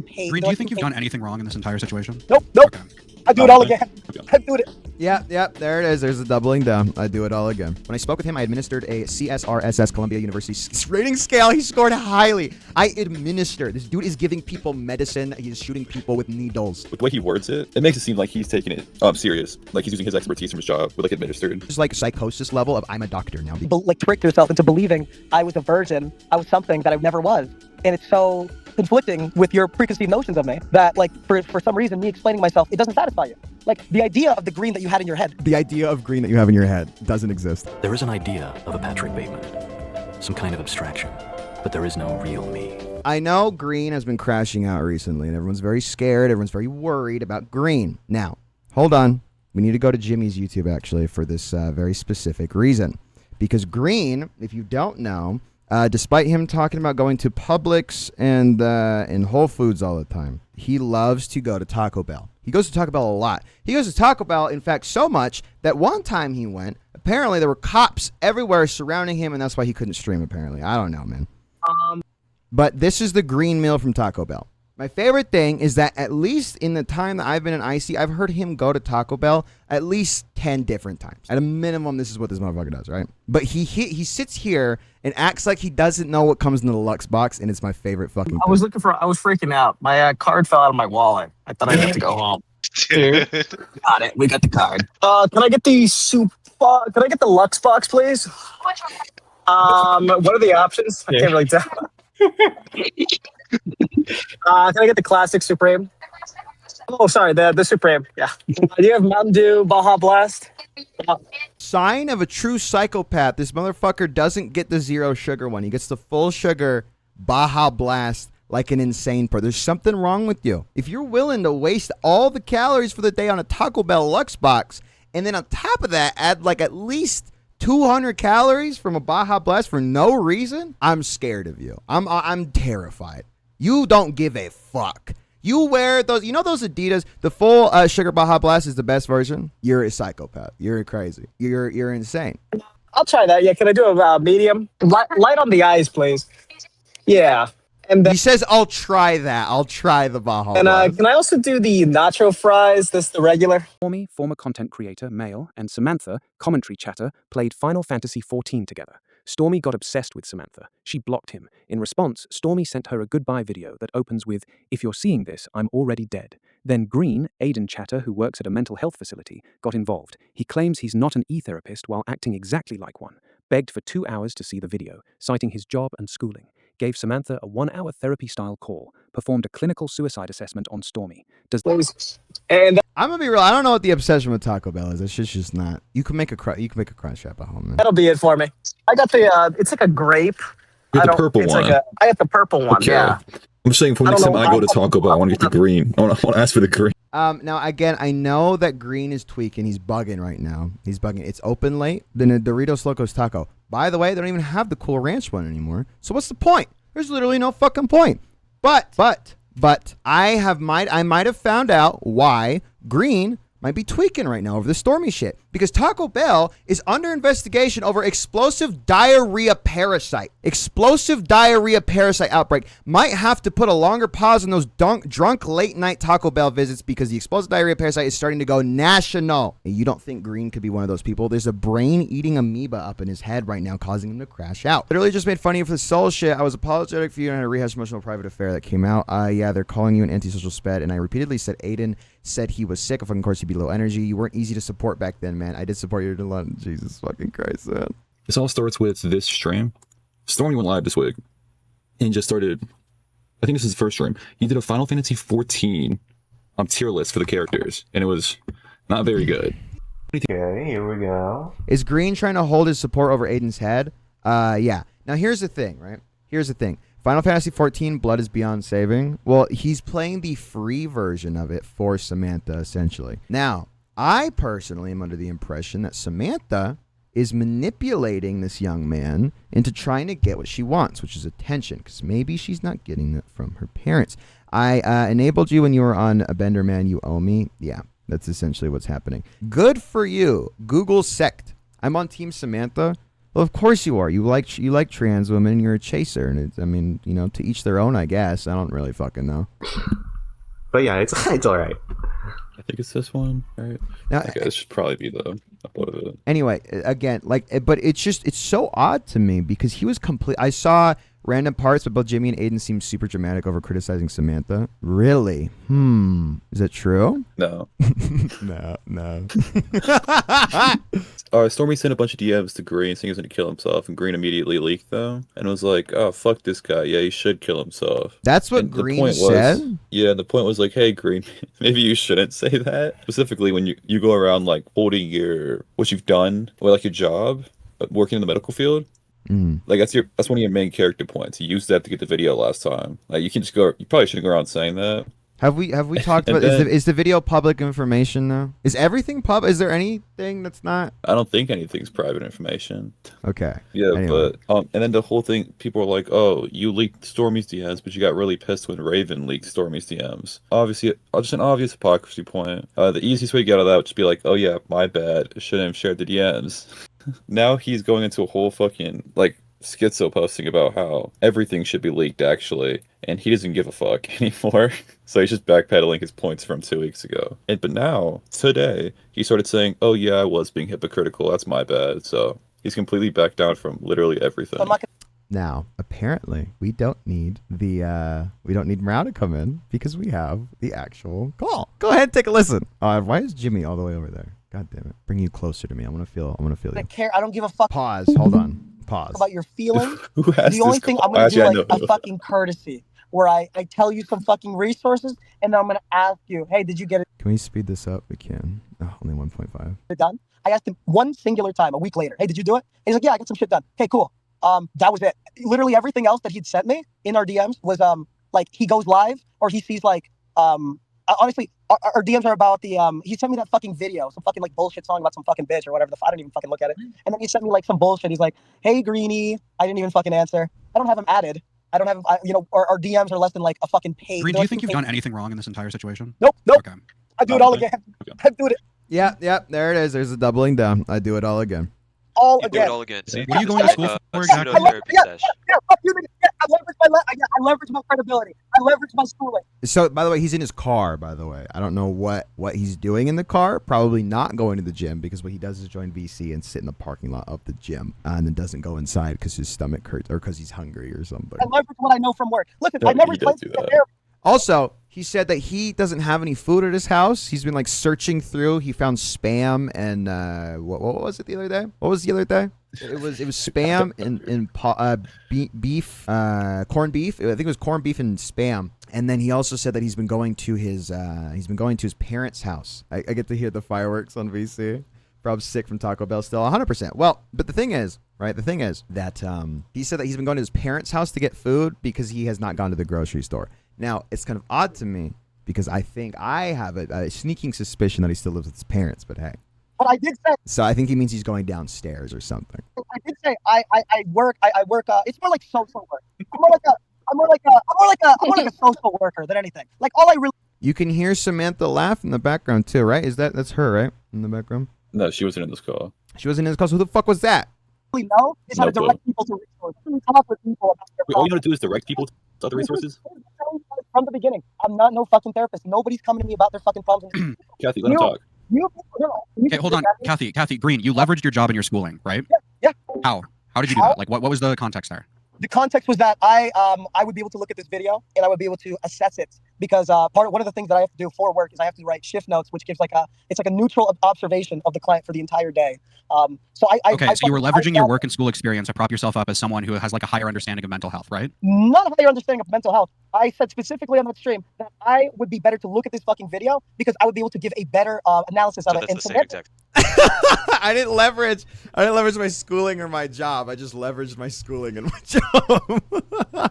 pain. Green, do you think you've done anything wrong in this entire situation? Nope. Okay. I do it all again. I do it. Yeah, there it is. There's the doubling down. I do it all again. When I spoke with him, I administered a CSRSS Columbia University rating scale. He scored highly. I administer. This dude is giving people medicine. He's shooting people with needles. With the way he words it, it makes it seem like he's taking it serious. Like he's using his expertise from his job with like administered. It's like psychosis level of I'm a doctor now. Like tricked yourself into believing I was a virgin. I was something that I never was. And it's so conflicting with your preconceived notions of me that, like, for some reason, me explaining myself, it doesn't satisfy you. Like, the idea of the green that you had in your head. The idea of green that you have in your head doesn't exist. There is an idea of a Patrick Bateman, some kind of abstraction, but there is no real me. I know green has been crashing out recently, and everyone's very scared. Everyone's very worried about green. Now, hold on. We need to go to Jimmy's YouTube, actually, for this very specific reason. Because green, if you don't know, despite him talking about going to Publix and Whole Foods all the time, he loves to go to Taco Bell. He goes to Taco Bell a lot. He goes to Taco Bell, in fact, so much that one time he went, apparently there were cops everywhere surrounding him, and that's why he couldn't stream, apparently. I don't know, man. But this is the green meal from Taco Bell. My favorite thing is that at least in the time that I've been in IC, I've heard him go to Taco Bell at least 10 different times. At a minimum, this is what this motherfucker does, right? But he sits here and acts like he doesn't know what comes in the deluxe box, and it's my favorite fucking thing. I was freaking out. My card fell out of my wallet. I thought I had to go home. Got it. We got the card. Can I get the soup? Can I get the Lux box, please? What are the options? I can't really tell. Can I get the classic Supreme? Oh, sorry, the Supreme. Yeah. Do you have Mountain Dew Baja Blast? Sign of a true psychopath. This motherfucker doesn't get the zero sugar one. He gets the full sugar Baja Blast like an insane person. There's something wrong with you. If you're willing to waste all the calories for the day on a Taco Bell Lux box, and then on top of that, add like at least 200 calories from a Baja Blast for no reason, I'm scared of you. I'm terrified. You don't give a fuck. You wear those, you know those Adidas, the full sugar Baja Blast is the best version? You're a psychopath. You're crazy. You're insane. I'll try that. Yeah, can I do a medium? Light on the eyes, please. Yeah. And then, he says, I'll try that. I'll try the Baja and Blast. can I also do the nacho fries? This the regular? Stormy, former content creator, male, and Samantha, commentary chatter, played Final Fantasy XIV together. Stormy got obsessed with Samantha. She blocked him. In response, Stormy sent her a goodbye video that opens with, "If you're seeing this, I'm already dead." Then Green, Aiden chatter, who works at a mental health facility, got involved. He claims he's not an e-therapist while acting exactly like one. Begged for 2 hours to see the video, citing his job and schooling. Gave Samantha a 1-hour therapy-style call. Performed a clinical suicide assessment on Stormy. And I'm gonna be real. I don't know what the obsession with Taco Bell is. It's just not. You can make a crunch wrap at home, man. that'll be it for me. I got the it's like a grape. You have the purple one. I have the purple one. Okay. Yeah. I'm saying for next time I go to Taco Bell, I want to get the green. I want to ask for the green. Now, again, I know that Green is tweaking. He's bugging right now. He's bugging. It's open late. Then a Doritos Locos Taco. By the way, they don't even have the Cool Ranch one anymore. So what's the point? There's literally no fucking point. But I might have found out why Green might be tweaking right now over the Stormy shit. Because Taco Bell is under investigation over explosive diarrhea parasite. Explosive diarrhea parasite outbreak. Might have to put a longer pause on those drunk late night Taco Bell visits because the explosive diarrhea parasite is starting to go national. And you don't think Green could be one of those people? There's a brain-eating amoeba up in his head right now causing him to crash out. Literally just made fun of you for the soul shit. I was apologetic for you and I had a rehash emotional private affair that came out. Yeah, they're calling you an antisocial sped, and I repeatedly said Aiden said he was sick. Of course, he'd be low energy. You weren't easy to support back then, man. I did support you a lot. Jesus fucking Christ, man. This all starts with this stream. Stormy went live this week and just started, I think this is his first stream. He did a Final Fantasy XIV tier list for the characters, and it was not very good. Okay, here we go. Is Green trying to hold his support over Aiden's head? Yeah. Now, here's the thing, right? Here's the thing. Final Fantasy XIV, Blood is Beyond Saving. Well, he's playing the free version of it for Samantha, essentially. Now, I personally am under the impression that Samantha is manipulating this young man into trying to get what she wants, which is attention, because maybe she's not getting it from her parents. I enabled you when you were on a Bender Man, you owe me. Yeah, that's essentially what's happening. Good for you, Google sect. I'm on Team Samantha. Well, of course you are. You like trans women. And you're a chaser, and I mean, you know, to each their own. I guess I don't really fucking know. But yeah, it's all right. I think it's this one, right? Now, Okay, this should probably be the upload of it. anyway, again, like, but it's so odd to me because he was complete. I saw random parts, but both Jimmy and Aiden seem super dramatic over criticizing Samantha. Really? Is that true? No. No. Stormy sent a bunch of DMs to Green saying he was going to kill himself, and Green immediately leaked them and was like, "Oh, fuck this guy. Yeah, he should kill himself." That's what And the Green point said? Yeah, and the point was like, "Hey, Green, maybe you shouldn't say that." Specifically when you go around like holding what you've done or like your job, working in the medical field. Like that's one of your main character points. You used that to get the video last time. Like you probably shouldn't go around saying that. Have we talked about is the video public information though? Is everything is there anything that's not? I don't think anything's private information. Okay. Yeah, Anyway. but and then the whole thing, people are like, "Oh, you leaked Stormy's DMs, but you got really pissed when Raven leaked Stormy's DMs." Obviously, just an obvious hypocrisy point. The easiest way to get out of that would just be like, "Oh yeah, my bad. I shouldn't have shared the DMs." Now he's going into a whole fucking like schizo posting about how everything should be leaked actually, and he doesn't give a fuck anymore. So he's just backpedaling his points from 2 weeks ago. But now, today, he started saying, "Oh yeah, I was being hypocritical. That's my bad." So he's completely backed down from literally everything. Now, apparently, we don't need Mrow to come in because we have the actual call. Go ahead, take a listen. Why is Jimmy all the way over there? God damn it! Bring you closer to me. I want to feel you. I don't give a fuck. Pause. Hold on. Pause. About your feelings. Who has The only this thing call? I'm gonna do Actually, like a fucking courtesy where I tell you some fucking resources and then I'm gonna ask you, hey, did you get Can we speed this up? We can. Oh, only 1.5. it done? I asked him one singular time a week later, hey, did you do it? And he's like, yeah, I got some shit done. Okay, cool. That was it. Literally everything else that he'd sent me in our DMs was like he goes live or he sees like honestly our DMs are about the he sent me that fucking video, some fucking like bullshit song about some fucking bitch or whatever I didn't even fucking look at it. And then he sent me like some bullshit. He's like, hey Greenie, I didn't even fucking answer. I don't have him added. I don't have our DMs are less than like a fucking page. Green, do you think you've done anything wrong in this entire situation? Nope. Okay. I do it all again. I do it Yeah, there it is. There's a doubling down. I do it all again. all You do again. it all again. So What are you going to school for exactly? pseudo-therapy session. Fuck you, nigga. Yeah, I leverage my credibility. I leverage my schooling. So, by the way, he's in his car, by the way. I don't know what he's doing in the car. Probably not going to the gym because what he does is join VC and sit in the parking lot of the gym and then doesn't go inside because his stomach hurts or because he's hungry or something. I leverage what I know from work. Listen, No, I never he does claimed do to that. get Also, he said that he doesn't have any food at his house. He's been like searching through. He found Spam and what was it the other day? What was the other day? It was Spam and beef, corned beef. I think it was corned beef and Spam. And then he also said that he's been going to his parents' house. I get to hear the fireworks on VC. Probably sick from Taco Bell still, 100%. Well, but the thing is that he said that he's been going to his parents' house to get food because he has not gone to the grocery store. Now, it's kind of odd to me because I think I have a sneaking suspicion that he still lives with his parents, but hey. But I did say. So I think he means he's going downstairs or something. I did say I work. I work. It's more like social work. I'm more like a social worker than anything. Like all I really. You can hear Samantha laugh in the background too, right? That's her, right? In the background. No, she wasn't in this call. She wasn't in this call. So who the fuck was that? Know is how to direct people to resources. We talk with people about their All you problems. gotta do is direct people to other resources. From the beginning, I'm not no fucking therapist. Nobody's coming to me about their fucking problems. Kathy, let him talk. Okay, hold on. Kathy, Green, you leveraged your job and your schooling, right? Yeah. How did you do that? Like, what was the context there? The context was that I would be able to look at this video and I would be able to assess it because one of the things that I have to do for work is I have to write shift notes, which gives it's like a neutral observation of the client for the entire day. So you were leveraging your work and school experience to prop yourself up as someone who has like a higher understanding of mental health, right? Not a higher understanding of mental health. I said specifically on that stream that I would be better to look at this fucking video because I would be able to give a better analysis of So it. that's And the same Samantha, exact. I didn't leverage my schooling or my job. I just leveraged my schooling and my job.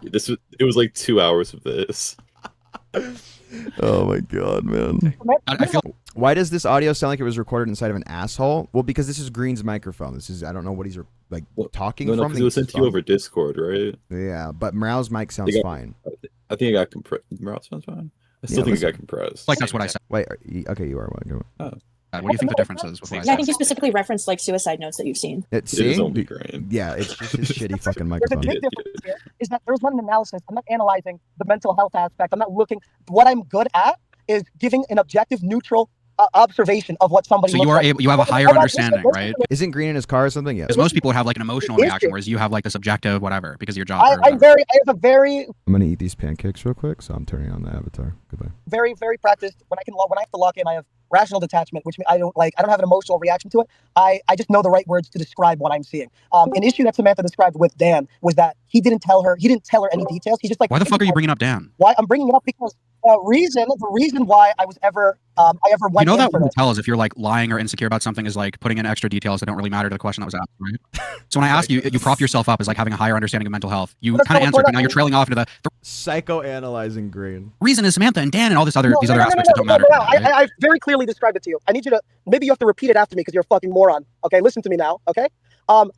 It was like 2 hours of this. Oh my god, man. I feel Why does this audio sound like it was recorded inside of an asshole? Well, because this is Green's microphone. I don't know what he's talking No, from. because it was sent to you over Discord, right? Yeah, but Mrow's mic sounds fine. I think it got compressed. Sounds fine. I still think it got compressed. like that's what I said. Wait, okay, you are. Oh. What do you think the difference is with what I Yeah, I said? think you specifically referenced like suicide notes that you've seen. It is only green. Yeah, it's just his shitty fucking There's a microphone. big difference here, is that there's not an analysis. I'm not analyzing the mental health aspect. I'm not looking. What I'm good at is giving an objective, neutral observation of what somebody So looks you are like. able, you have a higher understanding, right? Isn't Green in his car or something? Yeah. Because most people would have like an emotional Is reaction, it? whereas you have like the subjective whatever because of your job. or I whatever. have a very, I'm gonna eat these pancakes real quick, so I'm turning on the avatar. Goodbye. very practiced. When I have to lock in, I have rational detachment, which I don't have an emotional reaction to it. I just know the right words to describe what I'm seeing. An issue that Samantha described with Dan was that he didn't tell her any details. He's just like, Why the fuck are you bringing up Dan? why I'm bringing it up because the reason why I was ever went You know in that for will this. tell us if you're like lying or insecure about something is like putting in extra details that don't really matter to the question that was asked, right? So when I asked you, you prop yourself up as like having a higher understanding of mental health. You kind of answered, but now you're trailing off into the Psychoanalyzing Green. reason is Samantha and Dan and all this other No, these no, other no, no, aspects that don't no, matter. no, to me, right? I very clearly described it to you. I need you to, maybe you have to repeat it after me because you're a fucking moron. Okay, listen to me now, okay?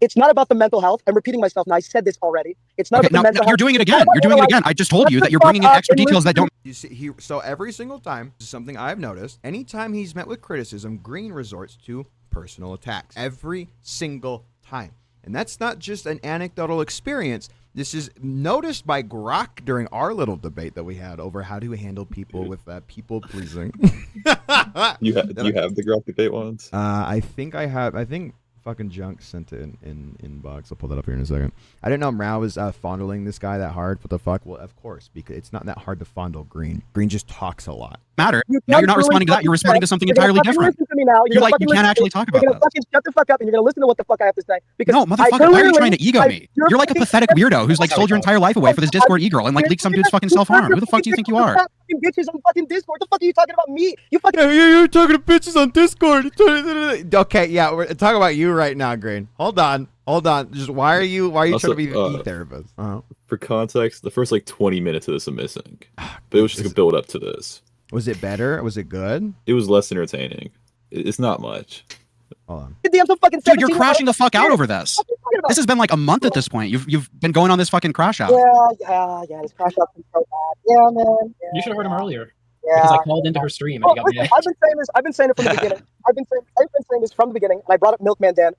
It's not about the mental health. I'm repeating myself now. I said this already. It's not Okay, about the now mental you're health. doing it again. You're doing it again. I just told you that you're bringing in extra details that don't. You see, so every single time, this is something I've noticed. Anytime he's met with criticism, Green resorts to personal attacks. Every single time, and that's not just an anecdotal experience. This is noticed by Grok during our little debate that we had over how to handle people with people pleasing. You have the Grok debate ones? I think I have. I think fucking Junk sent it in inbox. I'll pull that up here in a second. I didn't know Mrow was fondling this guy that hard. What the fuck? Well, of course, because it's not that hard to fondle Green. Green just talks a lot. Matter. No, you're not responding to that. You're responding to something entirely different. Listen to me now. You can't actually talk about You're that. gonna fucking shut the fuck up and you're gonna listen to what the fuck I have to say. Because No, motherfucker, why are you trying to ego me? You're like a pathetic weirdo who's like sold your entire life away for this Discord e-girl and like leaked some dude's fucking self-harm. Who the fuck do you think you are? Fucking bitches on fucking Discord. What the fuck are you talking about me? You fucking. You're talking to bitches on Discord. Okay, yeah, we're talking about you right now, Green. Hold on. Just why are you Also, trying to be the therapist? For context, the first like 20 minutes of this are missing, but it was just a build up to this. Was it better? Was it good? It was less entertaining. It's not much. Hold on. I'm so fucking Dude, you're 17. crashing the fuck out over this. This has been like a month at this point. You've been going on this fucking crash out. Yeah. This crash out's been so bad. Yeah, man. Yeah, You should have heard him earlier. Yeah. Because I called into her stream and Oh, he got listen, mad. I've been saying it from the beginning. I've been saying this from the beginning, and I brought up Milkman Dan.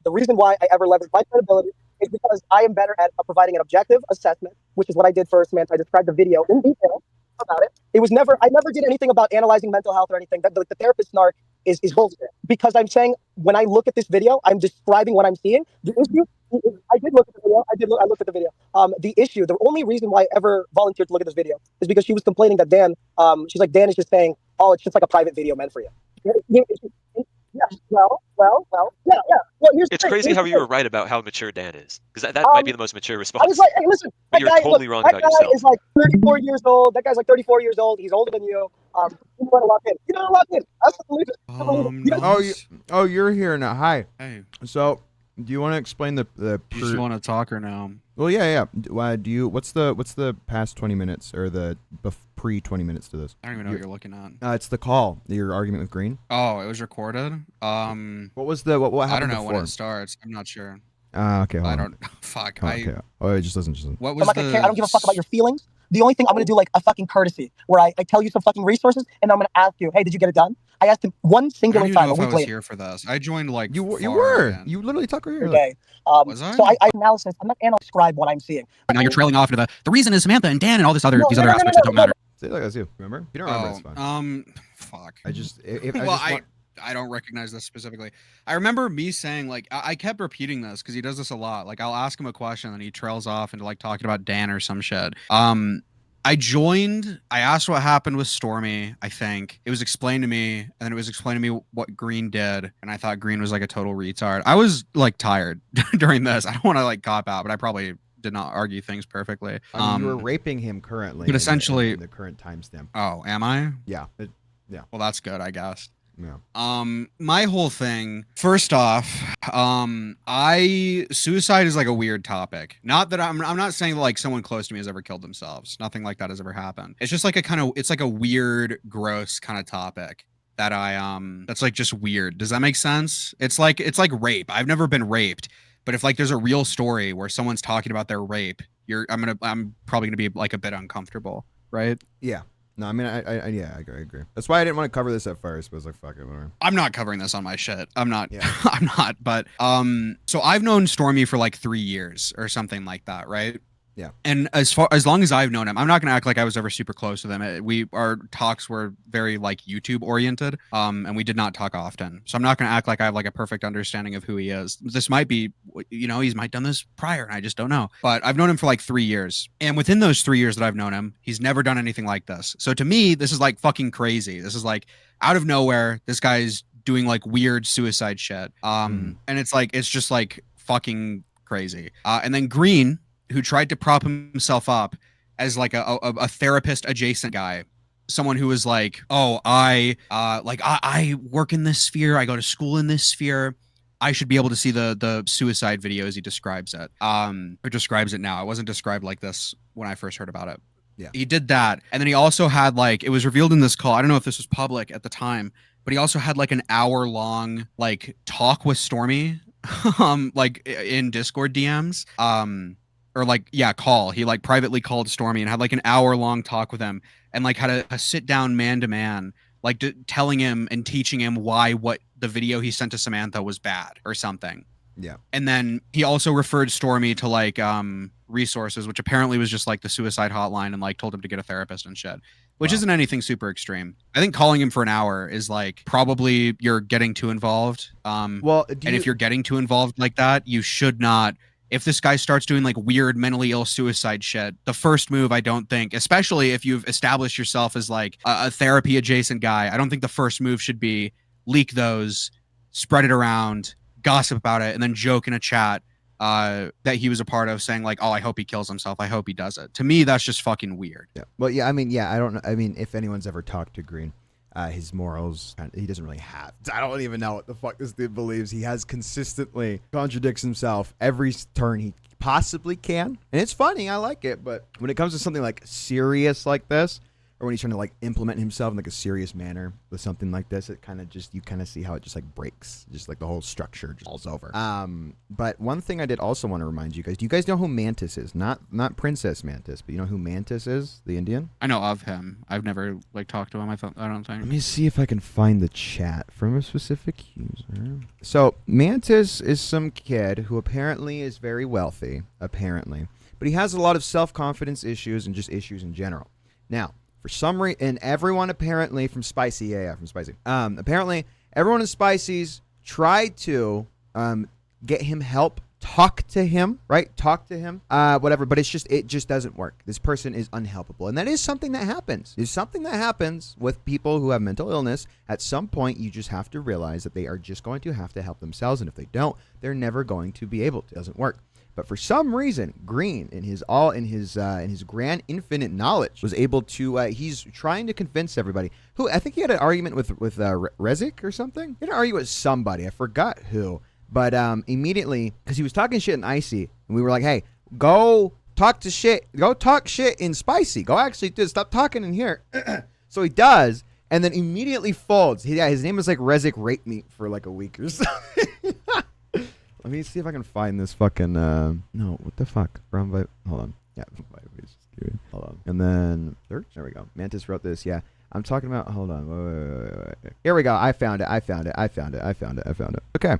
The reason why I ever leveraged my credibility is because I am better at providing an objective assessment, which is what I did for Samantha. I described the video in detail about it. I never did anything about analyzing mental health or anything. The therapist snark is bullshit. Because I'm saying when I look at this video, I'm describing what I'm seeing. The issue, I did look at the video. I looked at the video. The issue, the only reason why I ever volunteered to look at this video is because she was complaining that Dan, she's like, Dan is just saying, oh, it's just like a private video meant for you. Yeah, well, yeah. Well, It's crazy how you were right about how mature Dan is, because that might be the most mature response. I was like, hey, listen, but you're totally wrong about yourself. That guy is like 34 years old. That guy's like 34 years old. He's older than you. You gotta lock in. That's the Oh, you're here now. Hi. Hey. So, do you want to explain the You just want to talk or no? Well, yeah. Do you? What's the past 20 minutes or the pre 20 minutes to this? I don't even know what you're looking at. It's the call. Your argument with Green. Oh, it was recorded. What was the what happened I don't know before? when it starts. I'm not sure. Okay. I don't. Fuck. Okay. Oh, it just doesn't. What was I don't give a fuck about your feelings. The only thing I'm gonna do, like a fucking courtesy, where I tell you some fucking resources, and I'm gonna ask you, hey, did you get it done? I asked him one singular I don't time even know a if week I was later. here for this. I joined like You far were. in. You literally talk right here. Okay. Was I? So I analysis. I'm not describe what I'm seeing. Now you're trailing off into the reason is Samantha and Dan and all this other these other aspects that don't matter. Say like that's you. Remember? If you don't remember, it's fine. Fuck. I just. I don't recognize this specifically. I remember me saying like I kept repeating this because he does this a lot. Like I'll ask him a question and he trails off into like talking about Dan or some shit. I asked what happened with Stormy, I think. It was explained to me, and then it was explained to me what Green did, and I thought Green was like a total retard. I was like tired during this. I don't want to like cop out, but I probably did not argue things perfectly. I mean, you were raping him currently. But essentially in the current timestamp. Oh, am I? Yeah. Yeah. Well, that's good, I guess. Yeah. My whole thing, first off, suicide is like a weird topic. Not that I'm not saying that like someone close to me has ever killed themselves. Nothing like that has ever happened. It's just like it's like a weird, gross kind of topic that that's like just weird. Does that make sense? It's like rape. I've never been raped, but if like there's a real story where someone's talking about their rape, I'm probably gonna be like a bit uncomfortable, right? Yeah. No, I mean, yeah, I agree. That's why I didn't want to cover this at first, but I was like, fuck it, whatever. I'm not covering this on my shit. I'm not. Yeah. I'm not. But so I've known Stormy for like 3 years or something like that, right? Yeah. And as long as I've known him, I'm not gonna act like I was ever super close with him. Our talks were very like YouTube oriented, and we did not talk often. So I'm not gonna act like I have like a perfect understanding of who he is. This might be, he's might done this prior, and I just don't know. But I've known him for like 3 years, and within those 3 years that I've known him, he's never done anything like this. So to me, this is like fucking crazy. This is like out of nowhere. This guy's doing like weird suicide shit. And it's just like fucking crazy. And then Green, who tried to prop himself up as like a therapist adjacent guy, someone who was like, oh, I work in this sphere, I go to school in this sphere, I should be able to see the suicide videos. He describes it, or describes it now. It wasn't described like this when I first heard about it. Yeah, he did that, and then he also had like, it was revealed in this call, I don't know if this was public at the time, but he also had like an hour-long like talk with Stormy, like in Discord DMs, or like, yeah, call. He like privately called Stormy and had like an hour-long talk with him, and like had a sit-down man-to-man, like telling him and teaching him why what the video he sent to Samantha was bad or something. Yeah. And then he also referred Stormy to like resources, which apparently was just like the suicide hotline, and like told him to get a therapist and shit, which isn't anything super extreme. I think calling him for an hour is like, probably you're getting too involved. If you're getting too involved like that, you should not. If this guy starts doing like weird mentally ill suicide shit, the first move, I don't think, especially if you've established yourself as like a therapy adjacent guy, I don't think the first move should be leak those, spread it around, gossip about it, and then joke in a chat that he was a part of, saying like, oh, I hope he kills himself, I hope he does it. To me, that's just fucking weird. Yeah. Well, yeah, I mean, yeah, I don't know. I mean, if anyone's ever talked to Green, his morals, he doesn't really have. I don't even know what the fuck this dude believes. He has consistently contradicts himself every turn he possibly can. And it's funny. I like it. But when it comes to something like serious like this, or when he's trying to like implement himself in like a serious manner with something like this, it kind of just, you kind of see how it just like breaks, just like the whole structure just falls over. But one thing I did also want to remind you guys, do you guys know who Mantis is? Not Princess Mantis, but you know who Mantis is, the Indian? I know of him. I've never like talked to him. I don't think. Let me see if I can find the chat from a specific user. So Mantis is some kid who apparently is very wealthy, apparently, but he has a lot of self-confidence issues and just issues in general. Now, for some reason, and everyone apparently from Spicy, from Spicy, apparently everyone in Spicy's tried to get him help, talk to him, whatever, but it just doesn't work. This person is unhelpable, and that is something that happens. It's something that happens with people who have mental illness. At some point, you just have to realize that they are just going to have to help themselves, and if they don't, they're never going to be able to. It doesn't work. But for some reason, Green, in his grand infinite knowledge, was able to. He's trying to convince everybody. Who I think he had an argument with Rezik or something. He had an argument with somebody. I forgot who. But immediately, because he was talking shit in Icy, and we were like, "Hey, go talk shit in Spicy. Go actually stop talking in here." So he does, and then immediately folds. His name is like Rezik Rape Meat for like a week or something. Let me see if I can find this fucking, no, what the fuck? Hold on. Yeah, hold on. And then, search? There we go. Mantis wrote this, yeah. I'm talking about, hold on. Wait. Here we go. I found it. Okay.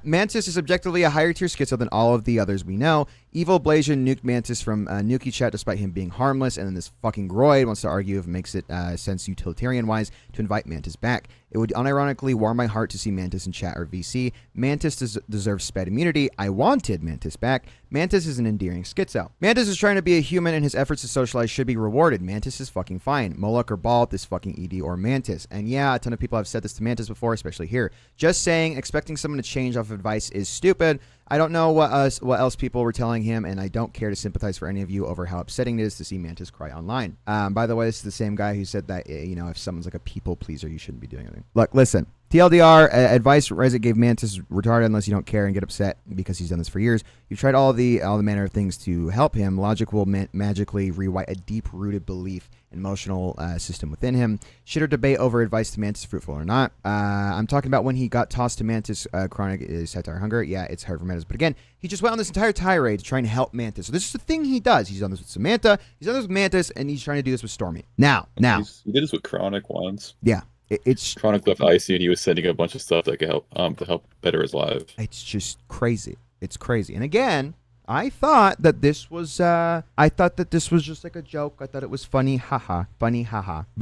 Mantis is objectively a higher tier schizo than all of the others we know. Evil Blasian nuked Mantis from Nuki chat despite him being harmless, and then this fucking Groid wants to argue if it makes it sense utilitarian-wise to invite Mantis back. It would unironically warm my heart to see Mantis in chat or VC. Mantis deserves sped immunity. I wanted Mantis back. Mantis is an endearing schizo. Mantis is trying to be a human, and his efforts to socialize should be rewarded. Mantis is fucking fine. Moloch or Ball, this fucking ED or Mantis. And yeah, a ton of people have said this to Mantis before, especially here. Just saying, expecting someone to change off advice is stupid. I don't know what else people were telling him, and I don't care to sympathize for any of you over how upsetting it is to see Mantis cry online. By the way, this is the same guy who said that, if someone's like a people pleaser, you shouldn't be doing anything. Look, listen. TLDR, advice Reddit gave Mantis retarded unless you don't care and get upset because he's done this for years. You've tried all the manner of things to help him. Logic will magically rewrite a deep-rooted belief emotional system within him. Should a debate over advice to Mantis fruitful or not? I'm talking about when he got tossed to Mantis chronic satire hunger. Yeah, it's hard for Mantis. But again, he just went on this entire tirade to try and help Mantis. So this is the thing he does. He's done this with Samantha. He's done this with Mantis, and he's trying to do this with Stormy. Now. He did this with Chronic once. Yeah. It's Chronic left IC and he was sending a bunch of stuff that could help to help better his life. It's just crazy. It's crazy. And again, I thought that this was just like a joke. I thought it was funny, haha. But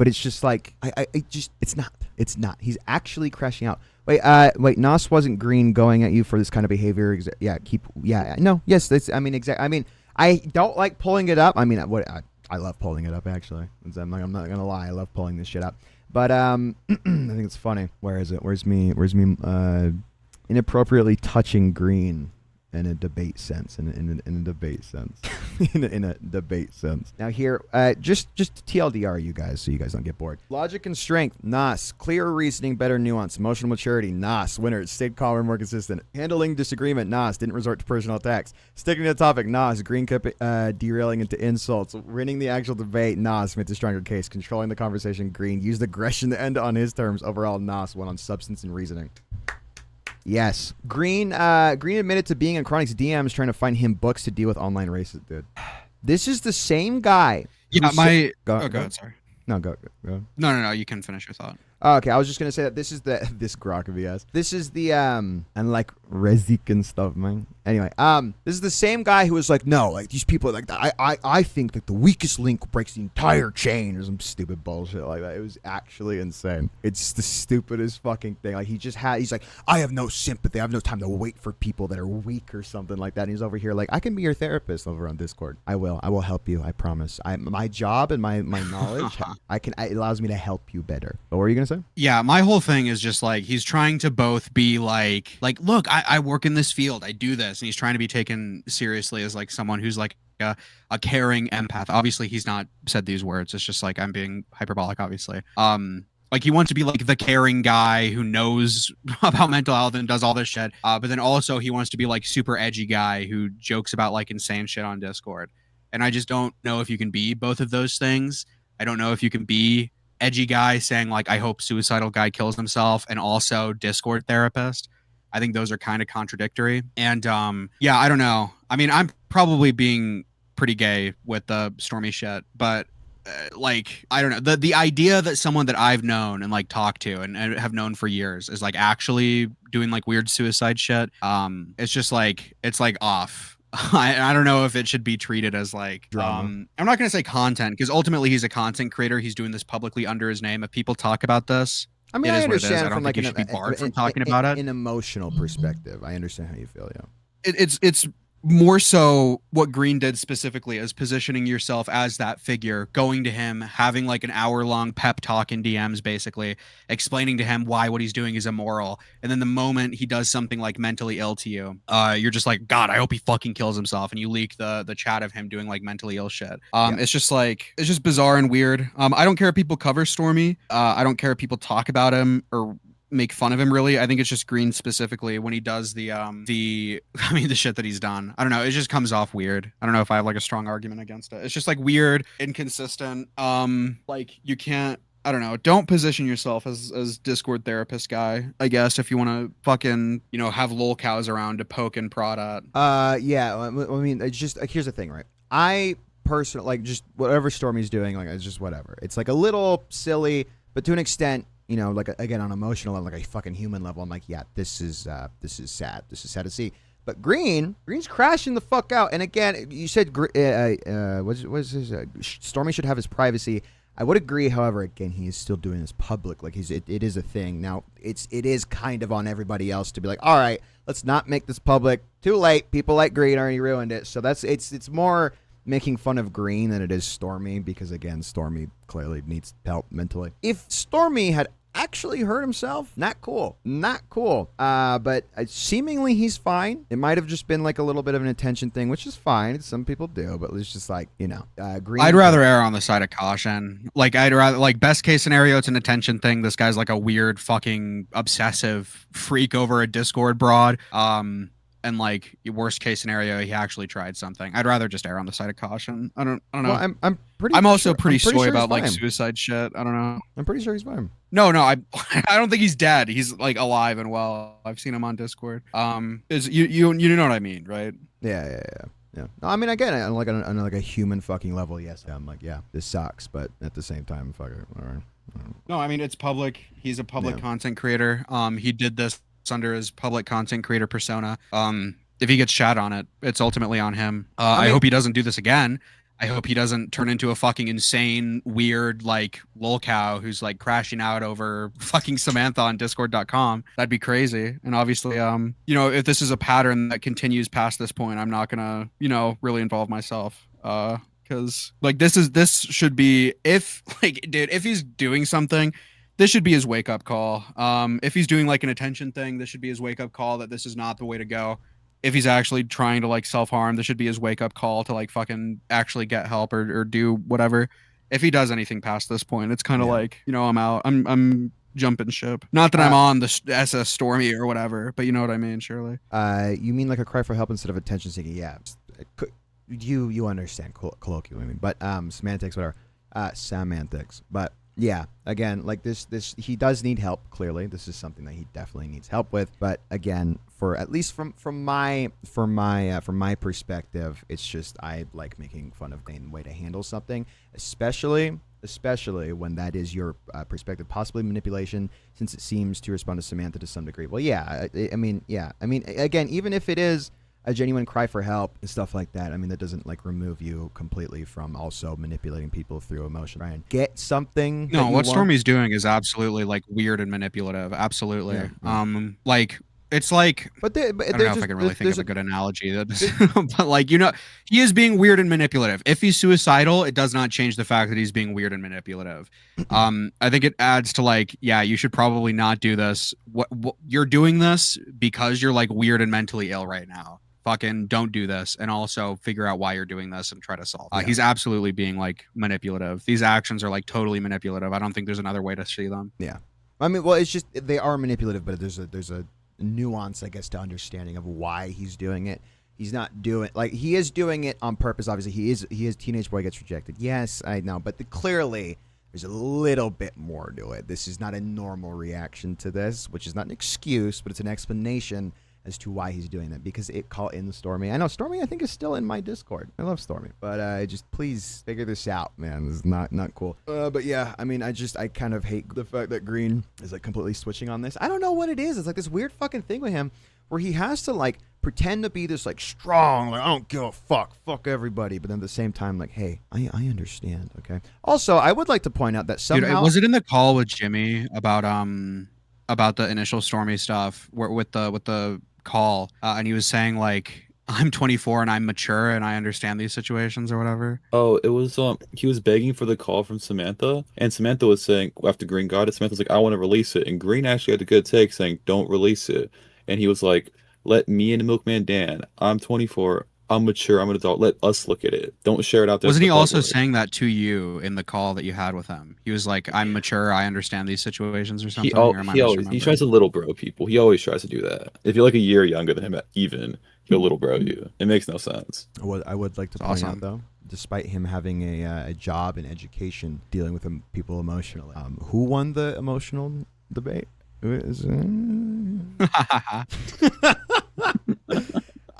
it's just like it's not. He's actually crashing out. Wait, Nos wasn't green going at you for this kind of behavior. I don't like pulling it up. I mean, I love pulling it up actually. I'm not gonna lie. I love pulling this shit up. But I think it's funny. Where is it? Where's me inappropriately touching green in a debate sense. In a debate sense. in a debate sense. Now here, just TLDR, you guys, so you guys don't get bored. Logic and strength, Nos. Clearer reasoning, better nuance. Emotional maturity, Nos. Winner. Stayed calmer, more consistent. Handling disagreement, Nos. Didn't resort to personal attacks. Sticking to the topic, Nos. Green kept derailing into insults. Winning the actual debate, Nos. Made the stronger case. Controlling the conversation, Green. Used aggression to end on his terms. Overall, Nos won on substance and reasoning. Yes. Green admitted to being in Chronic's DMs trying to find him books to deal with online racism, dude. This is the same guy. Yeah, go ahead, sorry. No, go. No, you can finish your thought. Okay, I was just gonna say that this is this Grok of BS. This is the and like Rezik and stuff, man. Anyway, this is the same guy who was like, no, like these people are like I think that the weakest link breaks the entire chain or some stupid bullshit like that. It was actually insane. It's the stupidest fucking thing. Like he's like, I have no sympathy. I have no time to wait for people that are weak or something like that. And he's over here like, I can be your therapist over on Discord. I will help you. I promise. My job and my knowledge, it allows me to help you better. But what were you gonna say? Yeah, my whole thing is just like he's trying to both be like look, I work in this field, I do this, and he's trying to be taken seriously as like someone who's like a caring empath. Obviously, he's not said these words. It's just like I'm being hyperbolic, obviously. Like he wants to be like the caring guy who knows about mental health and does all this shit. But then also he wants to be like super edgy guy who jokes about like insane shit on Discord. And I just don't know if you can be both of those things. I don't know if you can be edgy guy saying like I hope suicidal guy kills himself and also Discord therapist. I think those are kind of contradictory. And yeah, I don't know. I mean, I'm probably being pretty gay with the Stormy shit, but like I don't know, the idea that someone that I've known and like talked to and have known for years is like actually doing like weird suicide shit, it's just like it's like off. I don't know if it should be treated as like I'm not gonna say content, because ultimately he's a content creator. He's doing this publicly under his name. If people talk about this, I mean, I understand from like an emotional perspective. I understand how you feel. Yeah, it's more so what Green did specifically is positioning yourself as that figure, going to him, having like an hour-long pep talk in DMs, basically explaining to him why what he's doing is immoral. And then the moment he does something like mentally ill to you, you're just like, God, I hope he fucking kills himself. And you leak the chat of him doing like mentally ill shit. It's just like, it's just bizarre and weird. I don't care if people cover Stormy. I don't care if people talk about him or make fun of him, really. I think it's just Green specifically when he does the shit that he's done. I don't know, it just comes off weird. I don't know if I have like a strong argument against it. It's just like weird, inconsistent. Like you can't, I don't know, don't position yourself as Discord therapist guy, I guess, if you want to fucking, you know, have lol cows around to poke and prod at. Yeah, I mean, it's just like, here's the thing, right? I personally, like, just whatever Stormy's doing, like, it's just whatever. It's like a little silly, but to an extent, you know, like, again, on an emotional level, like a fucking human level, I'm like, yeah, this is sad. This is sad to see. But Green's crashing the fuck out. And again, you said, what's his, Stormy should have his privacy. I would agree. However, again, he is still doing this public. Like it is a thing. Now, it is kind of on everybody else to be like, all right, let's not make this public. Too late. People like Green already ruined it. So it's more making fun of Green than it is Stormy, because again, Stormy clearly needs help mentally. If Stormy had actually hurt himself. Not cool. Not cool. But seemingly he's fine. It might have just been like a little bit of an attention thing, which is fine. Some people do, but it's just like, you know, Green. I'd rather err on the side of caution. Like, I'd rather, like, best case scenario, it's an attention thing. This guy's like a weird fucking obsessive freak over a Discord broad. And like worst case scenario, he actually tried something. I'd rather just err on the side of caution. I don't know. Well, I'm also pretty sure soy about like fine. suicide shit. I don't know. I'm pretty sure he's fine. No, I don't think he's dead. He's like alive and well. I've seen him on Discord. Is you know what I mean, right? Yeah. No, I mean, again, on like a human fucking level, yes. I'm like, yeah, this sucks, but at the same time, fuck it. All right. No, I mean, it's public. He's a public content creator. He did this under his public content creator persona. If he gets shot on it, it's ultimately on him. I hope he doesn't do this again. I hope he doesn't turn into a fucking insane, weird, like, lolcow who's like crashing out over fucking Samantha on discord.com. That'd be crazy. And obviously, you know, if this is a pattern that continues past this point, I'm not gonna, you know, really involve myself. Because like this should be, if like, dude, if he's doing something, this should be his wake up call. If he's doing like an attention thing, this should be his wake up call that this is not the way to go. If he's actually trying to like self-harm, this should be his wake up call to like fucking actually get help or do whatever. If he does anything past this point, it's kind of like, you know, I'm out. I'm jumping ship. Not that I'm on the SS Stormy or whatever, but you know what I mean, surely. You mean like a cry for help instead of attention seeking? Yeah. You understand colloquially, I mean, but semantics, whatever. Semantics, but. Yeah, again, like this he does need help, clearly. This is something that he definitely needs help with, but again, for at least from my perspective, it's just I like making fun of the way to handle something, especially when that is your perspective, possibly manipulation, since it seems to respond to Samantha to some degree. Well, yeah, I mean, again, even if it is a genuine cry for help and stuff like that, I mean, that doesn't like remove you completely from also manipulating people through emotion. Try and get something. No, what Stormy's doing is absolutely like weird and manipulative. Absolutely. Yeah. Like it's like, I don't know if I can really think of a good analogy. But like, you know, he is being weird and manipulative. If he's suicidal, it does not change the fact that he's being weird and manipulative. I think it adds to like, yeah, you should probably not do this. What you're doing this because you're like weird and mentally ill right now. Fucking don't do this, and also figure out why you're doing this and try to solve it. He's absolutely being like manipulative. These actions are like totally manipulative. I don't think there's another way to see them. Yeah, I mean, well, it's just they are manipulative, but there's a nuance, I guess, to understanding of why he's doing it. He's not doing like he is doing it on purpose. Obviously, he is teenage boy gets rejected. Yes, I know, but clearly there's a little bit more to it. This is not a normal reaction to this, which is not an excuse, but it's an explanation as to why he's doing that, because it call in Stormy. I know Stormy, I think, is still in my Discord. I love Stormy, but just please figure this out, man. This is not cool. But yeah, I mean, I kind of hate the fact that Green is like completely switching on this. I don't know what it is. It's like this weird fucking thing with him where he has to like pretend to be this like strong, like I don't give a fuck everybody, but then at the same time, like, hey, I understand, okay. Also, I would like to point out that somehow, dude, was it in the call with Jimmy about the initial Stormy stuff with the call, and he was saying like, I'm 24 and I'm mature and I understand these situations or whatever? Oh, it was he was begging for the call from Samantha, and Samantha was saying after Green got it, Samantha was like, I want to release it, and Green actually had a good take saying don't release it, and he was like, let me and the Milkman Dan, I'm 24, I'm mature, I'm an adult, let us look at it, don't share it out there. Wasn't he also saying that to you in the call that you had with him? He was like, I'm mature, I understand these situations or something? He tries to little bro people. He always tries to do that. If you're like a year younger than him, even he'll little bro you. It makes no sense. I would like to point out though, despite him having a job in education dealing with people emotionally, who won the emotional debate?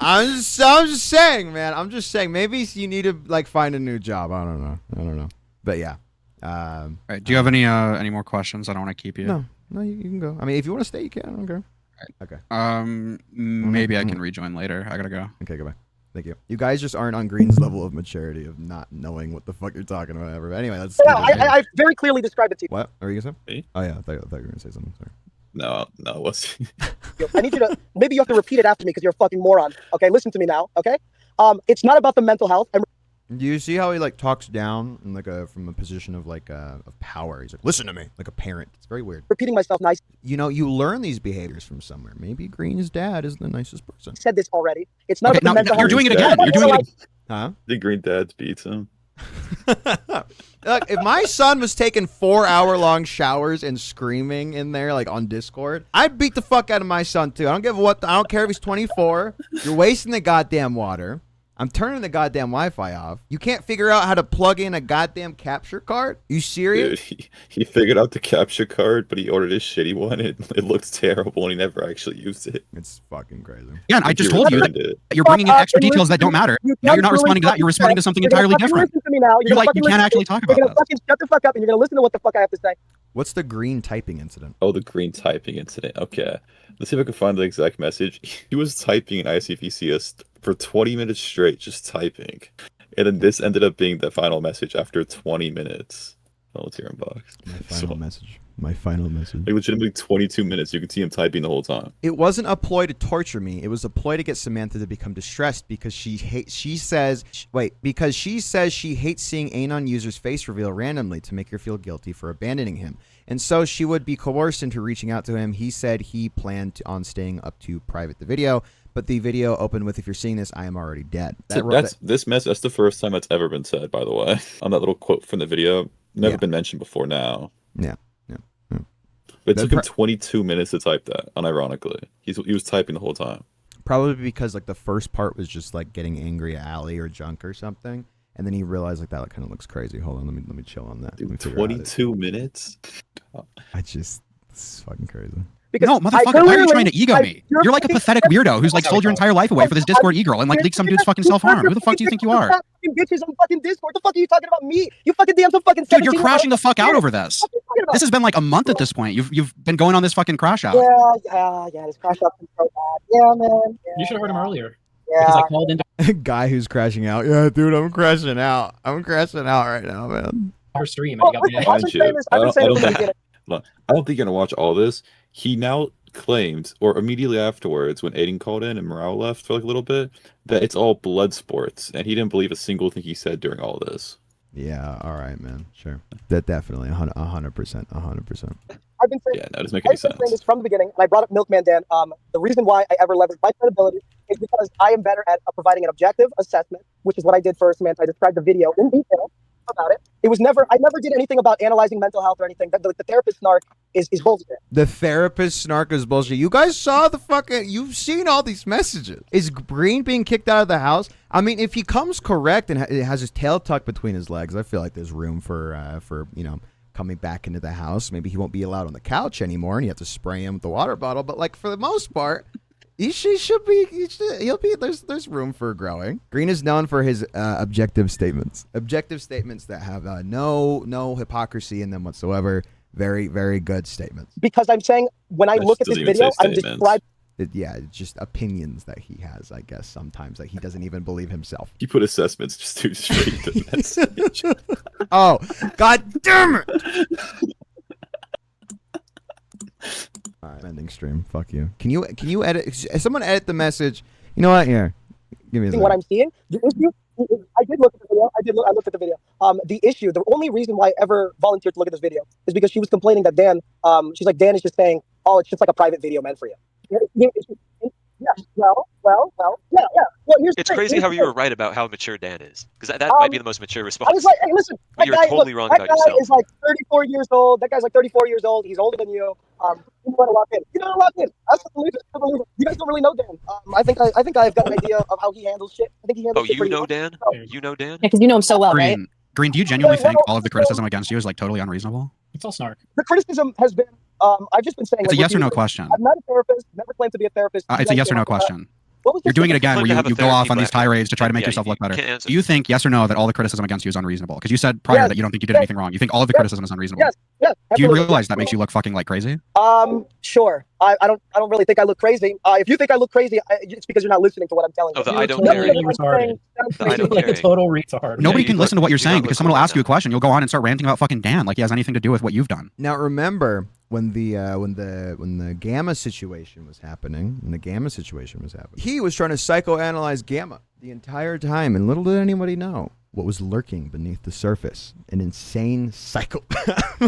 I'm just saying, man. I'm just saying. Maybe you need to like find a new job. I don't know. But yeah. All right. Do you have any more questions? I don't want to keep you. No, you can go. I mean, if you want to stay, you can. I don't care. Right. Okay. Maybe I can rejoin later. I gotta go. Okay, goodbye. Thank you. You guys just aren't on Green's level of maturity of not knowing what the fuck you're talking about. But anyway, let's. Yeah, I very clearly described it to you. What? Are you gonna say? Me? Oh yeah, I thought you were gonna say something. Sorry. No, it wasn't. I need you to, maybe you have to repeat it after me because you're a fucking moron. Okay, listen to me now, okay? It's not about the mental health. Do you see how he like talks down in like from a position of like of power? He's like, listen to me, like a parent. It's very weird. Repeating myself nice. You know, you learn these behaviors from somewhere. Maybe Green's dad is the nicest person. Said this already. It's not Okay, about the mental you're health. doing it again. You're doing it. Huh? The Green Dad beats him. Look, if my son was taking 4-hour-long showers and screaming in there like on Discord, I'd beat the fuck out of my son too. I don't care if he's 24. You're wasting the goddamn water. I'm turning the goddamn Wi-Fi off. You can't figure out how to plug in a goddamn capture card? You serious? Dude, he figured out the capture card, but he ordered a shitty one. It looked terrible, and he never actually used it. It's fucking crazy. Yeah, and I just told you that you're bringing in extra details that don't matter. Now you're not responding to that. You're responding to something entirely different. Listen to me now. You can't actually talk about You're this. gonna fucking shut the fuck up, and you're gonna listen to what the fuck I have to say. What's the Green typing incident? Oh, the Green typing incident. Okay. Let's see if I can find the exact message. He was typing in ICVCS for 20 minutes straight, just typing. And then this ended up being the final message after 20 minutes. Oh, it's your inbox. My final message. Like legitimately 22 minutes. You can see him typing the whole time. It wasn't a ploy to torture me. It was a ploy to get Samantha to become distressed because she says she hates seeing Anon user's face reveal randomly to make her feel guilty for abandoning him. And so she would be coerced into reaching out to him. He said he planned on staying up to private the video, but the video opened with, "If you're seeing this, I am already dead." That's the first time that's ever been said, by the way. On that little quote from the video. Never been mentioned before now. Yeah. But it took him 22 minutes to type that, unironically. He was typing the whole time. Probably because like the first part was just like getting angry at Allie or Junk or something. And then he realized like that kind of looks crazy. Hold on, let me chill on that. Dude, 22 minutes? This is fucking crazy. Because no, motherfucker, why are you trying to ego me? You're like a pathetic weirdo who's like sold your entire life away for this Discord e-girl and like leaked some dude's fucking self-harm. Who the fuck do you think you are? Bitches on fucking Discord. The fuck are you talking about me? You fucking DM some fucking. Dude, you're crashing the fuck out over this. This has been like a month at this point. You've been going on this fucking crash out. Yeah. This crash out's been so bad. Yeah, man. Yeah, you should have heard him earlier. Yeah. Because I called into guy who's crashing out. Yeah, dude, I'm crashing out. I'm crashing out right now, man. our stream. And I don't think you're gonna watch all this. He now claimed, or immediately afterwards, when Aiden called in and Mrow left for like a little bit, that it's all blood sports, and he didn't believe a single thing he said during all this. Yeah, all right, man. Sure. That definitely 100%. 100%. I've been saying, yeah, no, it doesn't make any sense. I've been saying this from the beginning, and I brought up Milkman Dan. The reason why I ever leveraged my credibility is because I am better at providing an objective assessment, which is what I did for Samantha. I described the video in detail about it. I never did anything about analyzing mental health or anything. The therapist snark is bullshit. The therapist snark is bullshit. You guys saw you've seen all these messages. Is Green being kicked out of the house? I mean, if he comes correct and has his tail tucked between his legs, I feel like there's room for coming back into the house. Maybe he won't be allowed on the couch anymore, and you have to spray him with the water bottle. But like for the most part, he'll be. There's room for growing. Green is known for his objective statements that have no hypocrisy in them whatsoever. Very, very good statements. Because I'm saying when I look at this video, I'm describing. Just opinions that he has, I guess, sometimes that he doesn't even believe himself. You put assessments just too straight to the message. Oh, god damn it! All right, ending stream. Fuck you. Can you edit? Someone edit the message. You know what? Here, give me a what I'm seeing. The issue. I did look at the video. I looked at the video. The only reason why I ever volunteered to look at this video is because she was complaining that Dan. She's like, Dan is just saying, oh, it's just like a private video meant for you. Yeah. Well. Yeah. Well, it's crazy how you were right about how mature Dan is, because that might be the most mature response. I was like, hey, listen, but you're totally wrong about yourself. That guy is like 34 years old. That guy's like 34 years old. He's older than you. You gotta lock in. I still believe it. You guys don't really know Dan. I think I've got an idea of how he handles shit. I think he handles. Oh, you know Dan? You know Dan? Yeah, because you know him so well, right? Green, do you genuinely think all of the criticism against you is like totally unreasonable? It's all snark. The criticism has been. I've just been saying. It's a yes or no question. I'm not a therapist. Never claimed to be a therapist. It's a yes or no question. You're doing it again where you go off on these tirades to try to make yourself look better. Do you think, yes or no, that all the criticism against you is unreasonable? Because you said prior that you don't think you did anything wrong. You think all of the criticism is unreasonable. Yes. Do you realize that makes you look fucking like crazy? Sure. I don't really think I look crazy. If you think I look crazy, it's because you're not listening to what I'm telling you. I don't care. Like a total retard. Nobody can listen to what you're saying because someone will ask you a question. You'll go on and start ranting about fucking Dan like he has anything to do with what you've done. Now remember, when the Gamma situation was happening, he was trying to psychoanalyze Gamma the entire time, and little did anybody know what was lurking beneath the surface. An insane psychopath.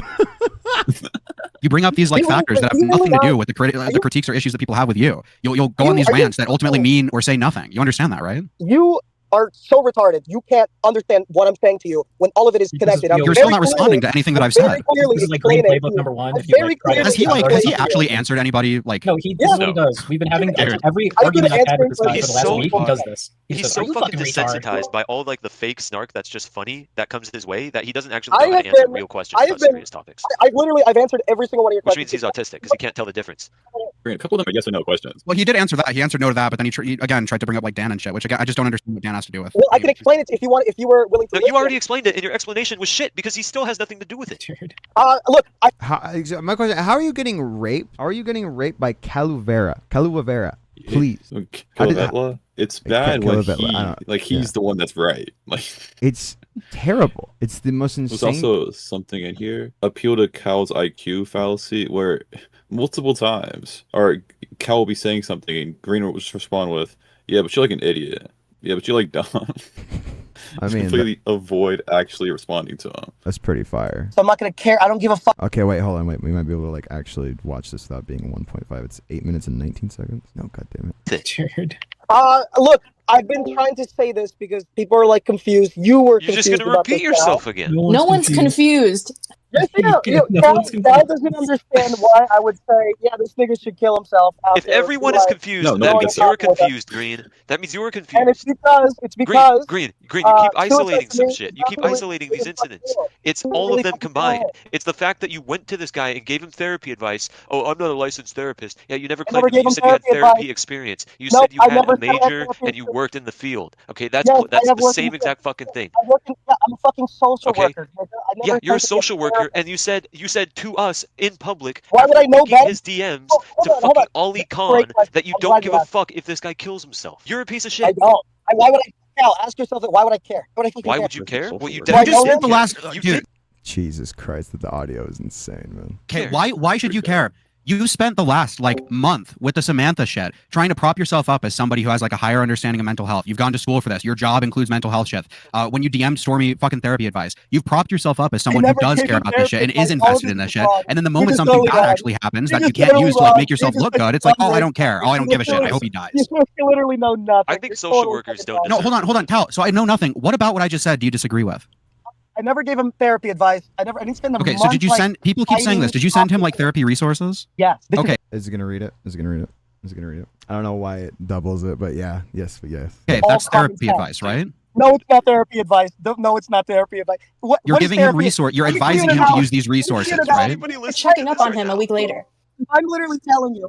You bring up these like factors that have nothing to do with the critiques or issues that people have with you. You'll go on these rants that ultimately mean or say nothing. You understand that, right? You are so retarded. You can't understand what I'm saying to you when all of it is connected. You're still not responding to anything that I've said. This is like Green Playbook number one. Has he actually answered anybody? Like, no, this is what he does. We've been having every argument I've had with this guy for the last week. He does this. He's so fucking desensitized by all like the fake snark that's just funny that comes his way that he doesn't actually know how to answer real questions about serious topics. I've answered every single one of your Which questions. means he's autistic because he can't tell the difference. A couple of them are yes or no questions. Well, he did answer that. He answered no to that, but then he again tried to bring up like Dan and shit, which again, I just don't understand what Dan has to do with. Well, I can explain it if you want. If you were willing to. No, you already explained it, and your explanation was shit because he still has nothing to do with it. Look, my question: how are you getting raped? How are you getting raped by Caluvera? Please. It's bad when he's the one that's right. Like it's terrible. It's the most insane. There's also something in here. Appeal to Cal's IQ fallacy, where multiple times, or Cal will be saying something and Green will just respond with, "Yeah, but you're like an idiot. Yeah, but you're like dumb." I mean, completely avoid actually responding to him. That's pretty fire. So I'm not gonna care. I don't give a fuck. Okay, wait, hold on, wait. We might be able to like actually watch this without being 1.5. It's 8 minutes and 19 seconds. No, goddamn it. Dude. Look, I've been trying to say this because people are like confused. You're just gonna repeat yourself again. No one's confused. Yes, Dad doesn't understand why I would say, yeah, this nigga should kill himself. If everyone is confused, that means you're confused, Green. That means you're confused. And it's because Green, you keep isolating some shit. You keep isolating these incidents. It's all of them combined. It's the fact that you went to this guy and gave him therapy advice. Oh, I'm not a licensed therapist. Yeah, you never claimed you said you had therapy experience. You said you had a major and you worked in the field. Okay, that's the same exact fucking thing. I'm a fucking social worker. Yeah, you're a social worker. And you said to us in public, why would I know that? His DMs to fucking Ollie Khan that you don't give a fuck if this guy kills himself. You're a piece of shit. I don't. Why would I? Cal, ask yourself, why would I care? Why would you care? Well, you just spent the last dude. Jesus Christ, the audio is insane, man. Okay, why should you care? You spent the last month with the Samantha shit trying to prop yourself up as somebody who has like a higher understanding of mental health. You've gone to school for this. Your job includes mental health shit. When you DM'd Stormy fucking therapy advice, you've propped yourself up as someone who does care about this shit and is invested in this shit. And then the moment something bad actually happens that you can't use to like make yourself look good, it's like, oh, I don't care. Oh, I don't give a shit. I hope he dies. You literally know nothing. I think social workers don't. No, hold on, Cal. So I know nothing. What about what I just said do you disagree with? I never gave him therapy advice. I didn't spend the Okay, so did you send, people keep saying this, did you send him like therapy resources? Yes. Okay. Is he gonna read it? I don't know why it doubles it, but yes. Okay, that's therapy advice, right? No, it's not therapy advice. No, it's not therapy advice. You're giving him you're advising him to use these resources, right? You're checking up on him a week later. I'm literally telling you.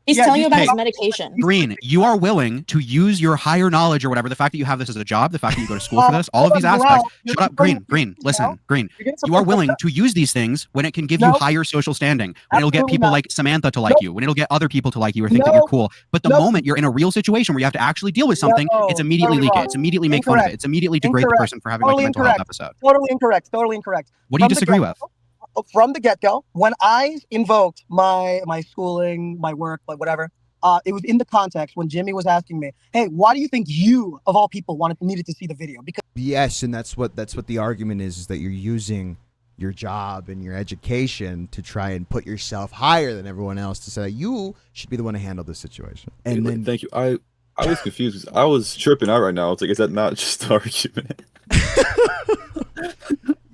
He's telling you about his medication. Green, you are willing to use your higher knowledge or whatever, the fact that you have this as a job, the fact that you go to school for this, all of these aspects. Shut up, Green, listen, Green. You are willing to use these things when it can give you higher social standing, when it'll get people like Samantha to like you, when it'll get other people to like you or think that you're cool. But the moment you're in a real situation where you have to actually deal with something, it's immediately leak it. It's immediately make fun of it. It's immediately degrade the person for having like a mental health episode. Totally incorrect. What do you disagree with? From the get-go, when I invoked my schooling, my work, like whatever, it was in the context when Jimmy was asking me, "Hey, why do you think you, of all people, needed to see the video?" Because yes, and that's what the argument is that you're using your job and your education to try and put yourself higher than everyone else to say you should be the one to handle this situation. And then thank you. I was confused. I was tripping out right now. I was like, is that not just the argument?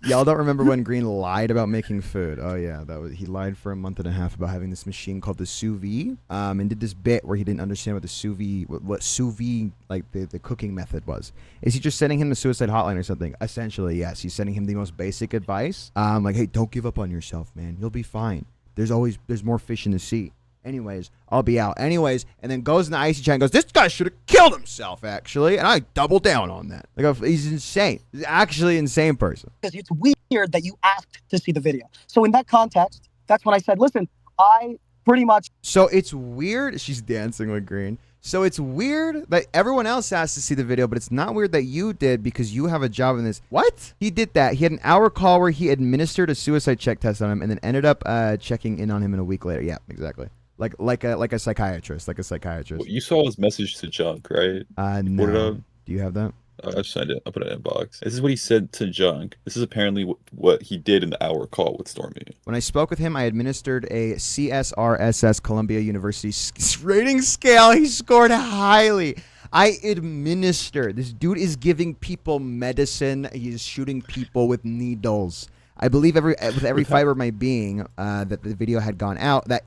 Y'all don't remember when Green lied about making food? Oh yeah, he lied for a month and a half about having this machine called the sous vide, and did this bit where he didn't understand what the sous vide, like the cooking method was. Is he just sending him the suicide hotline or something? Essentially, yes. He's sending him the most basic advice, like, hey, don't give up on yourself, man. You'll be fine. There's more fish in the sea. Anyways, I'll be out. Anyways, and then goes in the icy chat and goes, this guy should have killed himself, actually. And I double down on that. Like, he's insane. He's actually an insane person. Because it's weird that you asked to see the video. So in that context, that's when I said, listen, I pretty much... So it's weird. She's dancing with Green. So it's weird that everyone else has to see the video, but it's not weird that you did because you have a job in this. What? He did that. He had an hour call where he administered a suicide check test on him and then ended up checking in on him in a week later. Yeah, exactly. Like a psychiatrist, Well, you saw his message to Junk, right? No. Put it up. Do you have that? I just signed it. I'll put it in a box. This is what he said to Junk. This is apparently what he did in the hour call with Stormy. When I spoke with him, I administered a CSRSS Columbia University rating scale. He scored highly. I administered. This dude is giving people medicine. He's shooting people with needles. I believe with every fiber of my being that the video had gone out. That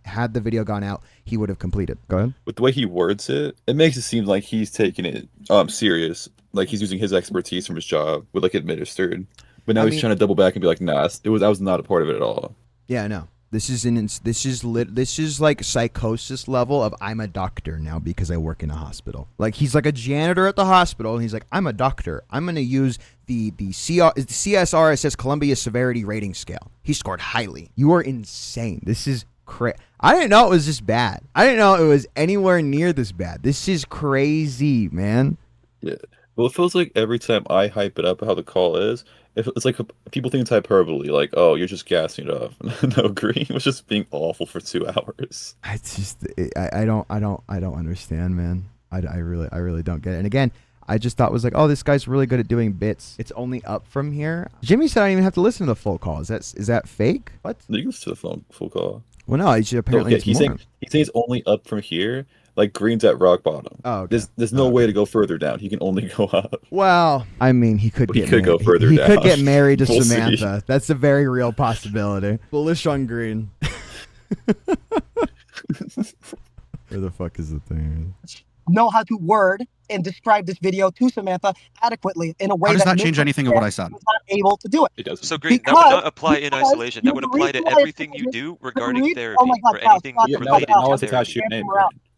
had the video gone out, he would have completed. Go ahead. With the way he words it, it makes it seem like he's taking it serious. Like he's using his expertise from his job with like administered. But now he's trying to double back and be like, nah, I was not a part of it at all. Yeah, no. This is like psychosis level of I'm a doctor now because I work in a hospital. Like he's like a janitor at the hospital and he's like, I'm a doctor. I'm going to use the CSRSS Columbia Severity Rating Scale. He scored highly. You are insane. This is crazy. I didn't know it was this bad. I didn't know it was anywhere near this bad. This is crazy, man. Yeah. Well, it feels like every time I hype it up how the call is, it's like people think it's hyperbole, like, oh, you're just gassing it up. No, Green was just being awful for 2 hours. I don't understand, man. I really don't get it. And again, I just thought it was like, oh, this guy's really good at doing bits. It's only up from here. Jimmy said I don't even have to listen to the full call. Is that fake? What? You can listen to the full call. Well, no, apparently he's saying it's only up from here. Like Green's at rock bottom. Oh, okay. There's no way to go further down. He can only go up. Well, I mean, he could go further down. He could get married to We'll Samantha. see. That's a very real possibility. Bullish on Green. Where the fuck is the thing? Know how to word and describe this video to Samantha adequately in a way How does that makes change her anything of what I said? not able to do it. It doesn't. So Green, that would not apply in isolation. That would apply to everything you do regarding therapy Oh my God, or Cal, anything stop, related stop, to stop. attached to your name.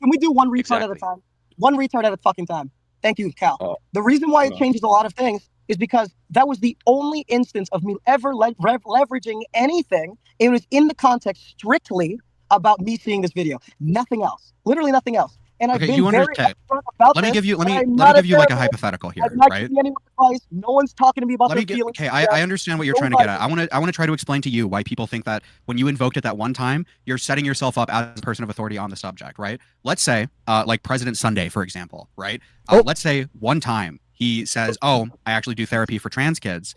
Can we do one retard Exactly. at a time? One retard at a fucking time. Thank you, Cal. The reason why it changes a lot of things is because that was the only instance of me ever leveraging anything. It was in the context strictly about me seeing this video. Nothing else. Literally nothing else. And I've been very upfront about Let me this, give you but I'm not like a therapist. hypothetical here, I'm not right? giving anyone advice. No one's talking to me about their feelings. Okay, I understand what you're trying to get at. I want to try to explain to you why people think that when you invoked it that one time, you're setting yourself up as a person of authority on the subject, right? Let's say, like President Sunday, for example, right? Let's say one time he says, "Oh, I actually do therapy for trans kids.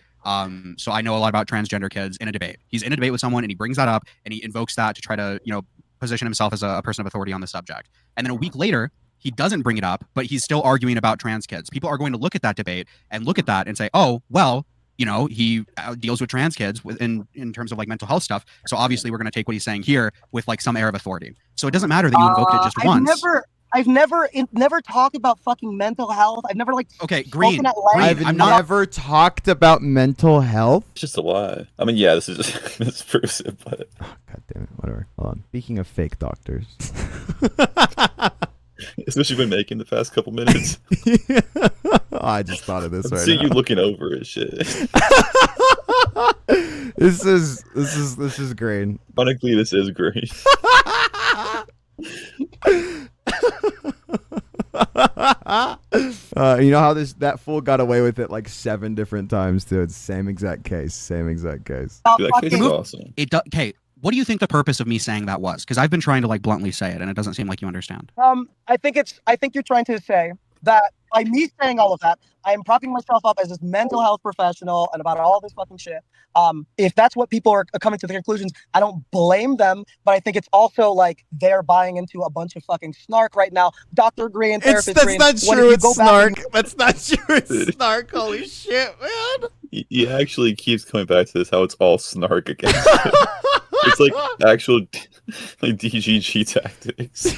So I know a lot about transgender kids," in a debate. He's in a debate with someone and he brings that up and he invokes that to try to, position himself as a person of authority on the subject. And then a week later, he doesn't bring it up, but he's still arguing about trans kids. People are going to look at that debate and look at that and say, oh, well, he deals with trans kids in terms of like mental health stuff. So obviously we're going to take what he's saying here with like some air of authority. So it doesn't matter that you invoked it just once. I've never talked about fucking mental health. I've never Green. I've never talked about mental health. It's just a lie. I mean, yeah, this is just this proves it, but God damn it, whatever. Hold on. Speaking of fake doctors. Especially when making the past couple minutes. I just thought of this right See now. you looking over it, shit. This is green. Ironically, this is green. You know how that fool got away with it like 7 different times, dude. Same exact case. Dude, that case is awesome. Okay, what do you think the purpose of me saying that was? Because I've been trying to like bluntly say it, and it doesn't seem like you understand. I think you're trying to say that by me saying all of that, I am propping myself up as this mental health professional and about all this fucking shit. If that's what people are coming to the conclusions, I don't blame them, but I think it's also like they're buying into a bunch of fucking snark right now. Dr. Green, therapist Green. That's not true. It's snark. That's not true. It's snark. Holy shit, man. He actually keeps coming back to this, how it's all snark against it. It's like actual like DGG tactics.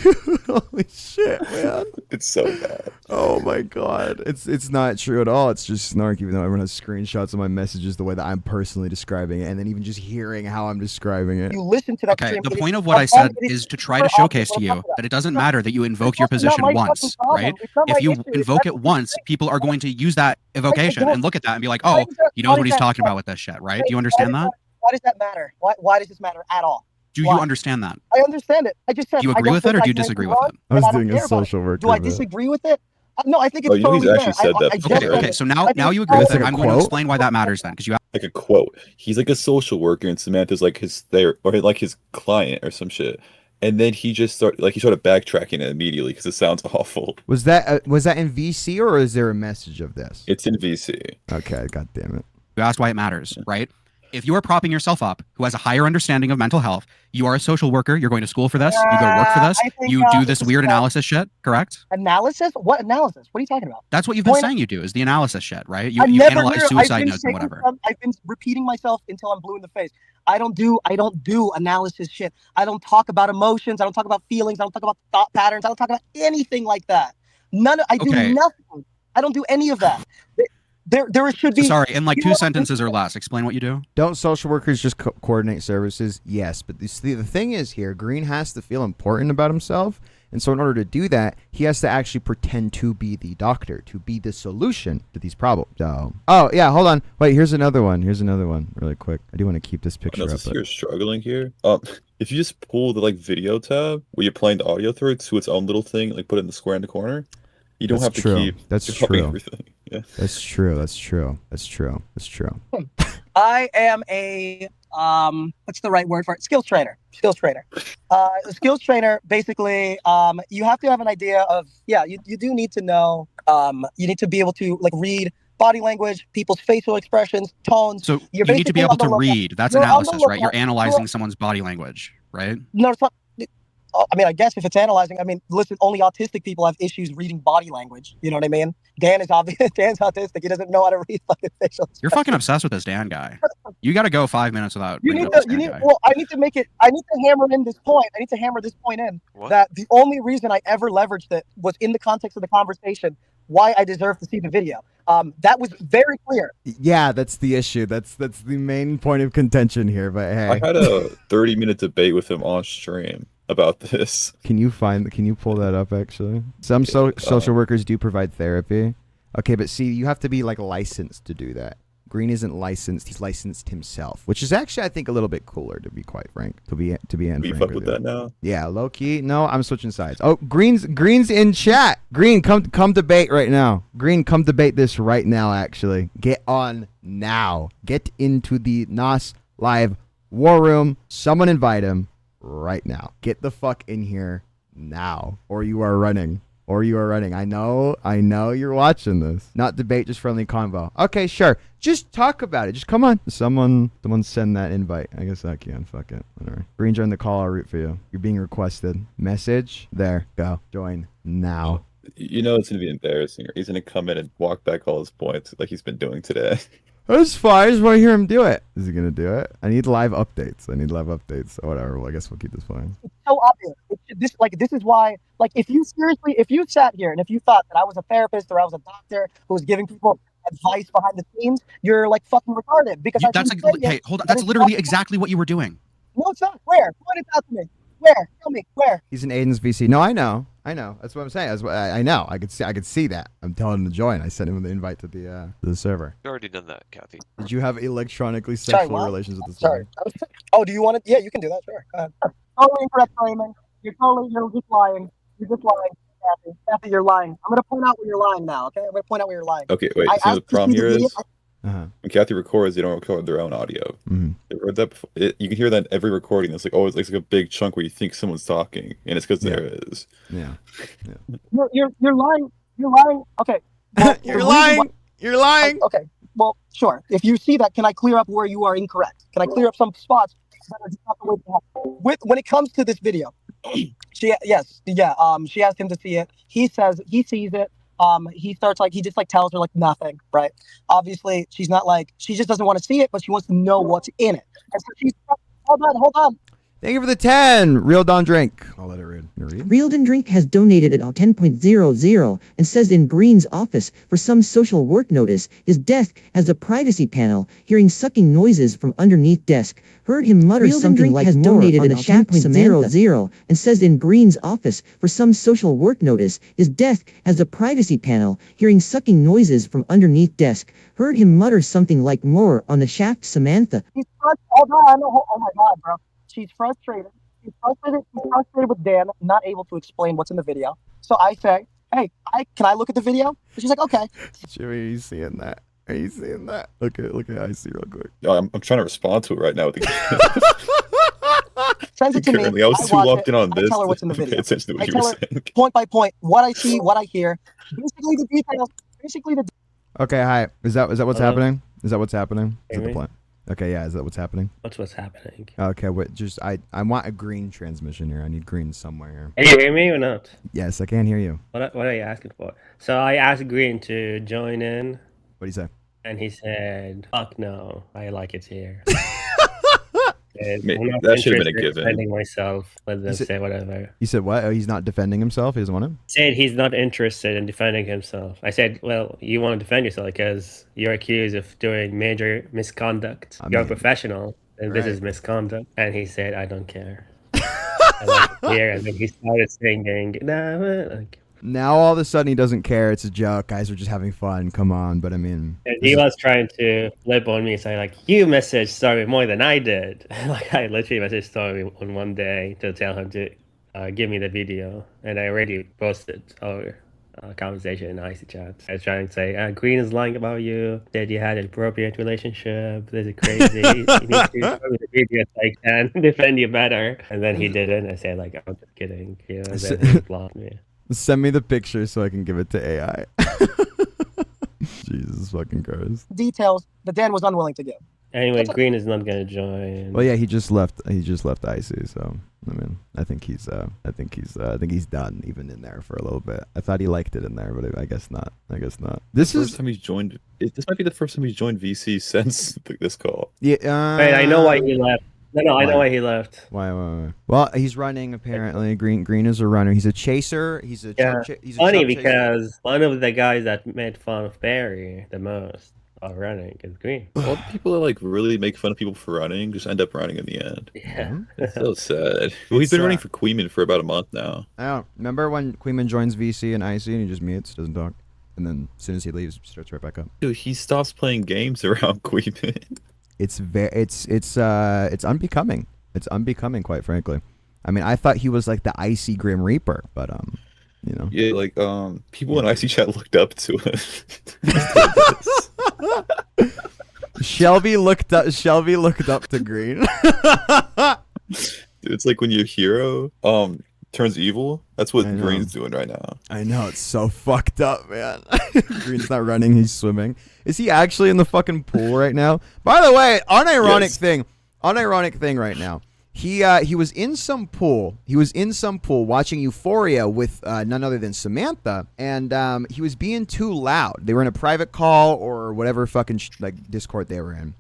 Holy shit, man. It's so bad. Oh my god. It's not true at all. It's just snark, even though everyone has screenshots of my messages the way that I'm personally describing it, and then even just hearing how I'm describing it. You listen to that. Okay, the point of what I said is to try to showcase to you that it doesn't matter that you invoke your position once, right? If you invoke it once, people are going to use that evocation and look at that and be like, oh, he knows what he's talking about with this shit, right? Do you understand that? Why does that matter? Why does this matter at all? Do you understand that? I understand it. I just said. Do you agree with it or do you disagree with it? I was doing a social work. Do I disagree with it? No, I think it's you know, he's totally actually fair. said that before, right? Okay, so now you agree with it. like a I'm going to quote? explain why that matters then, because you Like a quote. He's like a social worker, and Samantha's like his or like his client or some shit. And then he just started backtracking it immediately because it sounds awful. Was that in VC or is there a message of this? It's in VC. Okay, god damn it. You asked why it matters, right? If you are propping yourself up, who has a higher understanding of mental health, you are a social worker, you're going to school for this, you go to work for this, you do this weird analysis shit, correct? Analysis? What analysis? What are you talking about? That's what you've been saying you do, is the analysis shit, right? You analyze suicide notes and whatever. I've been repeating myself until I'm blue in the face. I don't do analysis shit. I don't talk about emotions. I don't talk about feelings. I don't talk about thought patterns. I don't talk about anything like that. I do nothing. I don't do any of that. There should be. So sorry, in like 2 sentences or less, explain what you do. Don't social workers just coordinate services? Yes, but the thing is here, Green has to feel important about himself, and so in order to do that, he has to actually pretend to be the doctor, to be the solution to these problems. So, oh yeah, hold on, wait. Here's another one, really quick. I do want to keep this picture up. You're struggling here. If you just pull the video tab where you're playing the audio through to its own little thing, like put it in the square in the corner. You don't have to keep. That's true. Everything. Yeah. That's true. I am a what's the right word for it? Skills trainer. A skills trainer, basically, you have to have an idea of, you do need to know, you need to be able to like read body language, people's facial expressions, tones. So you need to be able to read. That's analysis, right? You're analyzing someone's body language, right? No, it's not. I mean, I guess if it's analyzing, I mean, listen, only autistic people have issues reading body language. You know what I mean? Dan's autistic. He doesn't know how to read fucking facial expressions. You're fucking obsessed with this Dan guy. You got to go 5 minutes without. Well, I need to hammer in this point. I need to hammer this point in that the only reason I ever leveraged it was in the context of the conversation. Why I deserve to see the video. That was very clear. Yeah, that's the issue. That's the main point of contention here. But hey, I had a 30-minute debate with him on stream about this. Can you pull that up actually? Some social workers do provide therapy. Okay, but see, you have to be like licensed to do that. Green isn't licensed. He's licensed himself, which is actually, I think, a little bit cooler, to be quite frank. To be fuck with that now? Yeah, low key. No, I'm switching sides. Oh, Green's in chat. Green, come debate right now. Green, come debate this right now. Actually, get on now. Get into the NossLive war room. Someone invite him right now. Get the fuck in here now, or you are running. I know you're watching this. Not debate, just friendly convo. Okay, sure. Just talk about it. Just come on. Someone send that invite. I guess I can. Fuck it. Whatever. Green, join the call. I'll root for you. You're being requested. Message. There. Go. Join now. You know it's going to be embarrassing. He's going to come in and walk back all his points like he's been doing today. That's fine. I just want to hear him do it. Is he going to do it? I need live updates. So whatever. Well, I guess we'll keep this fine. It's so obvious. This is why, like, if you sat here and if you thought that I was a therapist or I was a doctor who was giving people advice behind the scenes, you're like fucking retarded. Because hey, hold on. That's literally exactly what you were doing. No, it's not. Where? Point it out to me. Where? Tell me. Where? He's in Aiden's VC. No, I know. That's what I'm saying. I know. I could see that. I'm telling him to join. I sent him the invite to the server. You've already done that, Kathy. Did you have electronically sexual relations with this Sorry. Oh, do you want to? Yeah, you can do that. Sure. Totally incorrect, Raymond. You're just lying. You're just lying, Kathy. You're lying. I'm gonna point out where you're lying now. Okay, I'm gonna point out where you're lying. Okay, wait. So the problem here is when Kathy records, they don't record their own audio. Mm-hmm. You heard that before? You can hear that in every recording. It's like always like a big chunk where you think someone's talking, and it's because there is. Yeah. You're lying. You're lying. Okay. Well, You're lying. Okay. Well, sure. If you see that, can I clear up where you are incorrect? Can I clear up some spots that are just not the way to have? When it comes to this video, she asked him to see it. He says he sees it. He just tells her like nothing, right? Obviously, she just doesn't want to see it, but she wants to know what's in it. And so she's, hold on. Thank you for the 10. Real Don Drink. I'll let it read. Real Don Drink has donated at 10.00 and says in Green's office for some social work notice, his desk has a privacy panel, hearing sucking noises from underneath desk. Heard him mutter something like has donated in a shaft 10.00 and says in Green's office for some social work notice, his desk has a privacy panel, hearing sucking noises from underneath desk. Heard him mutter something like more on the shaft Samantha. Hold on. Oh my God, bro. She's frustrated. She's frustrated with Dan not able to explain what's in the video. So I say, hey, can I look at the video? And she's like, okay. Jimmy, are you seeing that? Are you seeing that? Look at IC real quick. No, I'm trying to respond to it right now. Sends it to me. I was too locked in on this. I tell her what's in the video. Pay attention to what I you tell were her saying. point by point what I see, what I hear. Basically the details. Okay, hi. Is that what's happening? Is that what's happening? Is that the Amy? plan? Okay, yeah. Is that what's happening? What's happening? Okay, wait. Just I want a green transmission here. I need green somewhere here. Can you hear me or not? Yes, I can hear you. What are you asking for? So I asked Green to join in. What do you say? And he said, "Fuck no, I like it here." That should have been a given. Defending myself, let them said- say whatever. He said what? Oh, he's not defending himself. He doesn't want to. Said he's not interested in defending himself. I said, "Well, you want to defend yourself because you're accused of doing major misconduct. You're a professional, and this is misconduct." And he said, "I don't care." And then he started singing. Now all of a sudden he doesn't care. It's a joke. Guys are just having fun. Come on. But I mean, And he was trying to flip on me, saying like, "You messaged Stormy more than I did." Like I literally messaged Stormy on one day to tell him to give me the video, and I already posted our conversation in IC chat. I was trying to say, Green is lying about you. Said you had an appropriate relationship. This is crazy. You need to show me the video so I can defend you better. And then he didn't. I said like, "I'm just kidding." You know, and then he blocked me. Send me the picture so I can give it to AI. Jesus fucking Christ. Details that Dan was unwilling to give. Anyway, Green is not gonna join. Well, yeah, he just left. He just left IC. So I mean, I think he's done even in there for a little bit. I thought he liked it in there, but I guess not. I guess not. This First time he's joined. This might be the first time he's joined VC since this call. Yeah. Wait, I know why he left. No, I know why he left. Why? Well, he's running apparently. Green is a runner. He's a chaser. He's a he's a funny chub because one of the guys that made fun of Barry the most are running is Green. All the people that like really make fun of people for running just end up running in the end. Yeah, it's so sad. Well, he's been running for Queeman for about a month now. I don't remember when Queeman joins VC and IC and he just mutes, doesn't talk, and then as soon as he leaves, starts right back up. Dude, he stops playing games around Queeman. It's unbecoming. It's unbecoming, quite frankly. I mean, I thought he was like the icy Grim Reaper, but you know. Yeah, like people in IC chat looked up to him. Shelby looked up to Green. Dude, it's like when your hero turns evil. That's what Green's doing right now. I know, it's so fucked up, man. Green's not running, he's swimming. Is he actually in the fucking pool right now? By the way, unironic thing right now. He was in some pool. He was in some pool watching Euphoria with none other than Samantha, and he was being too loud. They were in a private call or whatever fucking like Discord they were in.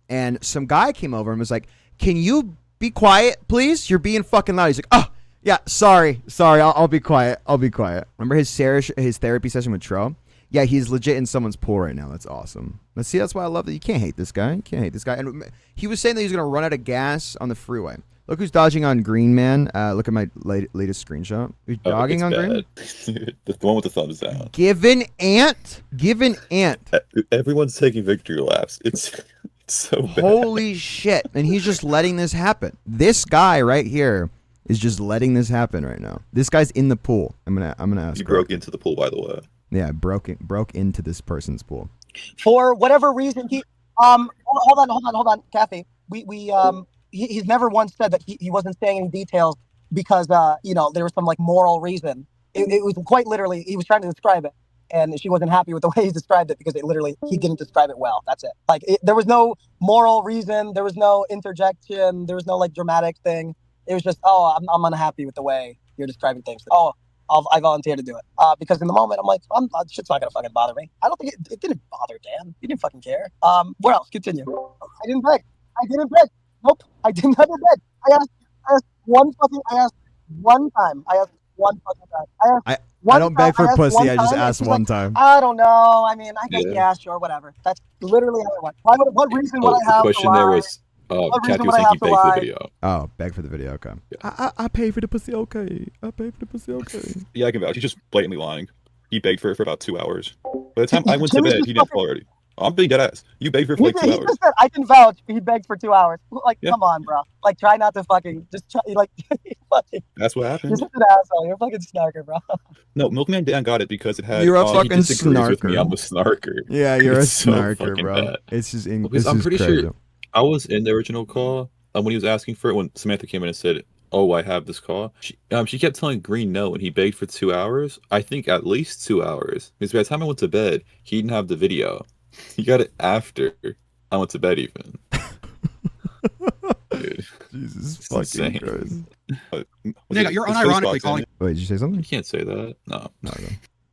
And some guy came over and was like, "Can you be quiet, please? You're being fucking loud." He's like, "Oh, yeah, sorry, I'll be quiet. Remember his therapy session with Tro? Yeah, he's legit in someone's pool right now. That's awesome. Let's see. That's why I love that. You can't hate this guy. And he was saying that he's gonna run out of gas on the freeway. Look who's dodging on Green, man. Look at my latest screenshot. Who's dogging on Green? The one with the thumbs down. Give an ant. Everyone's taking victory laps. It's so bad. Holy shit! And he's just letting this happen. This guy right here is just letting this happen right now. This guy's in the pool. I'm gonna ask. He broke into the pool, by the way. Yeah, broke into this person's pool. For whatever reason, he hold on, Kathy. He's never once said that he wasn't saying any details because there was some like moral reason. It was quite literally he was trying to describe it, and she wasn't happy with the way he described it because he didn't describe it well. That's it. Like there was no moral reason, there was no interjection, there was no like dramatic thing. It was just I'm unhappy with the way you're describing things. I volunteer to do it because in the moment I'm like, shit's not gonna fucking bother me. I don't think it didn't bother Dan. He didn't fucking care. What else? Continue. I didn't beg. Nope. I didn't ever beg. I asked one fucking time. I don't beg for pussy. I just asked one time. I don't know. I mean, I guess yeah, sure, whatever. That's literally how it went. What reason would I have the question to lie? There was Kathy was saying he begged for the video. Oh, beg for the video. Okay. Yeah. I pay for the pussy. Okay. Yeah, I can vouch. He's just blatantly lying. He begged for it for about 2 hours. By the time I went to bed, he didn't fall already. I'm being dead ass. You begged for like 2 He hours. just said, I can vouch. He begged for 2 hours. Like, Yeah. come on, bro. Like, try not to fucking just try. Like, fucking. That's what You're happened. such an asshole. You're a fucking snarker, bro. No, Milkman Dan got it because it had. You're a he fucking disagrees with me. snarker. I'm a snarker. Yeah, you're It's a so snarker, fucking bro. bad. It's just Because I'm pretty sure I was in the original call when he was asking for it. When Samantha came in and said, "Oh, I have this call," she kept telling Green no, and he begged for 2 hours. I think at least 2 hours. Because by the time I went to bed, he didn't have the video. He got it after I went to bed, even. Dude, Jesus it's fucking insane. Christ. Nigga, you're unironically calling Wait, did you say something? You can't say that. No.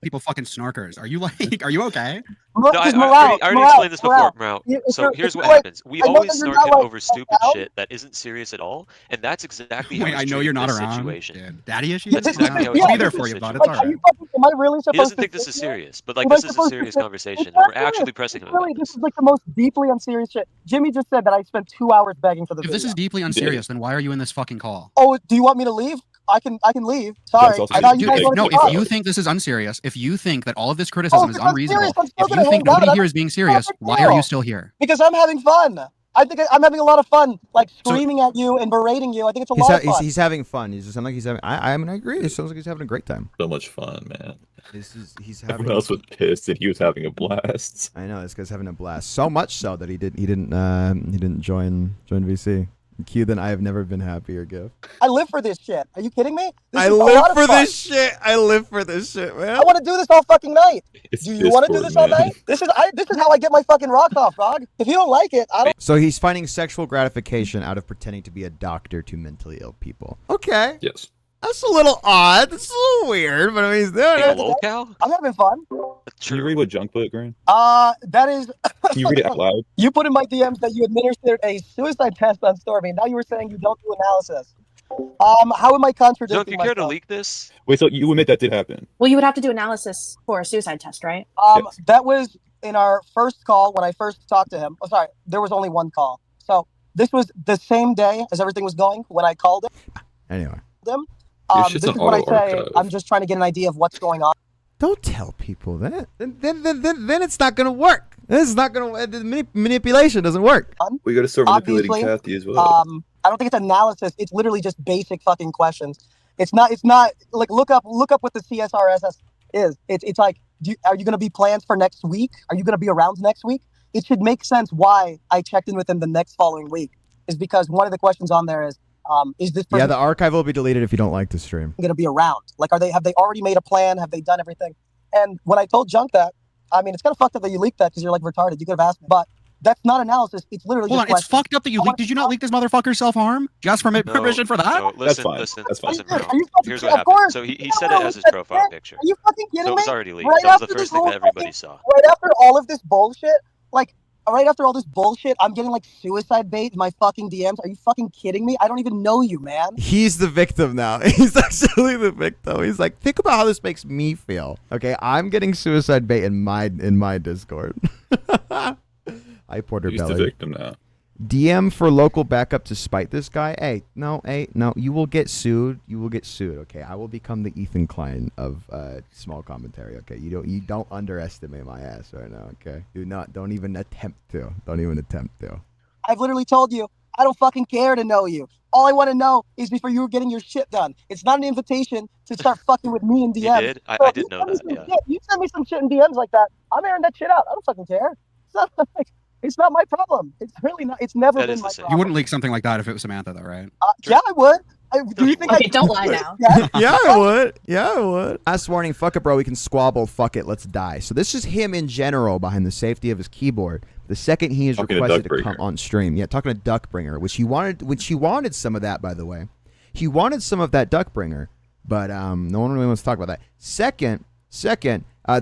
people fucking snarkers. Are you like? Are you okay? No, I already explained this before, Mrow. So here's what happens. We always snark him over stupid shit that isn't serious at all, and that's exactly how Wait, he's I know treating you're not this around. situation. Daddy issues. That's exactly how he's I'll be treating there this for you, bud. situation. It's all right. Am I really He supposed doesn't to think this sit is here? serious, but like Am I this is a supposed to serious sit- conversation. It's We're not actually serious. pressing him It's about really, this. this is like the most deeply unserious shit. Jimmy just said that I spent 2 hours begging for the If video. this is deeply unserious, then why are you in this fucking call? Oh, do you want me to leave? I can leave. Sorry. I thought you guys wanted No, to talk. if you think this is unserious, if you think that all of this criticism is if it's unreasonable, unserious, I'm still if gonna you think hang out. nobody I'm here is being serious, big why are deal. you still here? Because I'm having fun. I think I'm having a lot of fun, like screaming at you and berating you. I think it's a lot of fun. He's having fun. He's just sound like he's having. I mean, I agree. It sounds like he's having a great time. So much fun, man. He's having. Everyone else was pissed that he was having a blast. I know this guy's having a blast. So much so that he didn't join VC. Q, then I have never been happier, Gif. I live for this shit. Are you kidding me? I live for this shit. I live for this shit, man. I want to do this all fucking night. It's Do you want to do Discord, this all man. night? This is how I get my fucking rocks off, dog. If you don't like it, I don't. So he's finding sexual gratification out of pretending to be a doctor to mentally ill people. Okay. Yes. That's a little odd. That's a little weird, but I mean, he's doing Being a it. lolcow? I'm having fun. Can you read what Junk put, Grant? That is. Can you read it out loud? You put in my DMs that you administered a suicide test on Stormy. Now you were saying you don't do analysis. How am I contradicting Don't you care to myself? leak this? Wait, so you admit that did happen? Well, you would have to do analysis for a suicide test, right? That was in our first call when I first talked to him. Oh, sorry, there was only one call. So this was the same day as everything was going when I called him. Anyway. This is what I say. I'm just trying to get an idea of what's going on. Don't tell people that. Then it's not gonna work. This is not gonna. The manipulation doesn't work. We got to start manipulating Obviously, Kathy as well. I don't think it's analysis. It's literally just basic fucking questions. It's not like look up what the CSRSS is. It's like, are you going to be planned for next week? Are you going to be around next week? It should make sense why I checked in with him the next following week. Is because one of the questions on there is this person Yeah, the archive will be deleted if you don't like the stream. going to be around? Like, have they already made a plan? Have they done everything? And when I told Junk that, I mean, it's kind of fucked up that you leaked that because you're like retarded. You could have asked me, but that's not analysis. It's literally Hold on, just it's fucked up that you leaked. Did you not leak this motherfucker's self-harm? Just for permission for that? No, listen, fine. listen, That's fine. listen, Are Mrow. you fucking Here's kidding? what Of course. happened. So he said it as his profile picture. Are you fucking kidding So it me? was already leaked. Right That was the after this first thing whole that everybody fucking- saw. Right after all of this bullshit, like, right after all this bullshit, I'm getting like suicide bait in my fucking DMs. Are you fucking kidding me? I don't even know you, man. He's the victim now. He's actually the victim. He's like, think about how this makes me feel. Okay, I'm getting suicide bait in my Discord. Hi, Porter He's the Belly. victim now. DM for local backup to spite this guy. Hey, no. You will get sued. You will get sued. Okay, I will become the Ethan Klein of small commentary. Okay, you don't underestimate my ass right now. Okay, don't even attempt to. I've literally told you, I don't fucking care to know you. All I want to know is before you were getting your shit done. It's not an invitation to start fucking with me in DMs. You did? I did know that, yeah. You send me some shit in DMs like that, I'm airing that shit out. I don't fucking care. It's not like, it's not my problem. It's really not. It's never been my problem. You wouldn't leak something like that if it was Samantha, though, right? Yeah, I would. Do you think Okay, don't lie now. Yeah, I would. Last warning, fuck it, bro. We can squabble. Fuck it. Let's die. So this is him in general behind the safety of his keyboard. The second he is Talking to requested to Duckbringer. come on stream. Yeah, talking to Duckbringer, which he wanted some of that, by the way. He wanted some of that Duckbringer, but no one really wants to talk about that. Second,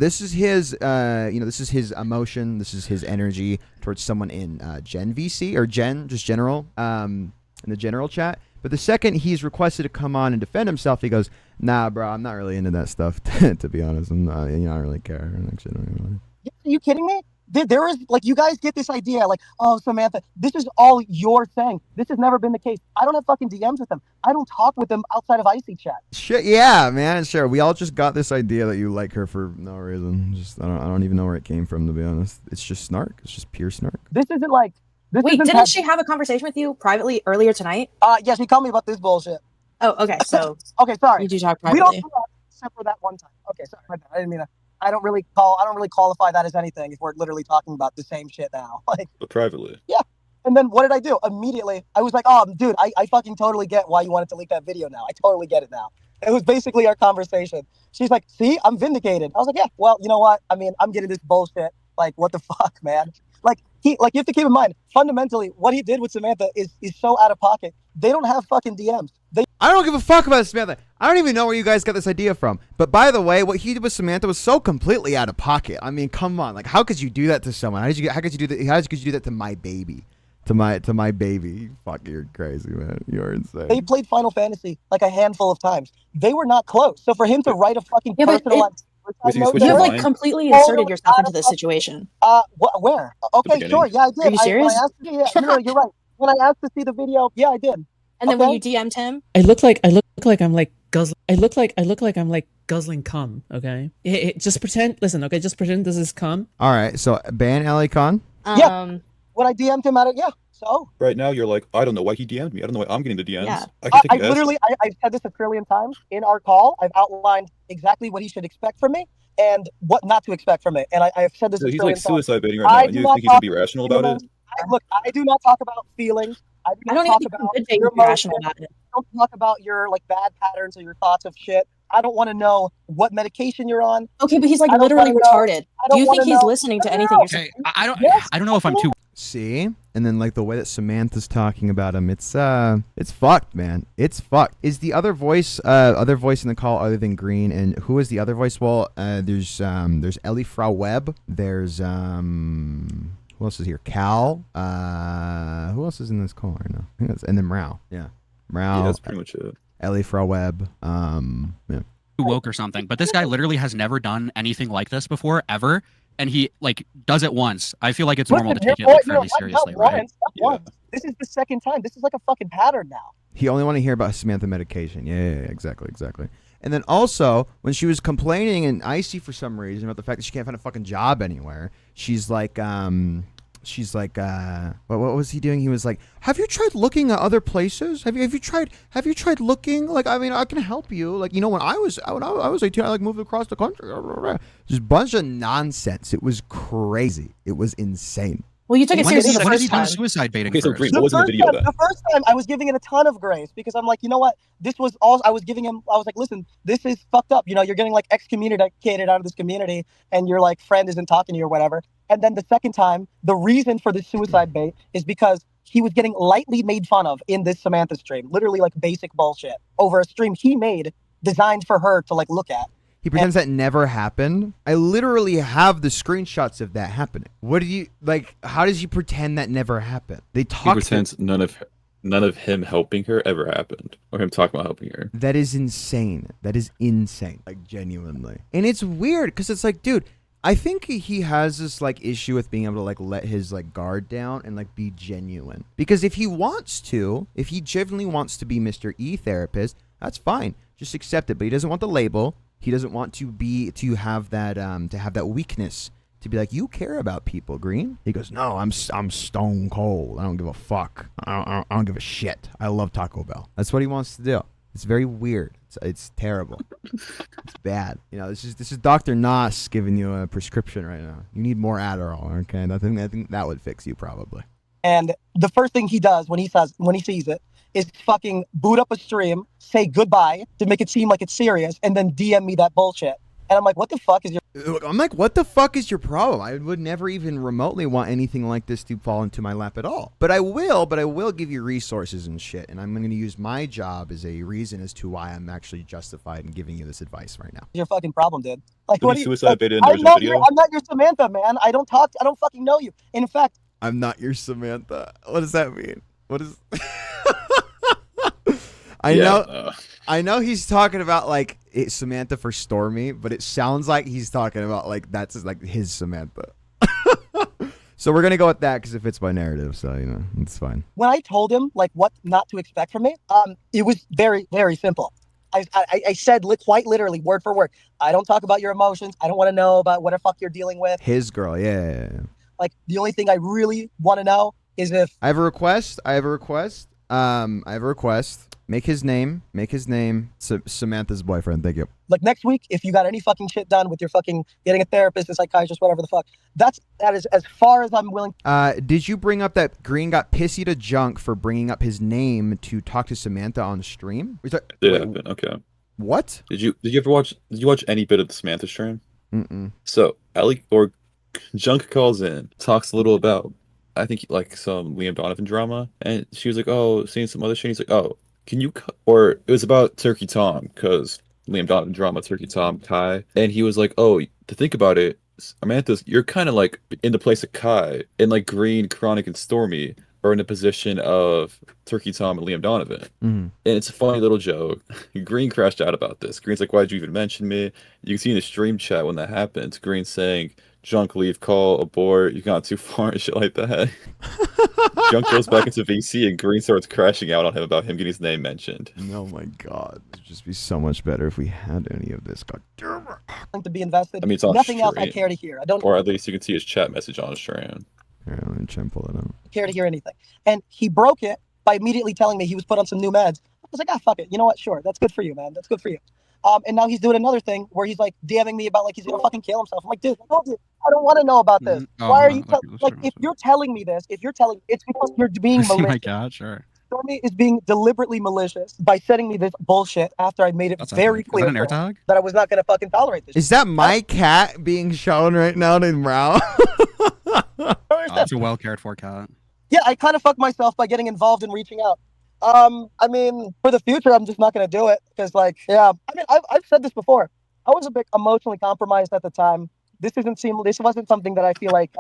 this is his, this is his emotion. This is his energy towards someone in Gen VC or Gen, just general, in the general chat. But the second he's requested to come on and defend himself, he goes, "Nah, bro, I'm not really into that stuff. To be honest, I don't really care." Are you kidding me? There is, like, you guys get this idea, like, oh, Samantha, this is all you're saying. This has never been the case. I don't have fucking DMs with them. I don't talk with them outside of Icy chat. Shit, yeah, man, sure. We all just got this idea that you like her for no reason. Just I don't even know where it came from, to be honest. It's just snark. It's just pure snark. This isn't like. Wait, didn't she have a conversation with you privately earlier tonight? Yeah, she called me about this bullshit. Oh, okay. So okay, sorry. You do talk We privately. don't do that except for that one time. Okay, sorry. My bad. I didn't mean to. I don't really qualify that as anything if we're literally talking about the same shit now. Like, But privately. yeah. And then what did I do? Immediately, I was like, oh, dude, I fucking totally get why you wanted to leak that video now. I totally get it now. It was basically our conversation. She's like, see, I'm vindicated. I was like, yeah, well, you know what? I mean, I'm getting this bullshit. Like, what the fuck, man? Like, you have to keep in mind, fundamentally, what he did with Samantha is so out of pocket. They don't have fucking DMs. I don't give a fuck about Samantha. I don't even know where you guys got this idea from. But by the way, what he did with Samantha was so completely out of pocket. I mean, come on. Like, how could you do that to someone? How could you do that to my baby? To my baby? Fuck, you're crazy, man. You're insane. They played Final Fantasy like a handful of times. They were not close. So for him to write a fucking personalized you have like completely inserted yourself into this situation. Where? Okay, sure, yeah, I did. Are you serious? No, you're right. When I asked to see the video, yeah, I did. And then when you DM'd him, I look like I'm like guzzling. I look like I'm like guzzling cum. Okay, just pretend. Listen, okay, just pretend this is cum. All right, so ban LA Con. Yeah. When I DM'd him at it, yeah. So Right now, you're like, I don't know why he DM'd me. I don't know why I'm getting the DMs. yeah. I can take I a guess. literally, I've said this a trillion times in our call. I've outlined exactly what he should expect from me and what not to expect from me. And I've said this So a he's trillion like times. suicide baiting right now. And you think he's gonna be rational about it? Look, I do not talk about feelings. I don't talk even about think you your could be rational emotions. about it. I don't talk about your like bad patterns or your thoughts of shit. I don't want to know what medication you're on. Okay, but he's like I don't literally wanna know- retarded. I Do don't you think wanna he's know- listening to No, anything you're saying? Okay, I don't know if I'm too. See? And then like the way that Samantha's talking about him, it's fucked, man. It's fucked. Is the other voice in the call other than Green? And who is the other voice? Well, there's Ellie Frau Webb. There's who else is here? Cal. Who else is in this call right now? I think that's, and then Mrow. Yeah. Mrow. Yeah, that's pretty much it. Ellie Frau Webb. Yeah. Woke or something, but this guy literally has never done anything like this before ever, and he like does it once. I feel like it's normal to take it like, fairly seriously, right? Not once. This is the second time. This is like a fucking pattern now. He only want to hear about Samantha medication. Yeah, exactly. And then also, when she was complaining and icy for some reason about the fact that she can't find a fucking job anywhere, she's like, what was he doing? He was like, have you tried looking at other places? Have you tried looking? Like, I mean, I can help you. Like, you know, when I was 18, I like moved across the country. Just a bunch of nonsense. It was crazy. It was insane. Well, you took it seriously the When did he first do time. suicide baiting Okay, so first? Green, what was in the video then? The first time, I was giving it a ton of grace because I'm like, you know what? This was all I was giving him. I was like, listen, this is fucked up. You know, you're getting like excommunicated out of this community, and your like friend isn't talking to you or whatever. And then the second time, the reason for this suicide bait is because he was getting lightly made fun of in this Samantha stream, literally like basic bullshit over a stream he made designed for her to like look at. He pretends that never happened. I literally have the screenshots of that happening. What do you like? How does he pretend that never happened? They He talk. pretends none of him helping her ever happened, or him talking about helping her. That is insane. That is insane. Like genuinely, and it's weird because it's like, dude, I think he has this like issue with being able to like let his like guard down and like be genuine. Because if he genuinely wants to be Mr. E therapist, that's fine. Just accept it. But he doesn't want the label. He doesn't want to have that weakness to be like, you care about people, Green. He goes, no, I'm stone cold. I don't give a fuck. I don't give a shit. I love Taco Bell. That's what he wants to do. It's very weird. It's terrible. It's bad. You know, this is Dr. Noss giving you a prescription right now. You need more Adderall, okay? I think that would fix you probably. And the first thing he does when he sees it is fucking boot up a stream, say goodbye to make it seem like it's serious, and then DM me that bullshit. And I'm like, what the fuck is your problem? I would never even remotely want anything like this to fall into my lap at all. But I will give you resources and shit. And I'm going to use my job as a reason as to why I'm actually justified in giving you this advice right now. Your fucking problem, dude. Like, Did what he do you, suicide like, baited in the original video? I'm not your Samantha, man. I don't fucking know you. In fact, I'm not your Samantha. What does that mean? What is... I know he's talking about like Samantha for Stormy, but it sounds like he's talking about like that's like his Samantha. So we're gonna go with that because it fits my narrative. So you know, it's fine. When I told him like what not to expect from me, it was very, very simple. I said quite literally, word for word, I don't talk about your emotions. I don't want to know about what the fuck you're dealing with. His girl, yeah. Like the only thing I really want to know is if I have a request. I have a request. Make his name Samantha's boyfriend. Thank you. like next week, if you got any fucking shit done with your fucking getting a therapist, a psychiatrist, whatever the fuck, that is as far as I'm willing. Did you bring up that Green got pissy to Junk for bringing up his name to talk to Samantha on stream? Yeah, okay. What? Did you ever watch? Did you watch any bit of the Samantha stream? Mm-mm. So Junk calls in, talks a little about, I think like some Liam Donovan drama, and she was like, "Oh, seeing some other shit." He's like, "Oh, can you?" Or it was about Turkey Tom because Liam Donovan drama, Turkey Tom, Kai, and he was like, "Oh, to think about it, Samantha's, you're kind of like in the place of Kai, and like Green, Chronic, and Stormy are in a position of Turkey Tom and Liam Donovan." Mm-hmm. And it's a funny little joke. Green crashed out about this. Green's like, "Why'd you even mention me?" You can see in the stream chat when that happened, Green saying, "Junk, leave, call, abort, you got too far," and shit like that. Junk goes back into VC and Green starts crashing out on him about him getting his name mentioned. Oh my god. It'd just be so much better if we had any of this. God damn it. To be invested. I mean, it's on Nothing else I stream. care to hear. I don't Or at least you can see his chat message on stream. Here, let me try and pull it up. care to hear anything. And he broke it by immediately telling me he was put on some new meds. I was like, ah, fuck it. You know what? Sure. That's good for you, man. That's good for you. And now he's doing another thing where he's like DMing me about like he's gonna fucking kill himself. I'm like, dude, I don't want to know about this. Oh, Why are no, you like, if you're telling me this, it's because you're being Oh malicious. my god, sure. Stormy is being deliberately malicious by sending me this bullshit after I made it very clear an AirTag? that I was not gonna fucking tolerate this. Is that my cat being shown right now in Mrow? It's a well cared for cat. Yeah, I kind of fucked myself by getting involved in reaching out. I mean, for the future, I'm just not going to do it because, like, yeah, I mean, I've said this before. I was a bit emotionally compromised at the time. This wasn't something that I feel like,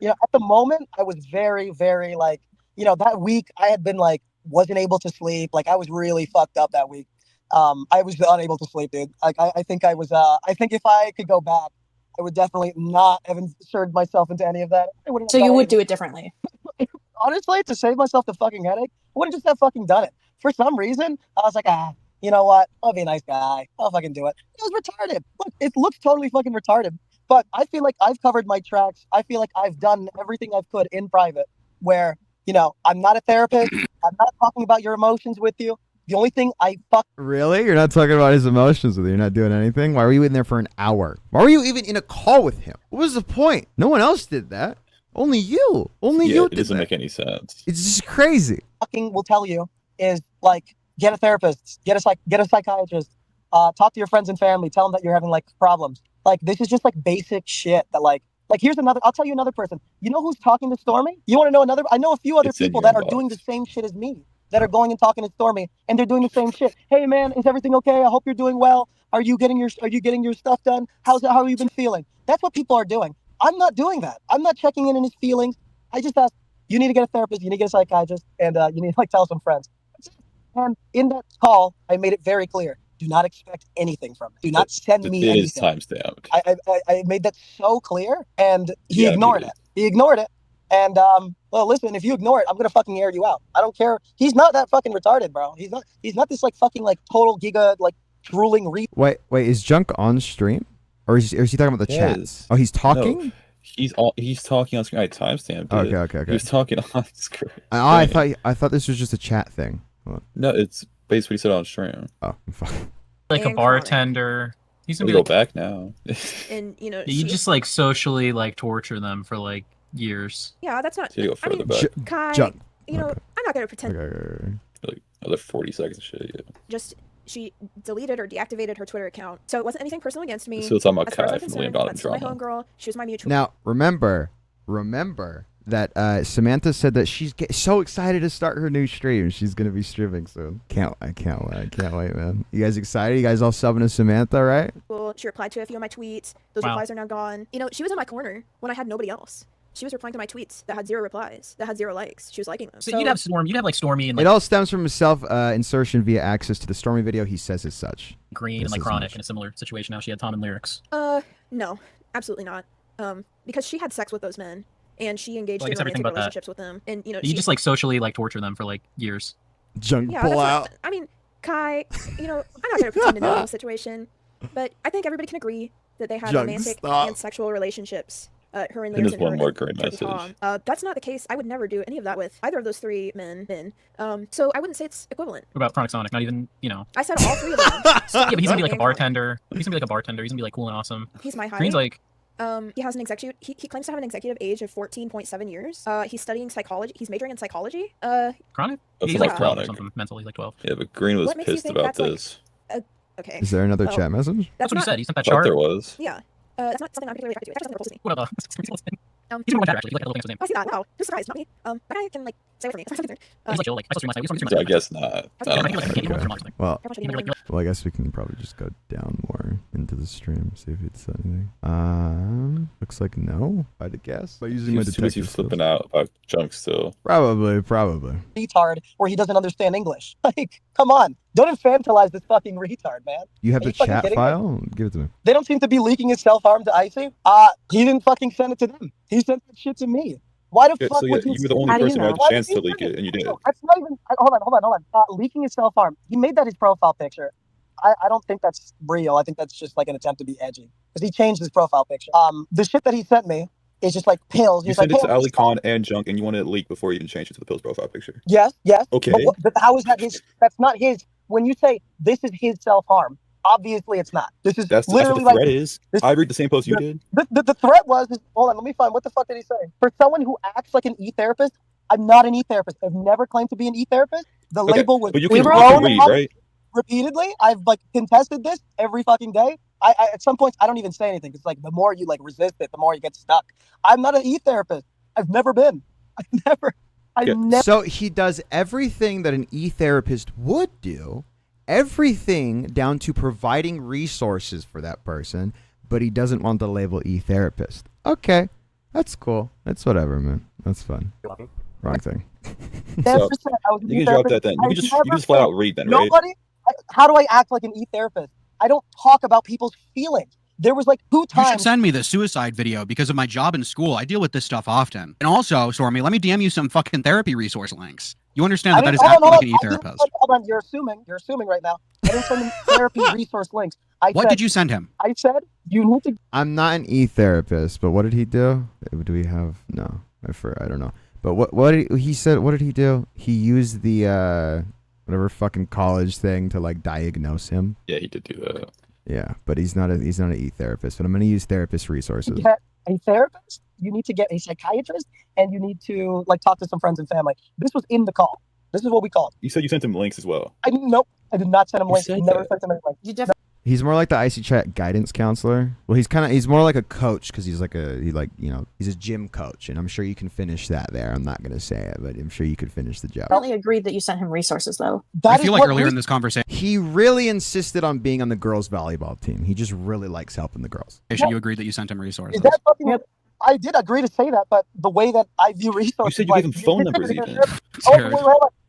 you know, at the moment, I was very, very, like, you know, that week I had been, like, wasn't able to sleep. Like, I was really fucked up that week. I was unable to sleep, dude. Like, I think I was, I think if I could go back, I would definitely not have inserted myself into any of that. So you would do it differently? Honestly, to save myself the fucking headache, I wouldn't just have fucking done it. For some reason, I was like, you know what? I'll be a nice guy. I'll fucking do it. It was retarded. Look, it looks totally fucking retarded. But I feel like I've covered my tracks. I feel like I've done everything I could in private where, you know, I'm not a therapist. I'm not talking about your emotions with you. The only thing Really? You're not talking about his emotions with you? You're not doing anything? Why were you in there for an hour? Why were you even in a call with him? What was the point? No one else did that. Only you. Only you It did doesn't that. make any sense. It's just crazy. fucking will tell you is like, get a therapist, get a psychiatrist, talk to your friends and family, tell them that you're having like problems. Like, this is just like basic shit that like here's another, I'll tell you another person. You know who's talking to Stormy? You want to know another? I know a few other It's in people your that are inbox. doing the same shit as me, that are going and talking to Stormy, and they're doing the same shit. Hey man, is everything okay? I hope you're doing well. Are you getting your stuff done? How have you been feeling? That's what people are doing. I'm not doing that. I'm not checking in his feelings. I just ask, you need to get a therapist, you need to get a psychiatrist, and you need to like tell some friends. And in that call, I made it very clear. Do not expect anything from me. Do not send me It anything. is timestamped. I made that so clear, and he Yeah, ignored it. He ignored it. And well, listen, if you ignore it, I'm gonna fucking air you out. I don't care. He's not that fucking retarded, bro. He's not this like fucking like total giga like drooling re. Wait, is Junk on stream? Or is he talking about the chat? Yes. Oh, he's talking? No, he's talking on screen. I timestamped it. Okay. He was talking on screen. I thought this was just a chat thing. Hold on. No, it's basically what he said on stream. Oh, fuck. Like a And bartender. He's We gonna be go like, back now. And you know, you just like socially like torture them for like years. yeah, that's not. So you go I further mean, back. Kai, Junk. you know, I'm not gonna pretend. Like another 40 seconds of shit. Yeah. Just she deleted or deactivated her Twitter account, so it wasn't anything personal against me. So it's talking about As far as Kai I'm from concerned, Liam Donovan that's my drama. homegirl. She was my mutual. Now, remember that Samantha said that she's so excited to start her new stream. She's gonna be streaming soon. I can't wait, man. You guys excited? You guys all subbing to Samantha, right? Well, she replied to a few of my tweets. Those Wow. replies are now gone. You know, she was in my corner when I had nobody else. She was replying to my tweets that had 0 replies, that had 0 likes. She was liking them. So you'd have like Stormy and like It all stems from his self insertion via access to the Stormy video. He says as such. Green and This like is Chronic much. in a similar situation. Now she had Tom and Lyrics. No, absolutely not. Because she had sex with those men. and she engaged Well, I in guess everything romantic but that. relationships with them. And You she, just like socially like torture them for like years. Junk yeah, pull that's out. not, I mean, Kai, I'm not gonna pretend to know the whole situation, but I think everybody can agree that they had Junk, romantic stop. and sexual relationships. Her and And Lance there's and one her more and great Turkey message. Tom. That's not the case. I would never do any of that with either of those three men. So I wouldn't say it's equivalent. What about Chronic Sonic? Not even, I said all three of them. Yeah, but he's gonna be like a And Chronic. bartender. He's gonna be like a bartender. He's gonna be like cool and awesome. He's my height. Green's like, he has an executive. He claims to have an executive age of 14.7 years. He's studying psychology. He's majoring in psychology. Chronic? That's He's not like 12 or Chronic. something. Mentally, he's like 12. Yeah, but Green was What makes you pissed think about that's, like, this. Okay. Is there another Well, chat message? That's what he said. He sent that Thought chart. there was. Yeah. That's not something I'm particularly attracted to. It's actually something that What about He's in one chat actually. He's like a little famous name. I see that. Wow. Just surprised. Not me. That guy can, like, stay with me. As far as I'm concerned. He's like chill. Like, I saw stream last night. We saw stream So I last guess night. not. I think he like Okay. or something. Well, Like, I guess we can probably just go down more into the stream, see if it's anything. Looks like no, I'd guess. By using my He's too busy detective flipping skills. out about junk still. Probably. retard where he doesn't understand English. Like, come on. Don't infantilize this fucking retard, man. You have Are the you fucking chat kidding me? file? Give it to me. They don't seem to be leaking his self-harm to Icy. He didn't fucking send it to them. He sent that shit to me. Why the Yeah, fuck so would you were the only How do you person who had know? the chance to leak it, and you did. No, that's not even. Hold on. Leaking his self-harm. He made that his profile picture. I don't think that's real. I think that's just like an attempt to be edgy because he changed his profile picture. The shit that he sent me is just like pills. You He's sent like, it to "Hey, Ali Khan and Junk, and you wanted it leaked before you even changed it to the Pills profile picture. Yes. Okay. But how is that his? That's not his. When you say this is his self-harm, obviously it's not. This is That's what literally the like threat is. I read the same post you did. the threat was. Hold on, let me find. What the fuck did he say? For someone who acts like an e-therapist, I'm not an e-therapist. I've never claimed to be an e-therapist. The Okay, label was but you can thrown read, on right? repeatedly. I've like contested this every fucking day. I at some points I don't even say anything. It's like the more you like resist it, the more you get stuck. I'm not an e-therapist. I've never been. I never. So he does everything that an e-therapist would do, everything down to providing resources for that person, but he doesn't want the label e-therapist. Okay, that's cool. That's whatever, man. That's fun. Wrong thing. So, you can drop that then. You can just flat out read then, right? Nobody. How do I act like an e-therapist? I don't talk about people's feelings. There was like 2 You should times. send me the suicide video because of my job in school. I deal with this stuff often. And also, Stormy, let me DM you some fucking therapy resource links. You understand that that is acting like an e-therapist. Hold on, you're assuming right now. I didn't send him therapy resource links. What did you send him? I said you need to. I'm not an e-therapist, but what did he do? Do we have no? I don't know. But what did he said? What did he do? He used the whatever fucking college thing to like diagnose him. Yeah, he did do that. Yeah, but he's not an e-therapist. But I'm gonna use therapist resources. Get a therapist. You need to get a psychiatrist, and you need to like talk to some friends and family. This was in the call. This is what we called. You said you sent him links as well. Nope. I did not send him You links. said Never that. sent him any links. You definitely. He's more like the IC Chat guidance counselor. Well, he's more like a coach because he's a gym coach, and I'm sure you can finish that there. I'm not gonna say it, but I'm sure you could finish the job. Definitely agreed that you sent him resources, though. I feel like earlier in this conversation, He really insisted on being on the girls' volleyball team. He just really likes helping the girls. you agreed that you sent him resources. Is that fucking? I did agree to say that, but the way that I view resources. You said you gave him phone numbers even.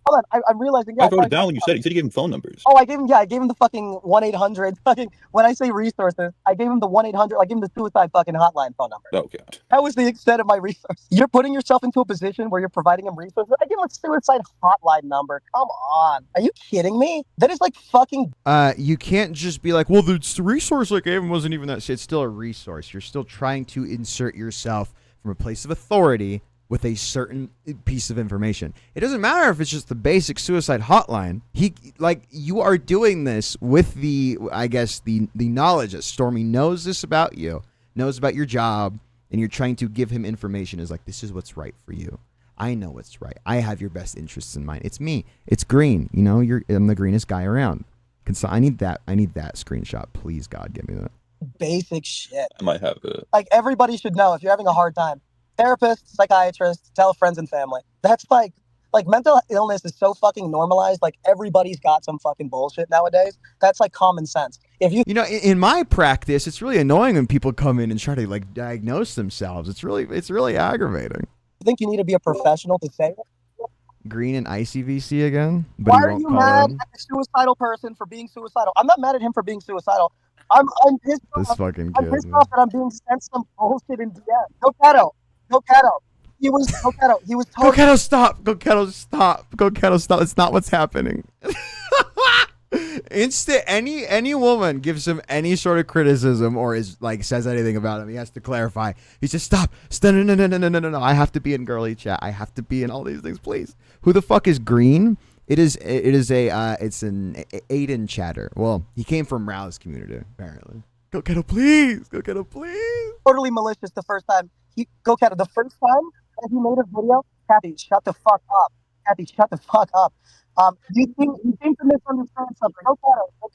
Hold on. I'm realizing. Yeah, I wrote it down when you said it. You said you gave him phone numbers. Oh, I gave him the fucking 1-800 fucking. When I say resources, I gave him the 1-800. I gave him the suicide fucking hotline phone number. Okay. That was the extent of my resource. You're putting yourself into a position where you're providing him resources. I gave him a suicide hotline number. Come on, are you kidding me? That is like fucking. You can't just be like, well, the resource I gave him wasn't even that. It's still a resource. You're still trying to insert yourself from a place of authority with a certain piece of information. It doesn't matter if it's just the basic suicide hotline. You are doing this with the knowledge that Stormy knows this about you, knows about your job, and you're trying to give him information is like, this is what's right for you. I know what's right. I have your best interests in mind. It's me. It's Green. You know, I'm the greenest guy around. I need that screenshot. Please, God, give me that. Basic shit. I might have it. Like everybody should know if you're having a hard time. Therapist, psychiatrist, tell friends and family. That's like mental illness is so fucking normalized. Like everybody's got some fucking bullshit nowadays. That's like common sense. If you in my practice, it's really annoying when people come in and try to like diagnose themselves. It's really aggravating. think you need to be a professional to say it. Green and ICVC again? But Why he are won't you call mad in? at the suicidal person for being suicidal? I'm not mad at him for being suicidal. I'm pissed This off. fucking I'm kid, pissed man. off that I'm being sent some bullshit in DM. No pedo. No pedo. He was He was Go totally. Kettle, stop. Go Kettle, stop. Go Kettle, stop. It's not what's happening. Instant any woman gives him any sort of criticism or is like says anything about him, he has to clarify. He says, stop. No. I have to be in girly chat. I have to be in all these things, please. Who the fuck is Green? It's an Aiden chatter. Well, he came from Mrow's community, apparently. Go Kettle, please. Go Kettle, please. Totally malicious the first time. The first time that he made a video, Kathy, shut the fuck up. Kathy, shut the fuck up. You seem to misunderstand something. Go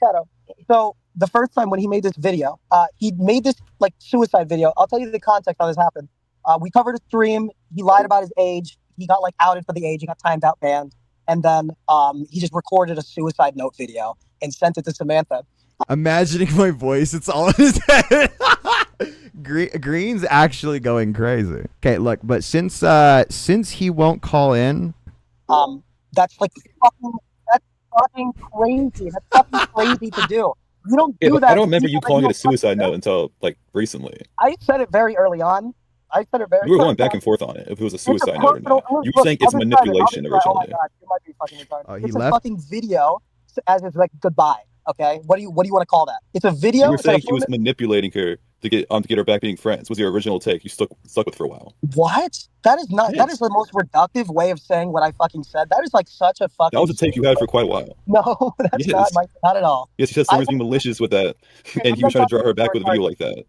Kettle. So the first time when he made this video, he made this like suicide video. I'll tell you the context how this happened. We covered a stream. He lied about his age. He got like outed for the age. He got timed out, banned. And then he just recorded a suicide note video and sent it to Samantha. Imagining my voice, it's all in his head. Green's actually going crazy. Okay, look, but since he won't call in, that's fucking crazy. That's fucking crazy to do. You don't do that. I don't remember you calling it a suicide note until like recently. I said it very early on. We were going back and forth on it if it was a suicide note or not. You were saying it's manipulation originally. Oh my god, you might be fucking retarded. Oh, he it's left? a fucking video as it's like goodbye. Okay, what do you want to call that? It's a video. You were saying he was manipulating her to get her back being friends. Was your original take you stuck with for a while? What? That is not. That is the most reductive way of saying what I fucking said. That is like such a fucking. That was a take you had for quite a while. No, that's not at all. Yes, you said someone was being malicious with that, and he was trying to draw her back with a video like that.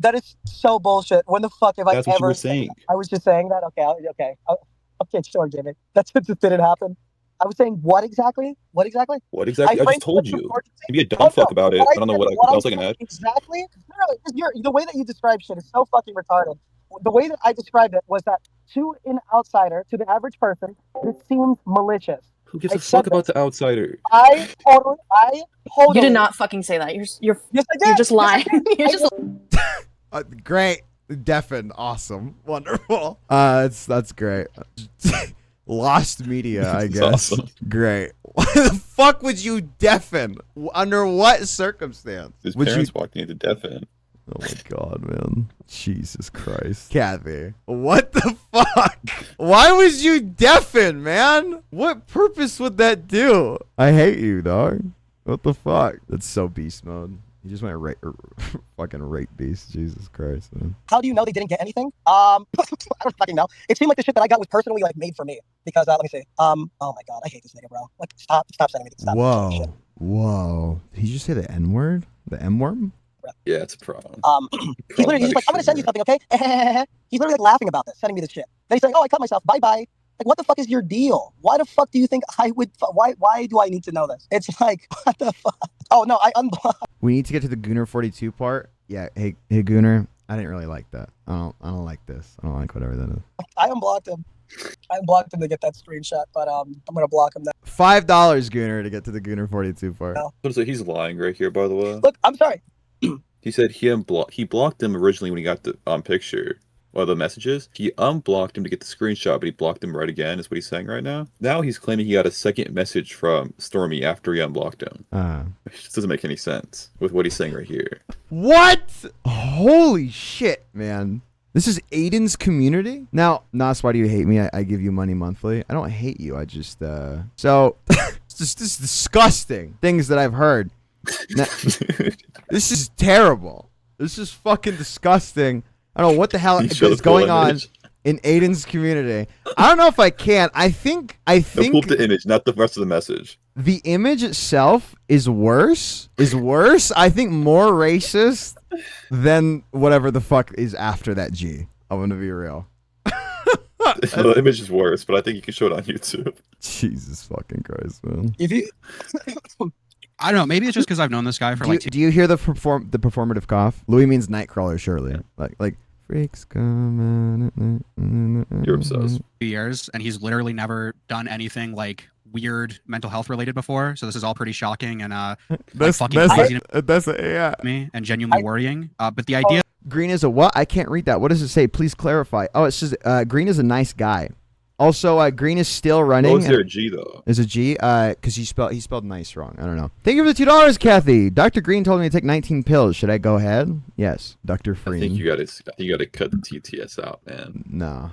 That is so bullshit. When the fuck have I ever? That's what you were saying. I was just saying that. Okay, sure, Jimmy. That's what just didn't happen. I was saying what exactly? What exactly? I just told you. You be a dumb fuck about it. I don't know what else I can add. Exactly. No, the way that you describe shit is so fucking retarded. The way that I described it was that to an outsider, to the average person, it seems malicious. Who gives a fuck about the outsider? I totally. You did not fucking say that. You're yes, I did. You're just lying. You're just. Great, deafened, awesome, wonderful. That's great. Lost media, I guess. Awesome. Great. Why the fuck would you deafen? Under what circumstance? His would parents walked in to deafen. Oh my god, man. Jesus Christ. Kathy, what the fuck? Why was you deafen, man? What purpose would that do? I hate you, dog. What the fuck? That's so beast mode. You just went fucking rape beast. Jesus Christ, man. How do you know they didn't get anything? I don't fucking know. It seemed like the shit that I got was personally like made for me. Because let me see. Oh my god, I hate this nigga, bro. Like, stop sending me this stuff. Whoa. Did you just say the N word? The M worm? Yeah, it's a problem. He's just like, I'm gonna send you something, okay? He's literally like laughing about this, sending me this shit. Then he's saying, oh, I cut myself. Bye bye. Like, what the fuck is your deal? Why the fuck do you think I would? Why do I need to know this? It's like, what the fuck? Oh no, I unblocked. We need to get to the Gooner 42 part. Yeah, hey Gooner, I didn't really like that. I don't like this. I don't like whatever that is. I unblocked him. I unblocked him to get that screenshot, but I'm gonna block him now. $5 Gooner to get to the Gooner 42 part. No. So he's lying right here, by the way. Look, I'm sorry. He said he blocked him originally when he got the picture. Or the messages. He unblocked him to get the screenshot, but he blocked him right again, is what he's saying right now. Now he's claiming he got a second message from Stormy after he unblocked him. It just doesn't make any sense with what he's saying right here. What? Holy shit, man. This is Aiden's community? Now, Nos, why do you hate me? I give you money monthly. I don't hate you. I just, So, this is disgusting. Things that I've heard. Now, this is terrible. This is fucking disgusting. I don't know what the hell is going on in Aiden's community. I don't know if I can. I think pull up the image, not the rest of the message. The image itself is worse. I think more racist than whatever the fuck is after that G. I'm gonna be real. The image is worse, but I think you can show it on YouTube. Jesus fucking Christ, man. If you I don't know. Maybe it's just because I've known this guy for Do you hear the performative cough? Louis means Nightcrawler, surely. Like freaks coming. You're obsessed. 2 years, and he's literally never done anything like weird mental health related before. So this is all pretty shocking and that's me and genuinely worrying. But the idea. Green is a what? I can't read that. What does it say? Please clarify. Oh, it says Green is a nice guy. Also, Green is still running. What was there a G though? There's a G, because he spelled nice wrong. I don't know. Thank you for the $2, Kathy. Dr. Green told me to take 19 pills. Should I go ahead? Yes, Dr. Freen. I think you gotta cut the TTS out, man. No.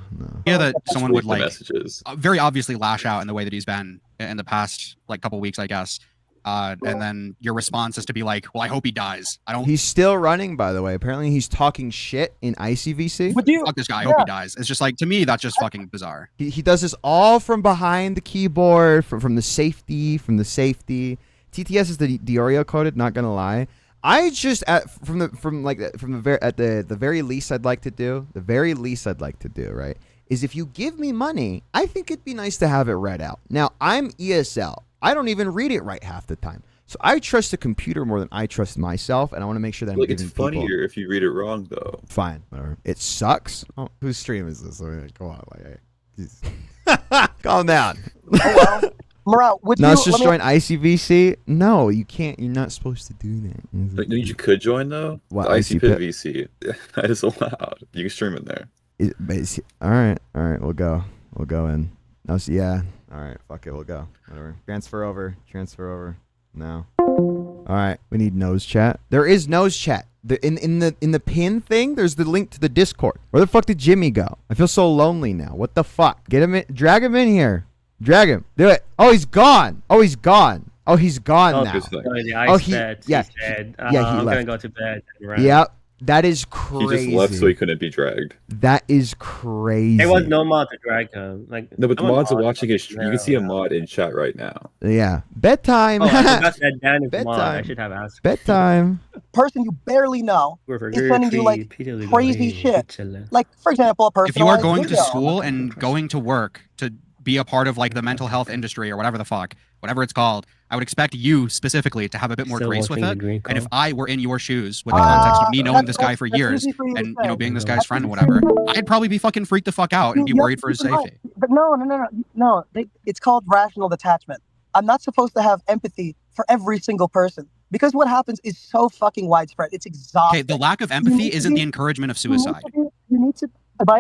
Yeah, that someone would like messages. Very obviously lash out in the way that he's been in the past like couple weeks, I guess. And then your response is to be like, well, I hope he dies. I don't. He's still running, by the way. Apparently, he's talking shit in ICVC. Fuck this guy. I hope he dies. It's just like, to me, that's just fucking bizarre. He does this all from behind the keyboard, from the safety. TTS is the Oreo coded. Not gonna lie. I just at the very least I'd like to do. The very least I'd like to do, right, is if you give me money, I think it'd be nice to have it read out. Now I'm ESL. I don't even read it right half the time. So I trust the computer more than I trust myself, and I want to make sure that I'm giving it's funnier people... if you read it wrong, though. Fine, whatever. It sucks. Oh, whose stream is this? I mean, go on, calm down. Oh well, Mrow, would you? Just join ICVC? No, you can't. You're not supposed to do that. Like, you could join though. What, the ICPit VC? That is allowed. You can stream it there. All right. We'll go in. No, yeah. All right, fuck it, we'll go. Whatever. Transfer over. No. All right, we need nose chat. There is nose chat. In the pin thing, there's the link to the Discord. Where the fuck did Jimmy go? I feel so lonely now. What the fuck? Get him in. Drag him in here. Drag him. Do it. Oh, he's gone. Oh, he's gone now. Oh, he said. Yeah. I'm gonna go to bed. Yep. That is crazy. He just left so he couldn't be dragged. That is crazy. There was no mod to drag him. No, but the mods are watching his stream. You can see a mod in chat right now. Yeah. Bedtime. Oh, I forgot that Dan is mod. I should have asked. Bedtime. Person you barely know is sending you like crazy shit. Like, for example, a person. If you are going to school and going to work to be a part of like the mental health industry or whatever the fuck, whatever it's called, I would expect you specifically to have a bit more grace with it. And if I were in your shoes with the context of me knowing this guy for years and being this guy's friend or whatever, I'd probably be fucking freaked the fuck out and be worried for his safety. But no. It's called rational detachment. I'm not supposed to have empathy for every single person because what happens is so fucking widespread. It's exhausting. Okay, the lack of empathy isn't the encouragement of suicide. You need to.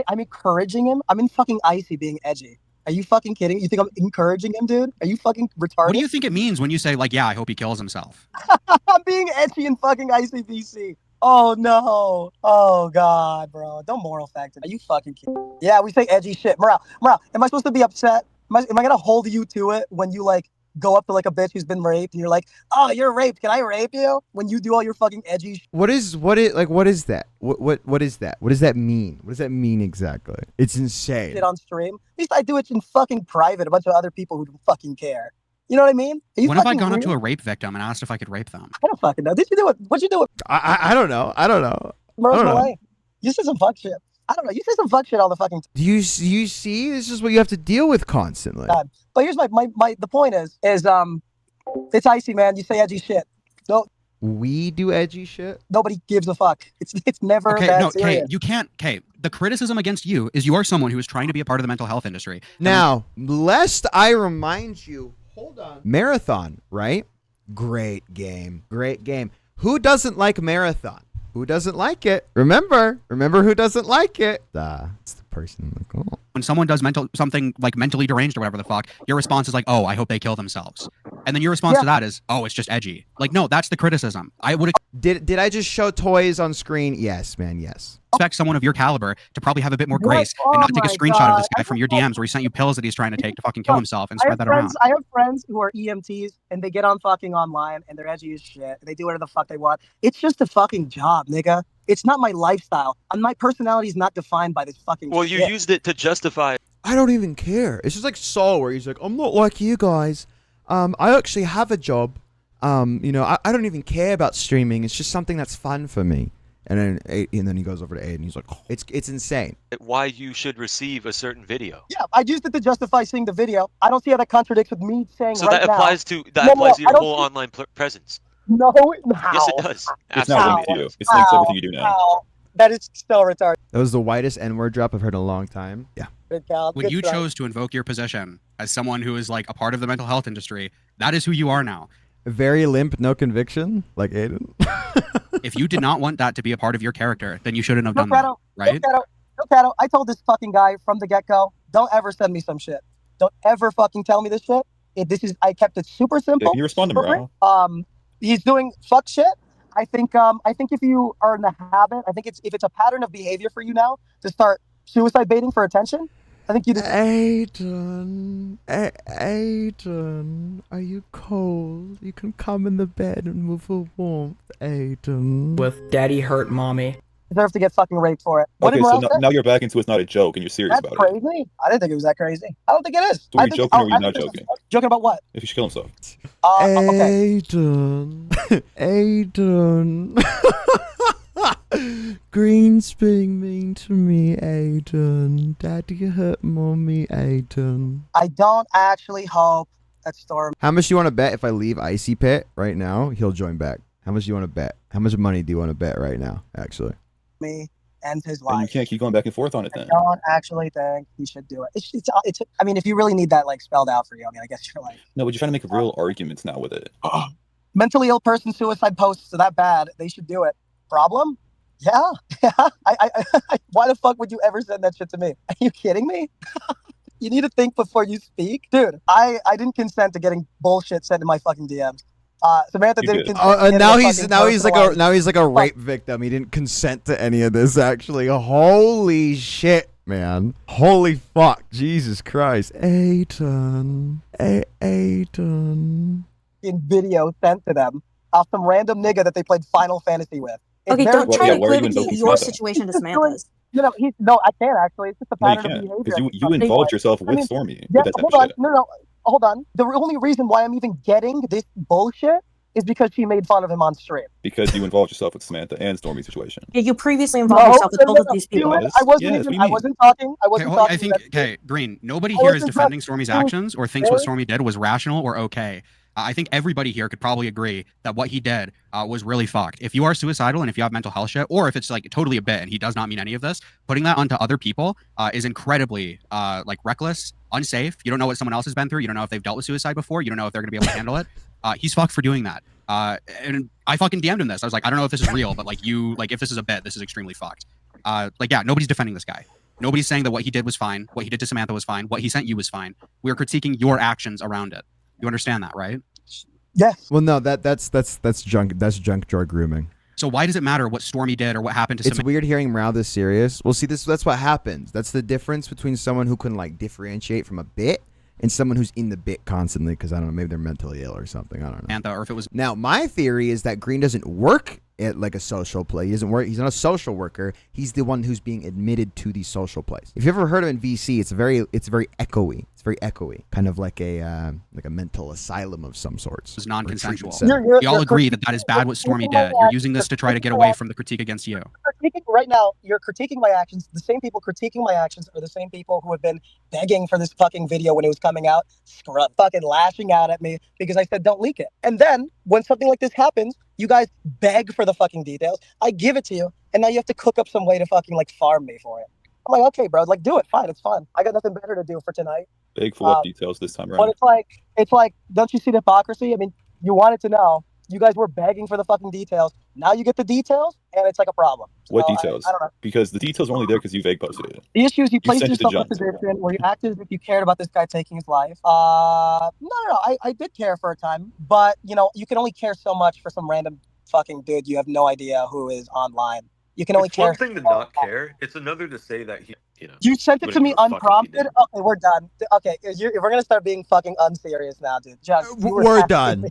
I'm encouraging him. I'm in fucking icy being edgy. Are you fucking kidding? You think I'm encouraging him, dude? Are you fucking retarded? What do you think it means when you say, like, yeah, I hope he kills himself? I'm being edgy in fucking ICBC. Oh, no. Oh, God, bro. Don't moral factor. Are you fucking kidding? Yeah, we say edgy shit. Mrow, am I supposed to be upset? Am I going to hold you to it when you, like, go up to, like, a bitch who's been raped and you're like, oh, you're raped. Can I rape you? When you do all your fucking edgy shit. What is that? What is that? What does that mean? What does that mean exactly? It's insane. Shit on stream. At least I do it in fucking private. A bunch of other people who don't fucking care. You know what I mean? When have I gone up to a rape victim and asked if I could rape them? I don't fucking know. Did you do it? What'd you do it? I don't know. You said some fuck shit. I don't know. You say some fuck shit all the fucking time. Do you see? This is what you have to deal with constantly. But here's the point is it's icy, man. You say edgy shit. No. We do edgy shit. Nobody gives a fuck. It's never that serious. You can't. Okay, the criticism against you is you are someone who is trying to be a part of the mental health industry. Now, lest I remind you, hold on. Marathon, right? Great game. Who doesn't like Marathon? Who doesn't like it? Remember who doesn't like it? It's the person. Like, oh. When someone does something like mentally deranged or whatever the fuck, your response is like, oh, I hope they kill themselves. And then your response to that is, oh, it's just edgy. Like, no, that's the criticism. I would Did I just show toys on screen? Yes, man, yes. Expect someone of your caliber to probably have a bit more grace and not take a screenshot of this guy from your DMs where he sent you pills that he's trying to take to fucking kill himself and spread that around. I have friends who are EMTs and they get on fucking online and they're edgy as shit. They do whatever the fuck they want. It's just a fucking job, nigga. It's not my lifestyle. And my personality is not defined by this fucking shit. You used it to justify. I don't even care. It's just like Saul where he's like, I'm not like you guys. I actually have a job. I don't even care about streaming. It's just something that's fun for me. And then he goes over to Aiden. He's like, oh, it's insane. Why you should receive a certain video. Yeah, I used it to justify seeing the video. I don't see how that contradicts with me saying so that applies to your whole online presence. No. Yes, it does. It's not linked to you. It's linked to everything you do now. That is still retarded. That was the widest N-word drop I've heard in a long time. Yeah. When you chose to invoke your position as someone who is like a part of the mental health industry, that is who you are now. Very limp, no conviction, like Aiden. If you did not want that to be a part of your character, then you shouldn't have done that, right? Look at him. I told this fucking guy from the get-go, don't ever send me some shit. Don't ever fucking tell me this shit. I kept it super simple. Can you respond to Mrow? He's doing fuck shit. I think if you are in the habit, if it's a pattern of behavior for you now to start suicide baiting for attention, I think you just Aiden, Aiden, are you cold? You can come in the bed and move for warmth, Aiden. With daddy hurt mommy. deserve to get fucking raped for it. What Okay, did so Mrow say? now you're back into it's not a joke and you're serious That's about it. crazy. I didn't think it was that crazy. I don't think it is. So are I you think, joking or are you I not think joking? Joking about what? If he should kill himself. Okay. Aiden, Aiden. Green's being mean to me, Aiden. Daddy hurt mommy, Aiden. I don't actually hope that Storm. How much do you want to bet if I leave Icy Pit right now, he'll join back? How much do you want to bet? How much money do you want to bet right now, actually? Me and his And you life. can't keep going back and forth on it then. I don't actually think he should do it. It's I mean, if you really need that like spelled out for you, I mean, I guess you're like No, but you're trying to make real arguments now with it. mentally ill person suicide posts are that bad. They should do it. Problem? Yeah. Why the fuck would you ever send that shit to me? Are you kidding me? You need to think before you speak, dude. I didn't consent to getting bullshit sent in my fucking DMs. Samantha didn't consent. Now he's like a rape victim. He didn't consent to any of this. Actually, holy shit, man! Holy fuck, Jesus Christ, Aiden, Aiden. In video sent to them off some random nigga that they played Final Fantasy with. Okay, don't try to equivocate your situation to Samantha's. No, I can't actually. It's just a No, you pattern of can't. behavior. Because you involved yourself with Stormy. Yeah, with that type hold of on. shit. No, hold on. The only reason why I'm even getting this bullshit is because she made fun of him on stream. Because you involved yourself with Samantha and Stormy's situation. Yeah, you previously involved yourself with both of these people. I wasn't talking. I think, okay, Green, nobody here is defending Stormy's actions or thinks what Stormy did was rational or okay. I think everybody here could probably agree that what he did was really fucked. If you are suicidal and if you have mental health shit, or if it's like totally a bit and he does not mean any of this, putting that onto other people is incredibly like reckless, unsafe. You don't know what someone else has been through. You don't know if they've dealt with suicide before. You don't know if they're going to be able to handle it. He's fucked for doing that. And I fucking DM'd him this. I was like, I don't know if this is real, but like if this is a bit, this is extremely fucked. Yeah, nobody's defending this guy. Nobody's saying that what he did was fine. What he did to Samantha was fine. What he sent you was fine. We're critiquing your actions around it. You understand that, right? Yes. Well, no, that's junk. That's junk drawer grooming. So why does it matter what Stormy did or what happened to It's Samantha? weird hearing Mrow this serious. Well, see, that's what happens. That's the difference between someone who can like differentiate from a bit and someone who's in the bit constantly because I don't know, maybe they're mentally ill or something. I don't know. Or if it was now, my theory is that Green doesn't work at like a social play. He doesn't work. He's not a social worker. He's the one who's being admitted to these social plays. If you ever heard of in VC, it's very echoey. It's very echoey, kind of like a mental asylum of some sorts. It was non-consensual. We all agree that is bad what Stormy did. You're using this to try to get away from the critique against you. Right now, you're critiquing my actions. The same people critiquing my actions are the same people who have been begging for this fucking video when it was coming out, fucking lashing out at me because I said don't leak it. And then when something like this happens, you guys beg for the fucking details. I give it to you, and now you have to cook up some way to fucking like farm me for it. I'm like, okay, bro, like do it, fine, it's fun. I got nothing better to do for tonight. Big for what details this time around. But it's like, don't you see the hypocrisy? I mean, you wanted to know. You guys were begging for the fucking details. Now you get the details, and it's like a problem. What So, details? I don't know. Because the details are only there because you vague posted it. The issue is you placed sent it to yourself in a John. position where you acted as if you cared about this guy taking his life. No, I did care for a time, but you know, you can only care so much for some random fucking dude you have no idea who is online. You can only It's care. one thing to not care. It's another to say that he, You sent it to me wouldn't give a fuck if he unprompted. Okay, we're done. Okay, if we're gonna start being fucking unserious now, dude. Junk, We're done.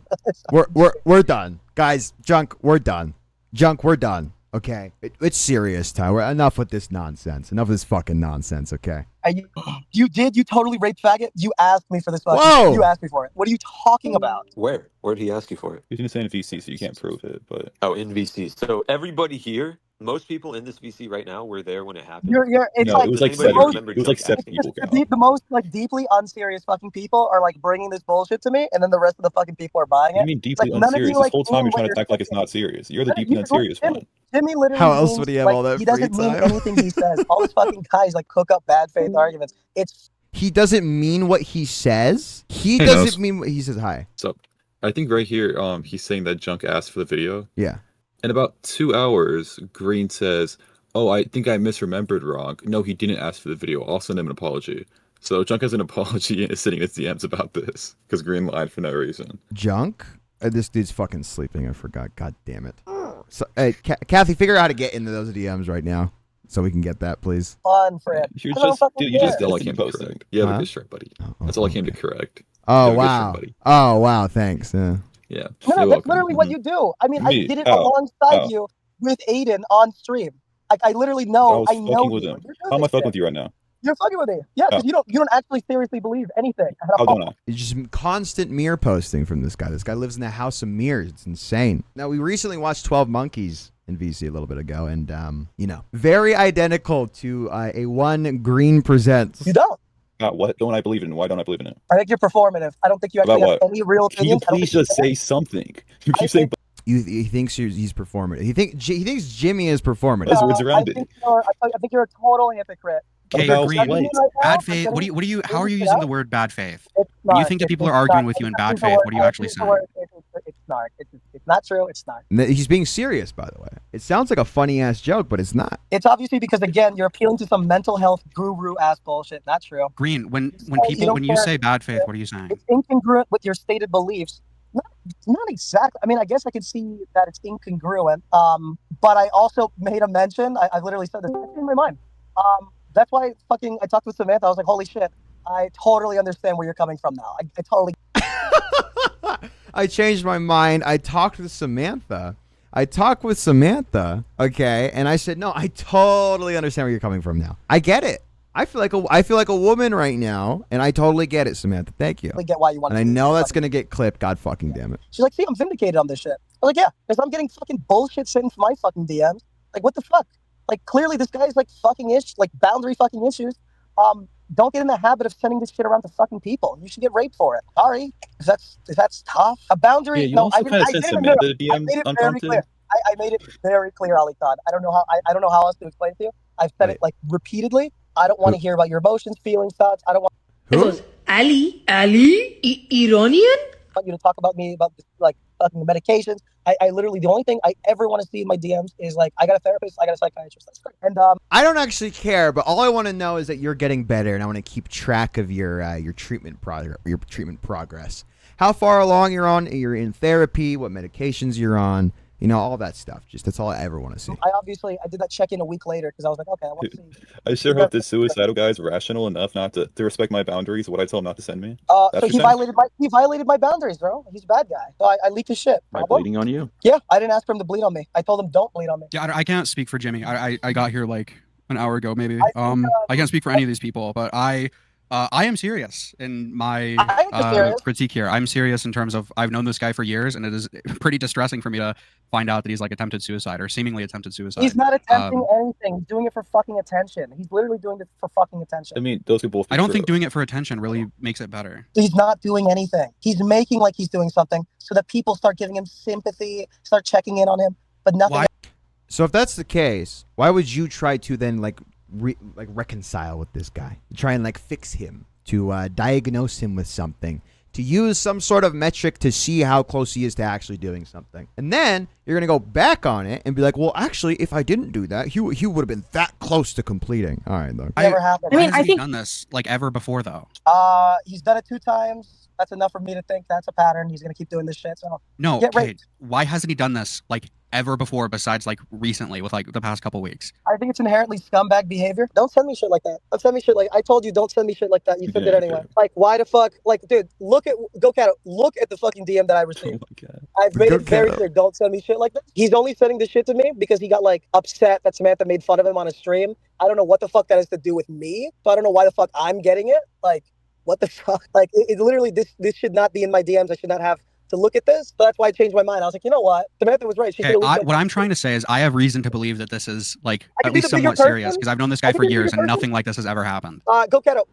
We're done, guys. Junk, we're done. Junk, we're done. Okay, it's serious time. Enough with this nonsense. Enough of this fucking nonsense. Okay. You totally raped faggot. You asked me for this. Whoa! You asked me for it. What are you talking about? Where? Where did he ask you for it? He's insane in VC, so you can't prove it. But in VC. So everybody here, most people in this VC right now were there when it happened. It's no, like it was like the 7 most- people. It was like 7 people. The most like deeply unserious fucking people are like bringing this bullshit to me, and then the rest of the fucking people are buying it. You mean deeply Like, none of unserious? you, This like, whole time mean you're trying to what act like it's not serious. You're the Yeah, deeply unserious one. Jimmy literally How else means, would he have like, all that he free doesn't mean time? anything he says. All his fucking guys like cook up bad faith arguments. He doesn't mean what he says. He Hey, doesn't Nos. mean what he says. Hi. So I think right here, he's saying that Junk asked for the video. Yeah. In about 2 hours, Green says, Oh, I think I misremembered wrong. No, he didn't ask for the video. I'll send him an apology. So Junk has an apology and is sitting in his DMs about this because Green lied for no reason. Junk? This dude's fucking sleeping. I forgot. God damn it. So, hey, Kathy, figure out how to get into those DMs right now so we can get that, please. Fun for it. You just that's all I came posting. You have a good shirt, buddy. That's all I came to correct. Oh, wow. Oh, wow. Thanks. Yeah. Yeah. No, that's literally what you do. I mean, I did it alongside you with Aiden on stream. Like, I literally know. I know with you. him. How am I fucking with you right now? You're fucking with me. Yeah, because you don't actually seriously believe anything. How don't I? It's just constant mirror posting from this guy. This guy lives in a house of mirrors. It's insane. Now, we recently watched 12 Monkeys in VC a little bit ago, and, very identical to a one Green Presents. You don't. What don't I believe in? Why don't I believe in it? I think you're performative. I don't think you actually have any real opinions. Can you please just say something? You keep saying... He thinks he's performative. He thinks Jimmy is performative. There's words around it. I think you're a total hypocrite. Okay, Green. Bad faith. What do you? How are you using the word bad faith? When you think that people are arguing with you in bad faith, what are you actually saying? It's not. It's not true. It's not. He's being serious, by the way. It sounds like a funny ass joke, but it's not. It's obviously because, again, you're appealing to some mental health guru ass bullshit. Not true. Green. When you say bad faith, what are you saying? It's incongruent with your stated beliefs. Not exactly. I mean, I guess I can see that it's incongruent. But I also made a mention. I literally said this in my mind. That's why I talked with Samantha. I was like, holy shit. I totally understand where you're coming from now. I totally. I changed my mind. I talked with Samantha. Okay, and I said, no, I totally understand where you're coming from now. I get it. I feel like a woman right now, and I totally get it, Samantha. Thank you. I get why you want. And I know that's gonna get clipped. God fucking damn it. She's like, see, I'm vindicated on this shit. I was like, yeah, because I'm getting fucking bullshit sent from my fucking DMs. Like, what the fuck? Like, clearly this guy's like boundary fucking issues. Don't get in the habit of sending this shit around to fucking people. You should get raped for it. Sorry, if that's tough. A boundary. Yeah, you no, also kind of sent Samantha the DMs unprompted. I made it very clear, Ali Khan. I don't know how else to explain it to you. I've said it like repeatedly. I don't want to hear about your emotions, feelings, thoughts. I don't want. Who? Ali, Iranian. I want you to talk about me about this, like fucking the medications. I literally, the only thing I ever want to see in my DMs is like, I got a therapist, I got a psychiatrist. That's great. And I don't actually care, but all I want to know is that you're getting better, and I want to keep track of your treatment progress. How far along you're in therapy, what medications you're on. All that stuff. That's all I ever want to see. I did that check-in a week later because I was like, okay, I want to see. I sure hope this suicidal guy is rational enough not to respect my boundaries. What I told him not to send me. So he violated my boundaries, bro. He's a bad guy. So I leaked his shit. Am I bleeding on you? Yeah, I didn't ask for him to bleed on me. I told him don't bleed on me. Yeah, I can't speak for Jimmy. I got here like an hour ago, maybe. I can't speak for any of these people, but I am serious in my critique here. I'm serious in terms of I've known this guy for years, and it is pretty distressing for me to find out that he's like attempted suicide or seemingly attempted suicide. He's not attempting anything. He's doing it for fucking attention. He's literally doing it for fucking attention. I mean, those could both be I don't true. think doing it for attention really makes it better. He's not doing anything. He's making like he's doing something so that people start giving him sympathy, start checking in on him, but nothing. So if that's the case, why would you try to then reconcile with this guy? Try and fix him, to diagnose him with something, to use some sort of metric to see how close he is to actually doing something. And then you're going to go back on it and be like, well, actually, if I didn't do that, he would have been that close to completing. All right, look. Never happened. I mean, I think he's done this ever before, though. He's done it 2 times. That's enough for me to think that's a pattern. He's going to keep doing this shit. So no, why hasn't he done this ever before besides recently with the past couple weeks? I think it's inherently scumbag behavior. Don't send me shit like that. Don't send me shit I told you, don't send me shit like that. You send it anyway. Why the fuck? Dude, look at the fucking DM that I received. Oh my God. I've made it very clear. Don't send me shit like that. He's only sending this shit to me because he got upset that Samantha made fun of him on a stream. I don't know what the fuck that has to do with me. So I don't know why the fuck I'm getting it. What the fuck? It literally, this should not be in my DMs. I should not have to look at this. So that's why I changed my mind. I was like, you know what? Samantha was right. What I'm trying to say is I have reason to believe that this is at least somewhat serious because I've known this guy for years and nothing like this has ever happened. Go Keto.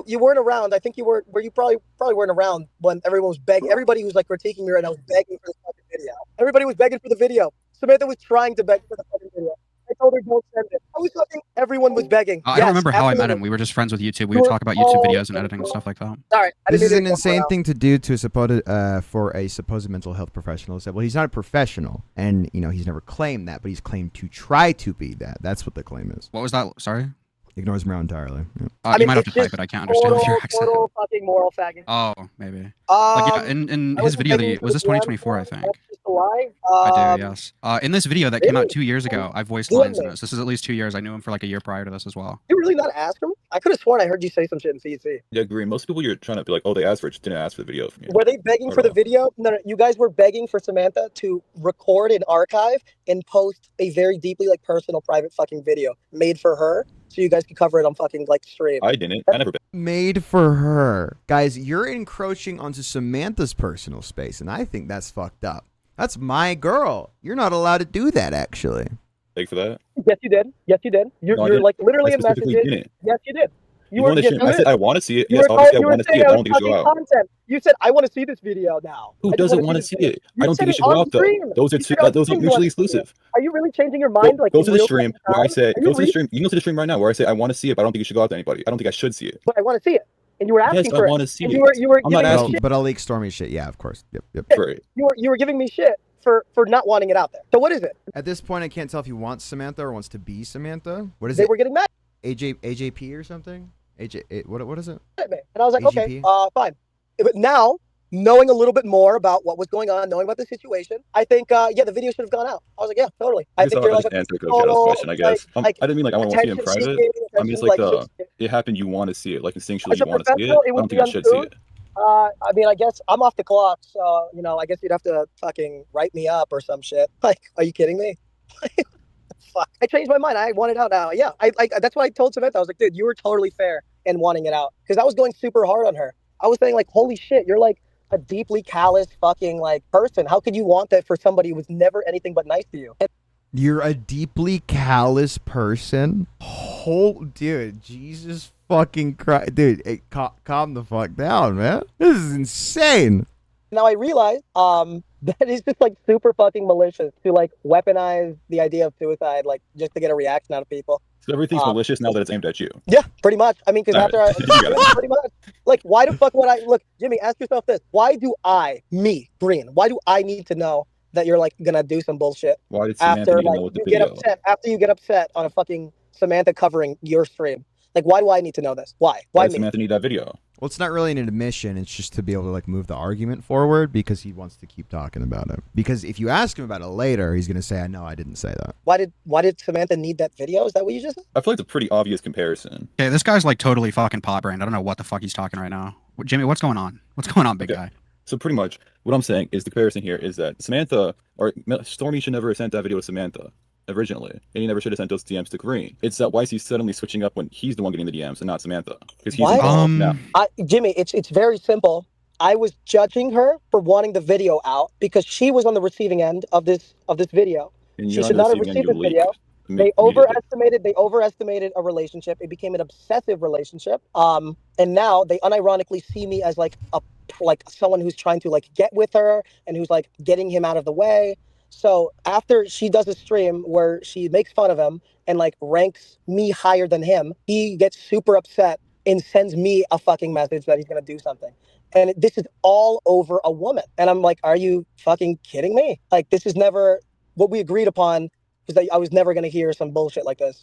You weren't around. I think you probably weren't around when everyone was begging. Everybody who's critiquing me right now was begging for the fucking video. Everybody was begging for the video. Samantha was trying to beg for the fucking video. I told her don't send it. I was talking. Everyone was begging. I don't remember how I met him. We were just friends with YouTube. We would talk about YouTube videos and editing and stuff like that. Sorry, This is an insane thing to do to a supposed for a supposed mental health professional. Well, he's not a professional, and he's never claimed that, but he's claimed to try to be that. That's what the claim is. What was that? Sorry. Ignores Mrow entirely. Yeah. I mean, you might have to type it. I can't understand your accent. Total fucking moral faggot. Oh, maybe. Like, yeah, in his video, was this 2024? I think. I do, yes. In this video that came out 2 years ago, I voiced lines in this. This is at least 2 years. I knew him for like a year prior to this as well. You really not ask him? I could have sworn I heard you say some shit in CC. Yeah, Green. Most people you're trying to be like, oh, they asked for it, just didn't ask for the video from you. Were they begging for the video? No, you guys were begging for Samantha to record an archive and post a very deeply like personal, private fucking video made for her, so you guys could cover it on fucking like stream. I didn't. I never made for her. Guys, you're encroaching onto Samantha's personal space, and I think that's fucked up. That's my girl. You're not allowed to do that, actually. Thank for that. Yes, you did. Yes, you did. You're like literally in messages. Yes, you did. I said I want to see it. Yes, obviously I want to see it. I don't think it should go out. Content. You said I want to see this video now. Who doesn't want to see it? I don't think it should go out though. Those are mutually exclusive. Are you really changing your mind? Like go to the stream where I say go to the stream. You can go to the stream right now where I say I want to see it, but I don't think it should go out to anybody. I don't think I should see it. But I want to see it, and you were asking for it. Yes, I want to see it. You were I'm not asking. But I'll leak Stormy shit. Yeah, of course. Yep. Right. You were giving me shit for not wanting it out there. So what is it? At this point, I can't tell if he wants Samantha or wants to be Samantha. What is it? They were getting mad. AJP or something? What is it? And I was like, okay, fine. But now, knowing a little bit more about what was going on, knowing about the situation, I think, the video should have gone out. I was like, yeah, totally. I think you're like a answer question, I guess. I didn't mean like I want to see it in private. I'm just like it happened. You want to see it, like instinctually you want to see it. I don't think I should see it. I mean, I guess I'm off the clock, so I guess you'd have to fucking write me up or some shit. Like, are you kidding me? Fuck. I changed my mind. I want it out now. Yeah, I that's what I told Samantha. I was like, dude, you were totally fair in wanting it out because I was going super hard on her. I was saying like, holy shit, you're like a deeply callous fucking like person. How could you want that for somebody who was never anything but nice to you? You're a deeply callous person. Dude, Jesus fucking Christ, dude, hey, calm the fuck down, man. This is insane. Now I realize that is just like super fucking malicious to like weaponize the idea of suicide, like just to get a reaction out of people. So everything's malicious now that it's aimed at you. Yeah, pretty much. I mean, because after pretty much, like, why the fuck would I look, Jimmy? Ask yourself this: why do Green? Why do I need to know that you're like gonna do some bullshit? Why did Samantha after need to like know what the you video? get upset after you get upset on a fucking Samantha covering your stream? Like, why do I need to know this? Why Why me? does Samantha need that video? Well, it's not really an admission. It's just to be able to like move the argument forward because he wants to keep talking about it. Because if you ask him about it later, he's gonna say, "I know I didn't say that." Why did Samantha need that video? Is that what you just said? I feel like it's a pretty obvious comparison. Okay, this guy's like totally fucking pot brained. I don't know what the fuck he's talking right now. Jimmy, what's going on? What's going on, big guy? So pretty much what I'm saying is the comparison here is that Samantha or Stormy should never have sent that video to Samantha originally, and he never should have sent those DMs to Green. It's that why is he suddenly switching up when he's the one getting the DMs and not Samantha? Because he's involved now. Jimmy, it's very simple. I was judging her for wanting the video out because she was on the receiving end of this video. She should not have received this video. They overestimated a relationship. It became an obsessive relationship. And now they unironically see me as like someone who's trying to like get with her and who's like getting him out of the way. So after she does a stream where she makes fun of him and like ranks me higher than him, he gets super upset and sends me a fucking message that he's going to do something. And this is all over a woman. And I'm like, are you fucking kidding me? Like, this is never what we agreed upon, because I was never going to hear some bullshit like this.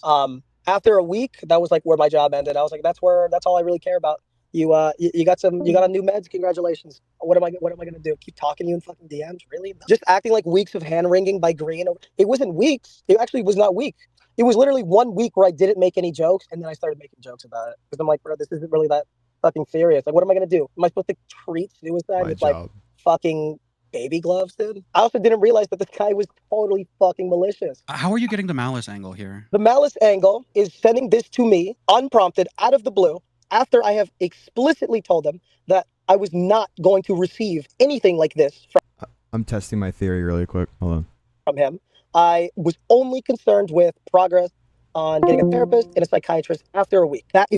After a week, that was like where my job ended. I was like, that's all I really care about. You got a new meds. Congratulations. What am I gonna do? Keep talking to you in fucking DMs? Really? Just acting like weeks of hand wringing by Green. It wasn't weeks. It actually was not weak. It was literally 1 week where I didn't make any jokes, and then I started making jokes about it because I'm like, bro, this isn't really that fucking serious. Like, what am I gonna do? Am I supposed to treat suicide with like fucking baby gloves, dude? I also didn't realize that this guy was totally fucking malicious. How are you getting the malice angle here? The malice angle is sending this to me unprompted, out of the blue, after I have explicitly told them that I was not going to receive anything like this I'm testing my theory really quick. Hold on. from him. I was only concerned with progress on getting a therapist and a psychiatrist after a week. That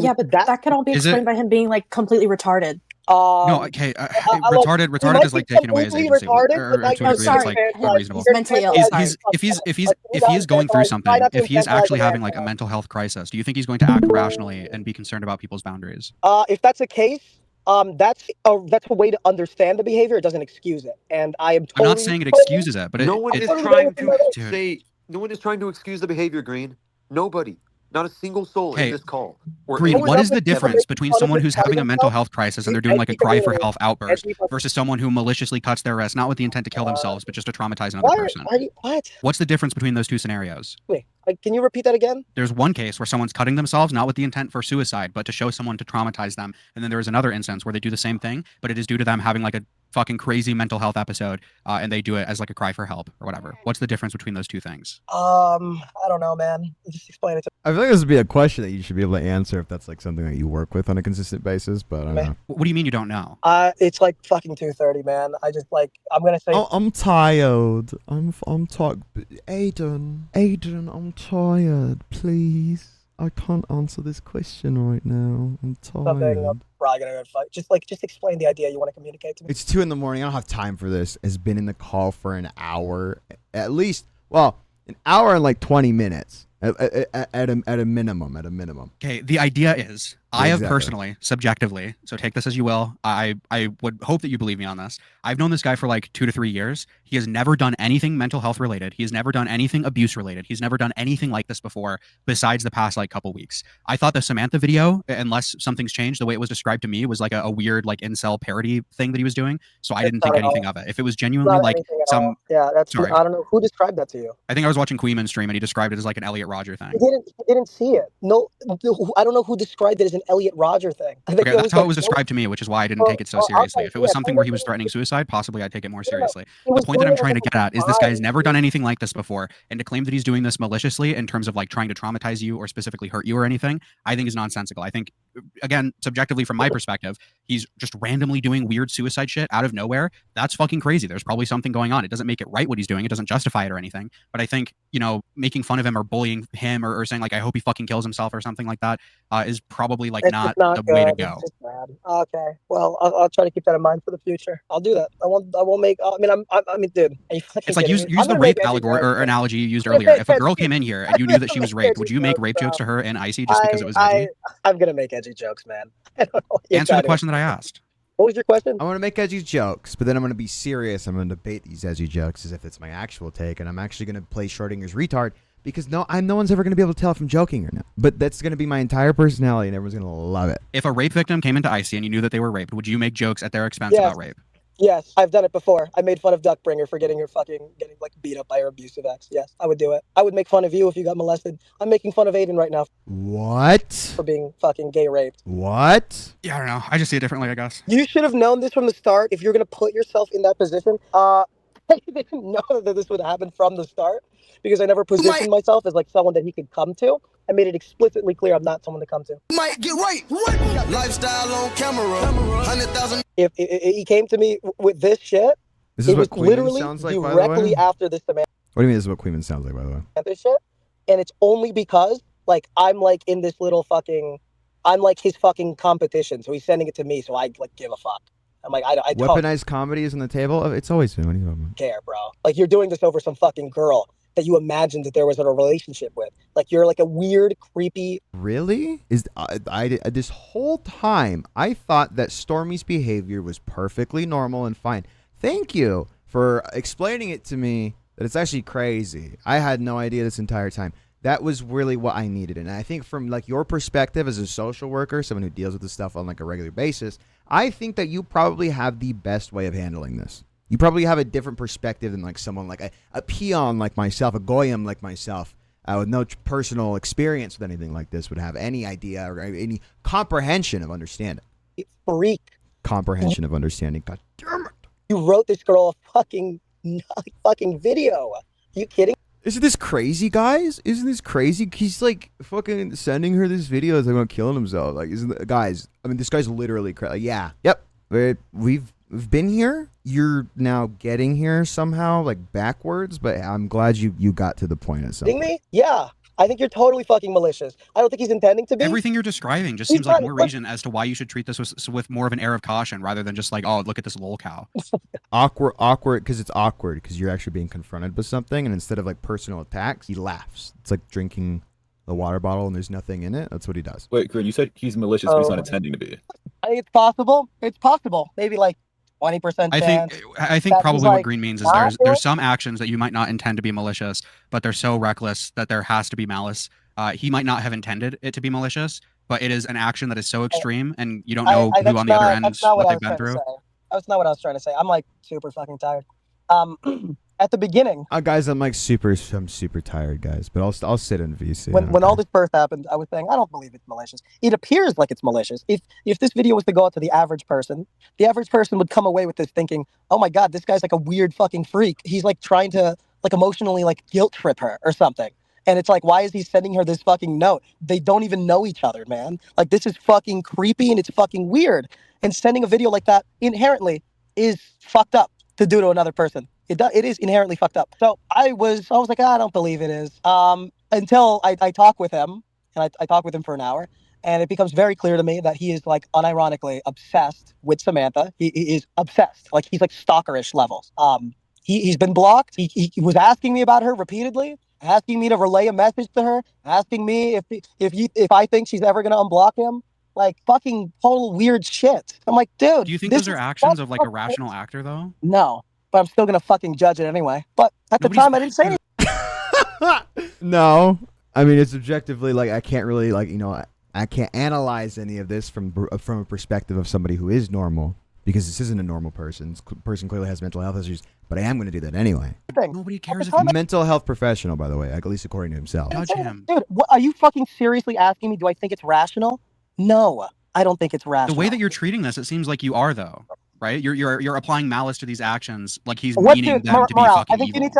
can all be explained by him being like completely retarded. No, okay. Retarded is like taking away his agency, or to a degree that's like unreasonable. He's mentally ill. If he's going through something, if he's actually having like a mental health crisis, do you think he's going to act rationally and be concerned about people's boundaries? If that's the case, that's a way to understand the behavior. It doesn't excuse it, and I am. I'm not saying it excuses it, but no one is trying to say. No one is trying to excuse the behavior, Green. Nobody. Not a single soul in this call. Green, what is the difference between someone who's having a mental health crisis and they're doing like a cry for help outburst versus someone who maliciously cuts their wrist, not with the intent to kill themselves, but just to traumatize another person? What? What's the difference between those two scenarios? Wait, can you repeat that again? There's one case where someone's cutting themselves, not with the intent for suicide, but to show someone to traumatize them. And then there is another instance where they do the same thing, but it is due to them having like a fucking crazy mental health episode, and they do it as like a cry for help or whatever. What's the difference between those two things? I don't know, man. Just explain it to I feel like this would be a question that you should be able to answer if that's like something that you work with on a consistent basis, but I don't know. What do you mean you don't know? It's like fucking 2:30, man. I'm gonna say. Oh, I'm tired. I'm tired. Aiden, I'm tired. Please. I can't answer this question right now. I'm tired. I'm probably gonna fight. Just explain the idea you want to communicate to me. It's 2 in the morning. I don't have time for this. Has been in the call for an hour, at least. Well, an hour and like 20 minutes at a minimum. Okay, the idea is I have Exactly. personally, subjectively, so take this as you will. I would hope that you believe me on this. I've known this guy for like 2 to 3 years. He has never done anything mental health related. He has never done anything abuse related. He's never done anything like this before, besides the past like couple weeks. I thought the Samantha video, unless something's changed, the way it was described to me was like a weird like incel parody thing that he was doing. So I didn't think anything of it. If it was genuinely like some, sorry, I don't know who described that to you. I think I was watching Queeman stream and he described it as like an Elliot Rodger thing. He didn't see it. No, I don't know who described it as an Elliot Rodger thing. Okay, that's how it was described to me, which is why I didn't take it so seriously. If it was something where he was threatening suicide, possibly I'd take it more seriously. The point that I'm trying to get at is this guy has never done anything like this before, and to claim that he's doing this maliciously in terms of like trying to traumatize you or specifically hurt you or anything, I think is nonsensical. I think, again, subjectively from my perspective, he's just randomly doing weird suicide shit out of nowhere. That's fucking crazy. There's probably something going on. It doesn't make it right what he's doing. It doesn't justify it or anything. But I think, making fun of him or bullying him or saying like, I hope he fucking kills himself or something like that is probably like not the way to go. Okay, well, I'll try to keep that in mind for the future. I'll do that. I won't make. I mean, dude. It's like use the rape allegory or analogy you used earlier. If a girl came in here and you knew that she was raped, would you make rape jokes to her and icy just because it was edgy? I'm gonna make edgy jokes, man. Answer the question that I asked. What was your question? I want to make edgy jokes, but then I'm going to be serious. I'm going to debate these edgy jokes as if it's my actual take, and I'm actually going to play Schrodinger's retard because no one's ever going to be able to tell if I'm joking or not. But that's going to be my entire personality, and everyone's going to love it. If a rape victim came into Icy and you knew that they were raped, would you make jokes at their expense about rape? Yes, I've done it before. I made fun of Duckbringer for getting like beat up by her abusive ex. Yes, I would do it. I would make fun of you if you got molested. I'm making fun of Aiden right now. What? For being fucking gay raped. What? Yeah, I don't know. I just see it differently, I guess. You should have known this from the start. If you're gonna put yourself in that position, I didn't know that this would happen from the start because I never positioned myself as like someone that he could come to. I made it explicitly clear I'm not someone to come to. Might get right. Lifestyle on camera. 100,000. If he came to me with this shit, This is it was what Queeman literally sounds like, by the directly way? after this Samantha What do you mean this is what Queeman sounds like, by the way? shit, and it's only because like I'm like in this little fucking, I'm like his fucking competition, so he's sending it to me, so I like give a fuck. I'm like I don't Weaponized comedy is on the table? It's always been. What are you talking about? care, bro. Like you're doing this over some fucking girl that you imagined that there was a relationship with. Like you're like a weird, creepy. Really? This whole time I thought that Stormy's behavior was perfectly normal and fine. Thank you for explaining it to me that it's actually crazy. I had no idea this entire time. That was really what I needed. And I think from like your perspective as a social worker, someone who deals with this stuff on like a regular basis, I think that you probably have the best way of handling this. You probably have a different perspective than like someone like a peon like myself, a goyim like myself, with no personal experience with anything like this would have any idea or any comprehension of understanding. Freak. Comprehension of understanding. God damn it. You wrote this girl a fucking video. Are you kidding? Isn't this crazy, guys? Isn't this crazy? He's like fucking sending her this video as about killing himself. Like, guys? I mean, this guy's literally crazy. Like, yeah, yep. We've been here. You're now getting here somehow, like backwards. But I'm glad you got to the point of something. Me? Yeah. I think you're totally fucking malicious. I don't think he's intending to be. Everything you're describing just He's seems like not- more reason as to why you should treat this with more of an air of caution rather than just like, oh, look at this lol cow. Awkward, because it's awkward because you're actually being confronted with something, and instead of like personal attacks, he laughs. It's like drinking the water bottle and there's nothing in it. That's what he does. Wait, Green, you said he's malicious, but he's not intending to be. I think it's possible. It's possible. Maybe like 20% I chance. think probably what like, Green means is not there's some actions that you might not intend to be malicious, but they're so reckless that there has to be malice. He might not have intended it to be malicious, but it is an action that is so extreme, and you don't know who on the other end what they've been through. That's not what I was trying to say. I'm like super fucking tired. At the beginning, Guys, I'm super tired, guys. But I'll sit in VC. when all this first happened, I was saying I don't believe it's malicious. It appears like it's malicious. If this video was to go out to the average person would come away with this thinking, oh my god, this guy's like a weird fucking freak. He's like trying to like emotionally like guilt trip her or something. And it's like, why is he sending her this fucking note? They don't even know each other, man. Like, this is fucking creepy and it's fucking weird. And sending a video like that inherently is fucked up to do to another person. It is inherently fucked up. So I was like, I don't believe it is. Until I talk with him, and I talk with him for an hour, and it becomes very clear to me that he is like unironically obsessed with Samantha. He is obsessed. Like, he's like stalkerish levels. He's been blocked. He was asking me about her repeatedly, asking me to relay a message to her, asking me if I think she's ever gonna unblock him. Like, fucking total weird shit. I'm like, dude. Do you think those are actions of like a rational actor though? No, but I'm still gonna fucking judge it anyway. But at the time, I didn't say anything. No, I mean, it's objectively like I can't really like I can't analyze any of this from a perspective of somebody who is normal, because this isn't a normal person. This person clearly has mental health issues, but I am going to do that anyway. Nobody cares if Mental health professional, by the way, at least according to himself. judge him. Dude, are you fucking seriously asking me? Do I think it's rational? No, I don't think it's rational. The way that you're treating this, it seems like you are though, right? You're applying malice to these actions, like he's meaning them to be Mrow, fucking I think evil. you need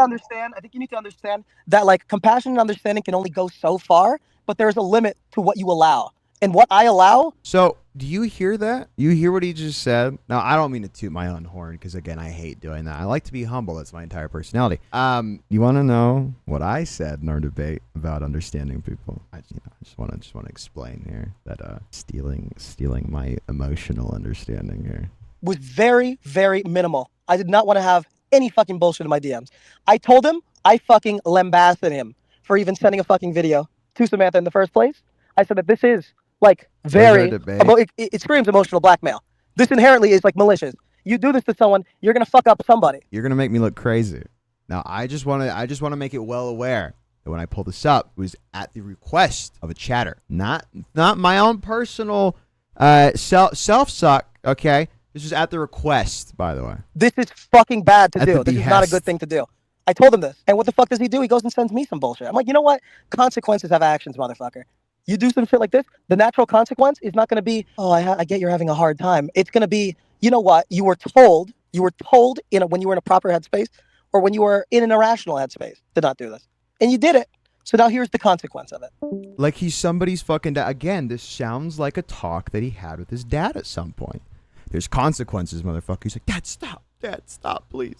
to understand that like compassion and understanding can only go so far, but there's a limit to what you allow. And what I allow. So, do you hear that? You hear what he just said? Now, I don't mean to toot my own horn, because again, I hate doing that. I like to be humble. That's my entire personality. You want to know what I said in our debate about understanding people? I just want to explain here that stealing my emotional understanding here Was very, very minimal. I did not want to have any fucking bullshit in my DMs. I told him I fucking lambasted him for even sending a fucking video to Samantha in the first place. I said that this is like very, it screams emotional blackmail. This inherently is like malicious. You do this to someone, you're gonna fuck up somebody. You're gonna make me look crazy. Now, I just want to make it well aware that when I pulled this up, it was at the request of a chatter, not my own personal self-suck. Okay, this was at the request, by the way. This is fucking bad to do. This is behest. not a good thing to do. I told him this, and what the fuck does he do? He goes and sends me some bullshit. I'm like, you know what? Consequences have actions, motherfucker. You do some shit like this, the natural consequence is not going to be, oh, I get you're having a hard time. It's going to be, you know what? You were told when you were in a proper headspace, or when you were in an irrational headspace, to not do this. And you did it. So now here's the consequence of it. Like he's somebody's fucking dad. Again, this sounds like a talk that he had with his dad at some point. There's consequences, motherfucker. He's like, Dad, stop. Dad, stop, please.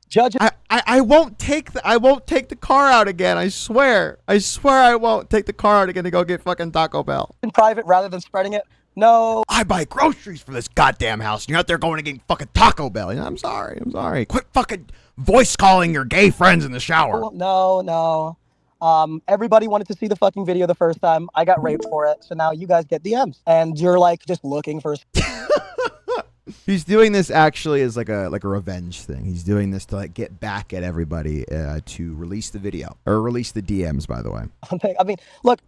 Judge, I won't take the car out again. I swear I won't take the car out again to go get fucking Taco Bell. In private rather than spreading it. No. I buy groceries for this goddamn house, and you're out there going to get fucking Taco Bell. I'm sorry. Quit fucking voice calling your gay friends in the shower. No. Everybody wanted to see the fucking video the first time. I got raped for it, so now you guys get DMs, and you're like just looking for. He's doing this actually as like a revenge thing. He's doing this to like get back at everybody to release the video or release the DMs. By the way, I mean, look,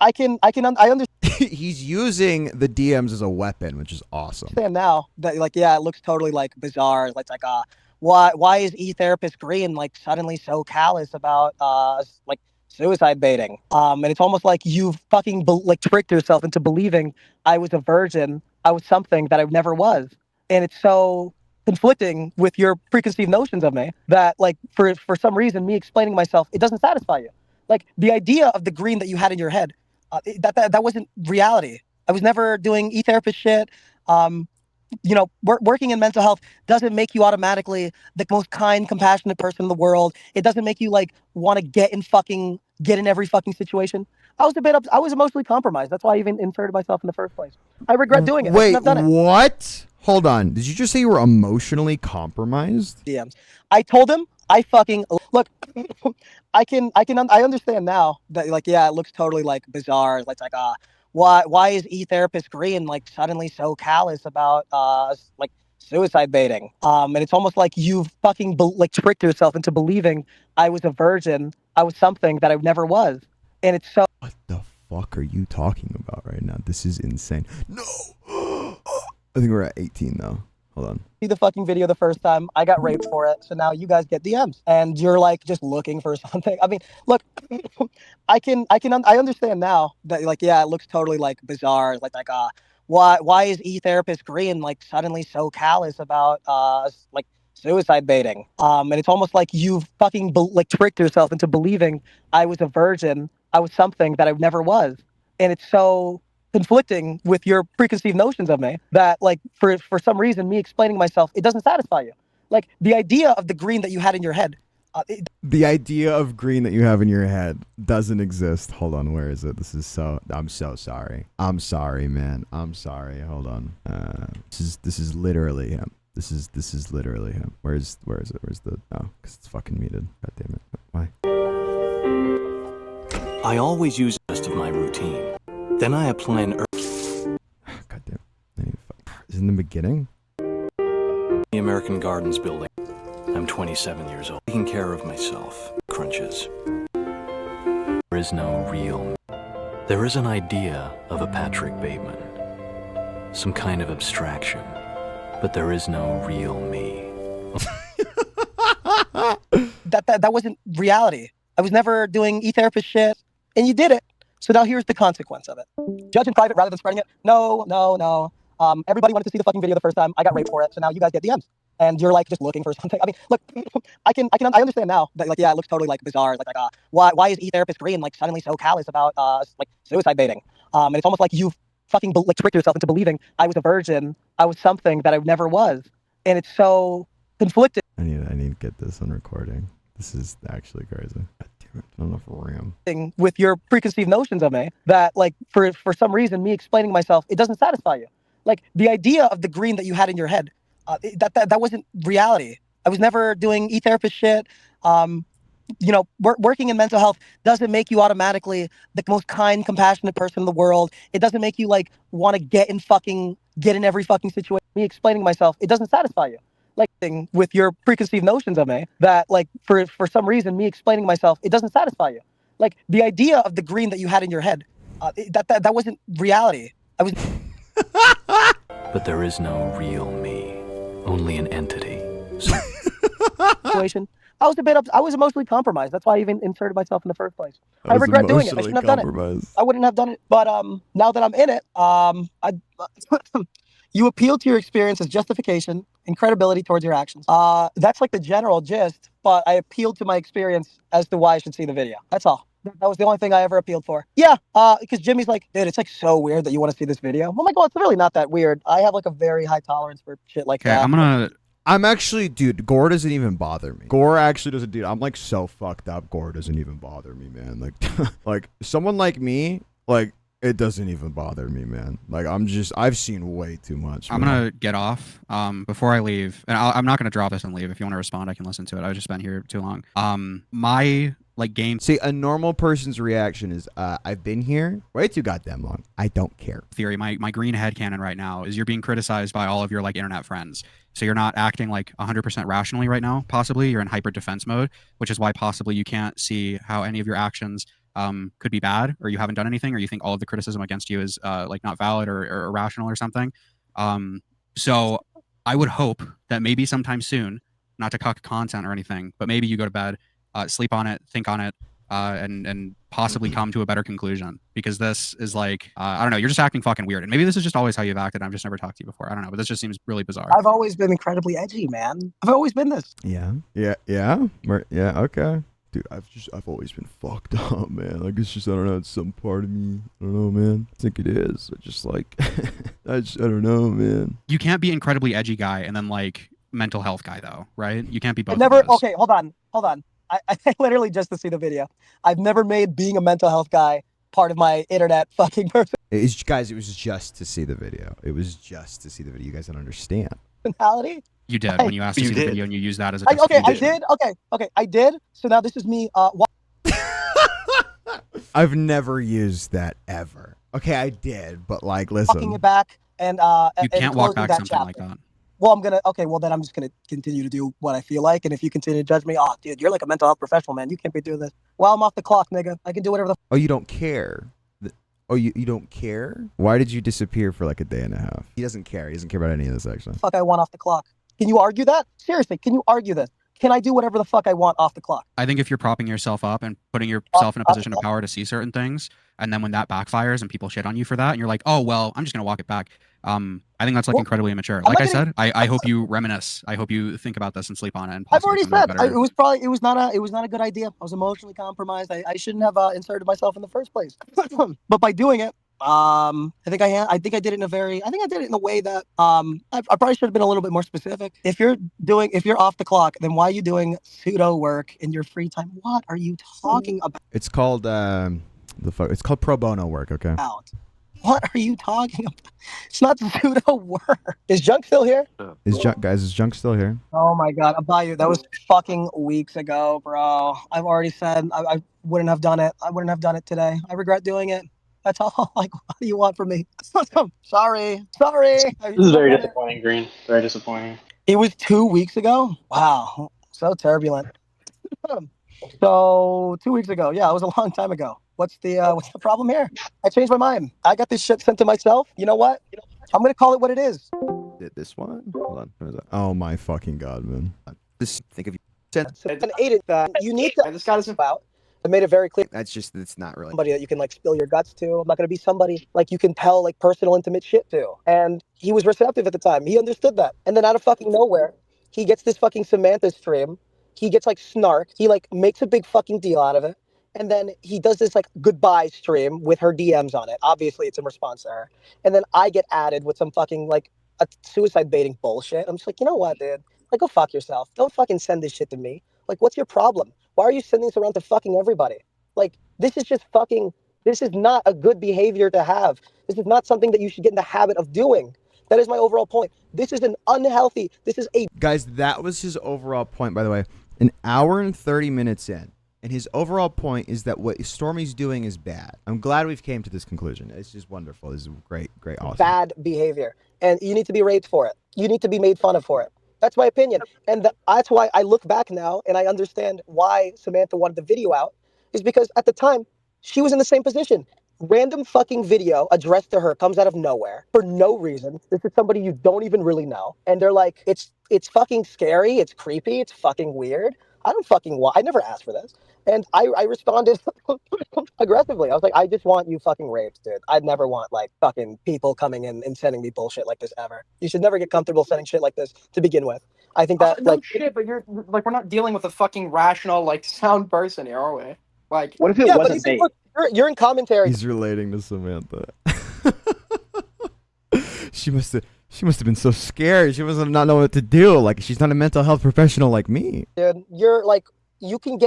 I understand. He's using the DMs as a weapon, which is awesome. Understand now that like it looks totally like bizarre. It's like why is E-Therapist Green like suddenly so callous about like suicide baiting? And it's almost like you've fucking like tricked yourself into believing I was a virgin. I was something that I never was. And it's so conflicting with your preconceived notions of me that like for some reason me explaining myself, it doesn't satisfy you. Like the idea of the Green that you had in your head, that wasn't reality. I was never doing E-Therapist shit. working in mental health doesn't make you automatically the most kind, compassionate person in the world. It doesn't make you like want to get in every fucking situation. I was emotionally compromised. That's why I even inserted myself in the first place. I regret doing it. I shouldn't Wait, have done it. what? Hold on. Did you just say you were emotionally compromised? DMs. I told him I fucking look. I understand now that like it looks totally like bizarre. Like why is therapist Green like suddenly so callous about like suicide baiting? And it's almost like you've fucking like tricked yourself into believing I was a virgin. I was something that I never was, and it's so. What the fuck are you talking about right now? This is insane. No. I think we're at 18 though. Hold on. See the fucking video the first time. I got raped for it. So now you guys get DMs and you're like just looking for something. I mean, look, I understand now that like, it looks totally like bizarre. Like why is therapist Green like suddenly so callous about like suicide baiting? And it's almost like you've fucking like tricked yourself into believing I was a virgin. I was something that I never was. And it's so conflicting with your preconceived notions of me that like for some reason me explaining myself, it doesn't satisfy you. Like the idea of the green that you had in your head. The idea of green that you have in your head doesn't exist. Hold on, where is it? I'm so sorry. I'm sorry, man. I'm sorry. Hold on. This is literally him. This is literally him. Where is it? Where's the because it's fucking muted. God damn it. Why? I always use the rest of my routine. Then I apply an God damn. Is it in the beginning? The American Gardens building. I'm 27 years old. Taking care of myself. Crunches. There is no real. There is an idea of a Patrick Bateman. Some kind of abstraction. But there is no real me. That wasn't reality. I was never doing e-therapist shit, and you did it. So now here's the consequence of it. Judge in private rather than spreading it. No. Everybody wanted to see the fucking video the first time. I got raped for it. So now you guys get DMs. And you're like just looking for something. I mean, look, I understand now that like, it looks totally like bizarre. Like why is therapist Green like suddenly so callous about like suicide baiting? And it's almost like you've fucking like tricked yourself into believing I was a virgin. I was something that I never was. And it's so conflicted. I need to get this on recording. This is actually crazy. God damn it. I don't know if RAM. With your preconceived notions of me that like for some reason me explaining myself, it doesn't satisfy you. Like the idea of the green that you had in your head, that wasn't reality. I was never doing e-therapist shit. Working in mental health doesn't make you automatically the most kind, compassionate person in the world. It doesn't make you like want to get in every fucking situation. Me explaining myself, it doesn't satisfy you. Like with your preconceived notions of me that like for some reason me explaining myself, it doesn't satisfy you. Like the idea of the green that you had in your head, that wasn't reality. I was. But there is no real me. Only an entity. Situation. I was emotionally compromised. That's why I even inserted myself in the first place. I regret doing it. I shouldn't have done it. I wouldn't have done it. But now that I'm in it, you appeal to your experience as justification and credibility towards your actions. That's like the general gist, but I appealed to my experience as to why I should see the video. That's all. That was the only thing I ever appealed for. Yeah, because Jimmy's like, dude, it's like so weird that you want to see this video. I'm like, well, it's really not that weird. I have like a very high tolerance for shit like that. I'm actually, dude, gore doesn't even bother me. Gore actually doesn't, dude, I'm like so fucked up. Gore doesn't even bother me, man. Like, like someone like me, like, it doesn't even bother me, man. Like, I've seen way too much. I'm going to get off before I leave. And I'm not going to drop this and leave. If you want to respond, I can listen to it. I've just been here too long. My like game. See, a normal person's reaction is, I've been here way too goddamn long. I don't care. Theory, my green headcanon right now is you're being criticized by all of your like internet friends. So you're not acting like 100% rationally right now. Possibly you're in hyper defense mode, which is why possibly you can't see how any of your actions could be bad, or you haven't done anything, or you think all of the criticism against you is like not valid or irrational or something. So I would hope that maybe sometime soon, not to cuck content or anything, but maybe you go to bed, sleep on it, think on it, and possibly come to a better conclusion, because this is like, I don't know, you're just acting fucking weird. And maybe this is just always how you've acted. I've just never talked to you before. I don't know, but this just seems really bizarre. I've always been incredibly edgy, man. I've always been this. Yeah. Okay. Dude, I've always been fucked up, man. Like, it's just, I don't know, it's some part of me. I don't know, man. I think it is. I just like, I don't know, man. You can't be incredibly edgy guy and then like mental health guy though, right? You can't be both. Okay, hold on. I literally just to see the video. I've never made being a mental health guy part of my internet fucking Guys, it was just to see the video. It was just to see the video. You guys don't understand. personality. You did when you asked to see the video and you used that as a I did. So now this is me. I've never used that ever. Okay, I did, but like, listen. Walking it back and you can't walk back something like that. Well, then I'm just gonna continue to do what I feel like, and if you continue to judge me, oh, dude, you're like a mental health professional, man. You can't be doing this. Well, I'm off the clock, nigga. I can do whatever the. Oh, you don't care. Oh, you don't care? Why did you disappear for like a day and a half? He doesn't care. He doesn't care about any of this, actually. Fuck, I want off the clock. Can you argue that? Seriously, can you argue this? Can I do whatever the fuck I want off the clock? I think if you're propping yourself up and putting yourself in a position of power to see certain things, and then when that backfires and people shit on you for that, and you're like, oh, well, I'm just going to walk it back. I think that's like incredibly immature. Like I said, I hope you reminisce. I hope you think about this and sleep on it. And I've already said it was not a good idea. I was emotionally compromised. I shouldn't have inserted myself in the first place. But by doing it, I think I did it in a way that I probably should have been a little bit more specific. If you're off the clock, then why are you doing pseudo work in your free time? What are you talking about? It's called it's called pro bono work, okay? What are you talking about? It's not pseudo work. Is Junk still here? Is Junk still here? Oh my god, Abayu, that was fucking weeks ago, bro. I've already said I wouldn't have done it. I wouldn't have done it today. I regret doing it. That's all. Like, what do you want from me? Sorry. This is very disappointing, Green. Very disappointing. It was 2 weeks ago? Wow. So turbulent. So 2 weeks ago. Yeah, it was a long time ago. What's the problem here? I changed my mind. I got this shit sent to myself. You know what? I'm going to call it what it is. This one? Hold on. What is that? Oh my fucking god, man. Think of you. And Aiden, you need to. This guy doesn't out. I made it very clear. It's not really somebody that you can like spill your guts to. I'm not going to be somebody like you can tell like personal intimate shit to. And he was receptive at the time. He understood that. And then out of fucking nowhere, he gets this fucking Samantha stream. He gets like snarked. He like makes a big fucking deal out of it. And then he does this like goodbye stream with her DMs on it. Obviously it's in response to her. And then I get added with some fucking like a suicide baiting bullshit. I'm just like, you know what, dude? Like, go fuck yourself. Don't fucking send this shit to me. Like, what's your problem? Why are you sending this around to fucking everybody? Like, this is not a good behavior to have. This is not something that you should get in the habit of doing. That is my overall point. This is Guys, that was his overall point, by the way. An hour and 30 minutes in. And his overall point is that what Stormy's doing is bad. I'm glad we've came to this conclusion. It's just wonderful. This is great, awesome. Bad behavior. And you need to be raped for it. You need to be made fun of for it. That's my opinion. And that's why I look back now and I understand why Samantha wanted the video out, is because at the time, she was in the same position. Random fucking video addressed to her comes out of nowhere for no reason. This is somebody you don't even really know. And they're like, it's fucking scary. It's creepy. It's fucking weird. I never asked for this. And I responded aggressively. I was like, I just want you fucking raped, dude. I'd never want like fucking people coming in and sending me bullshit like this ever. You should never get comfortable sending shit like this to begin with. I think that no shit, but you're like, we're not dealing with a fucking rational, like, sound person here, are we? Like, what if it wasn't bait? You're in commentary. He's relating to Samantha. She must have been so scared. She must have not know what to do. Like, she's not a mental health professional like me. Dude, you're like, you can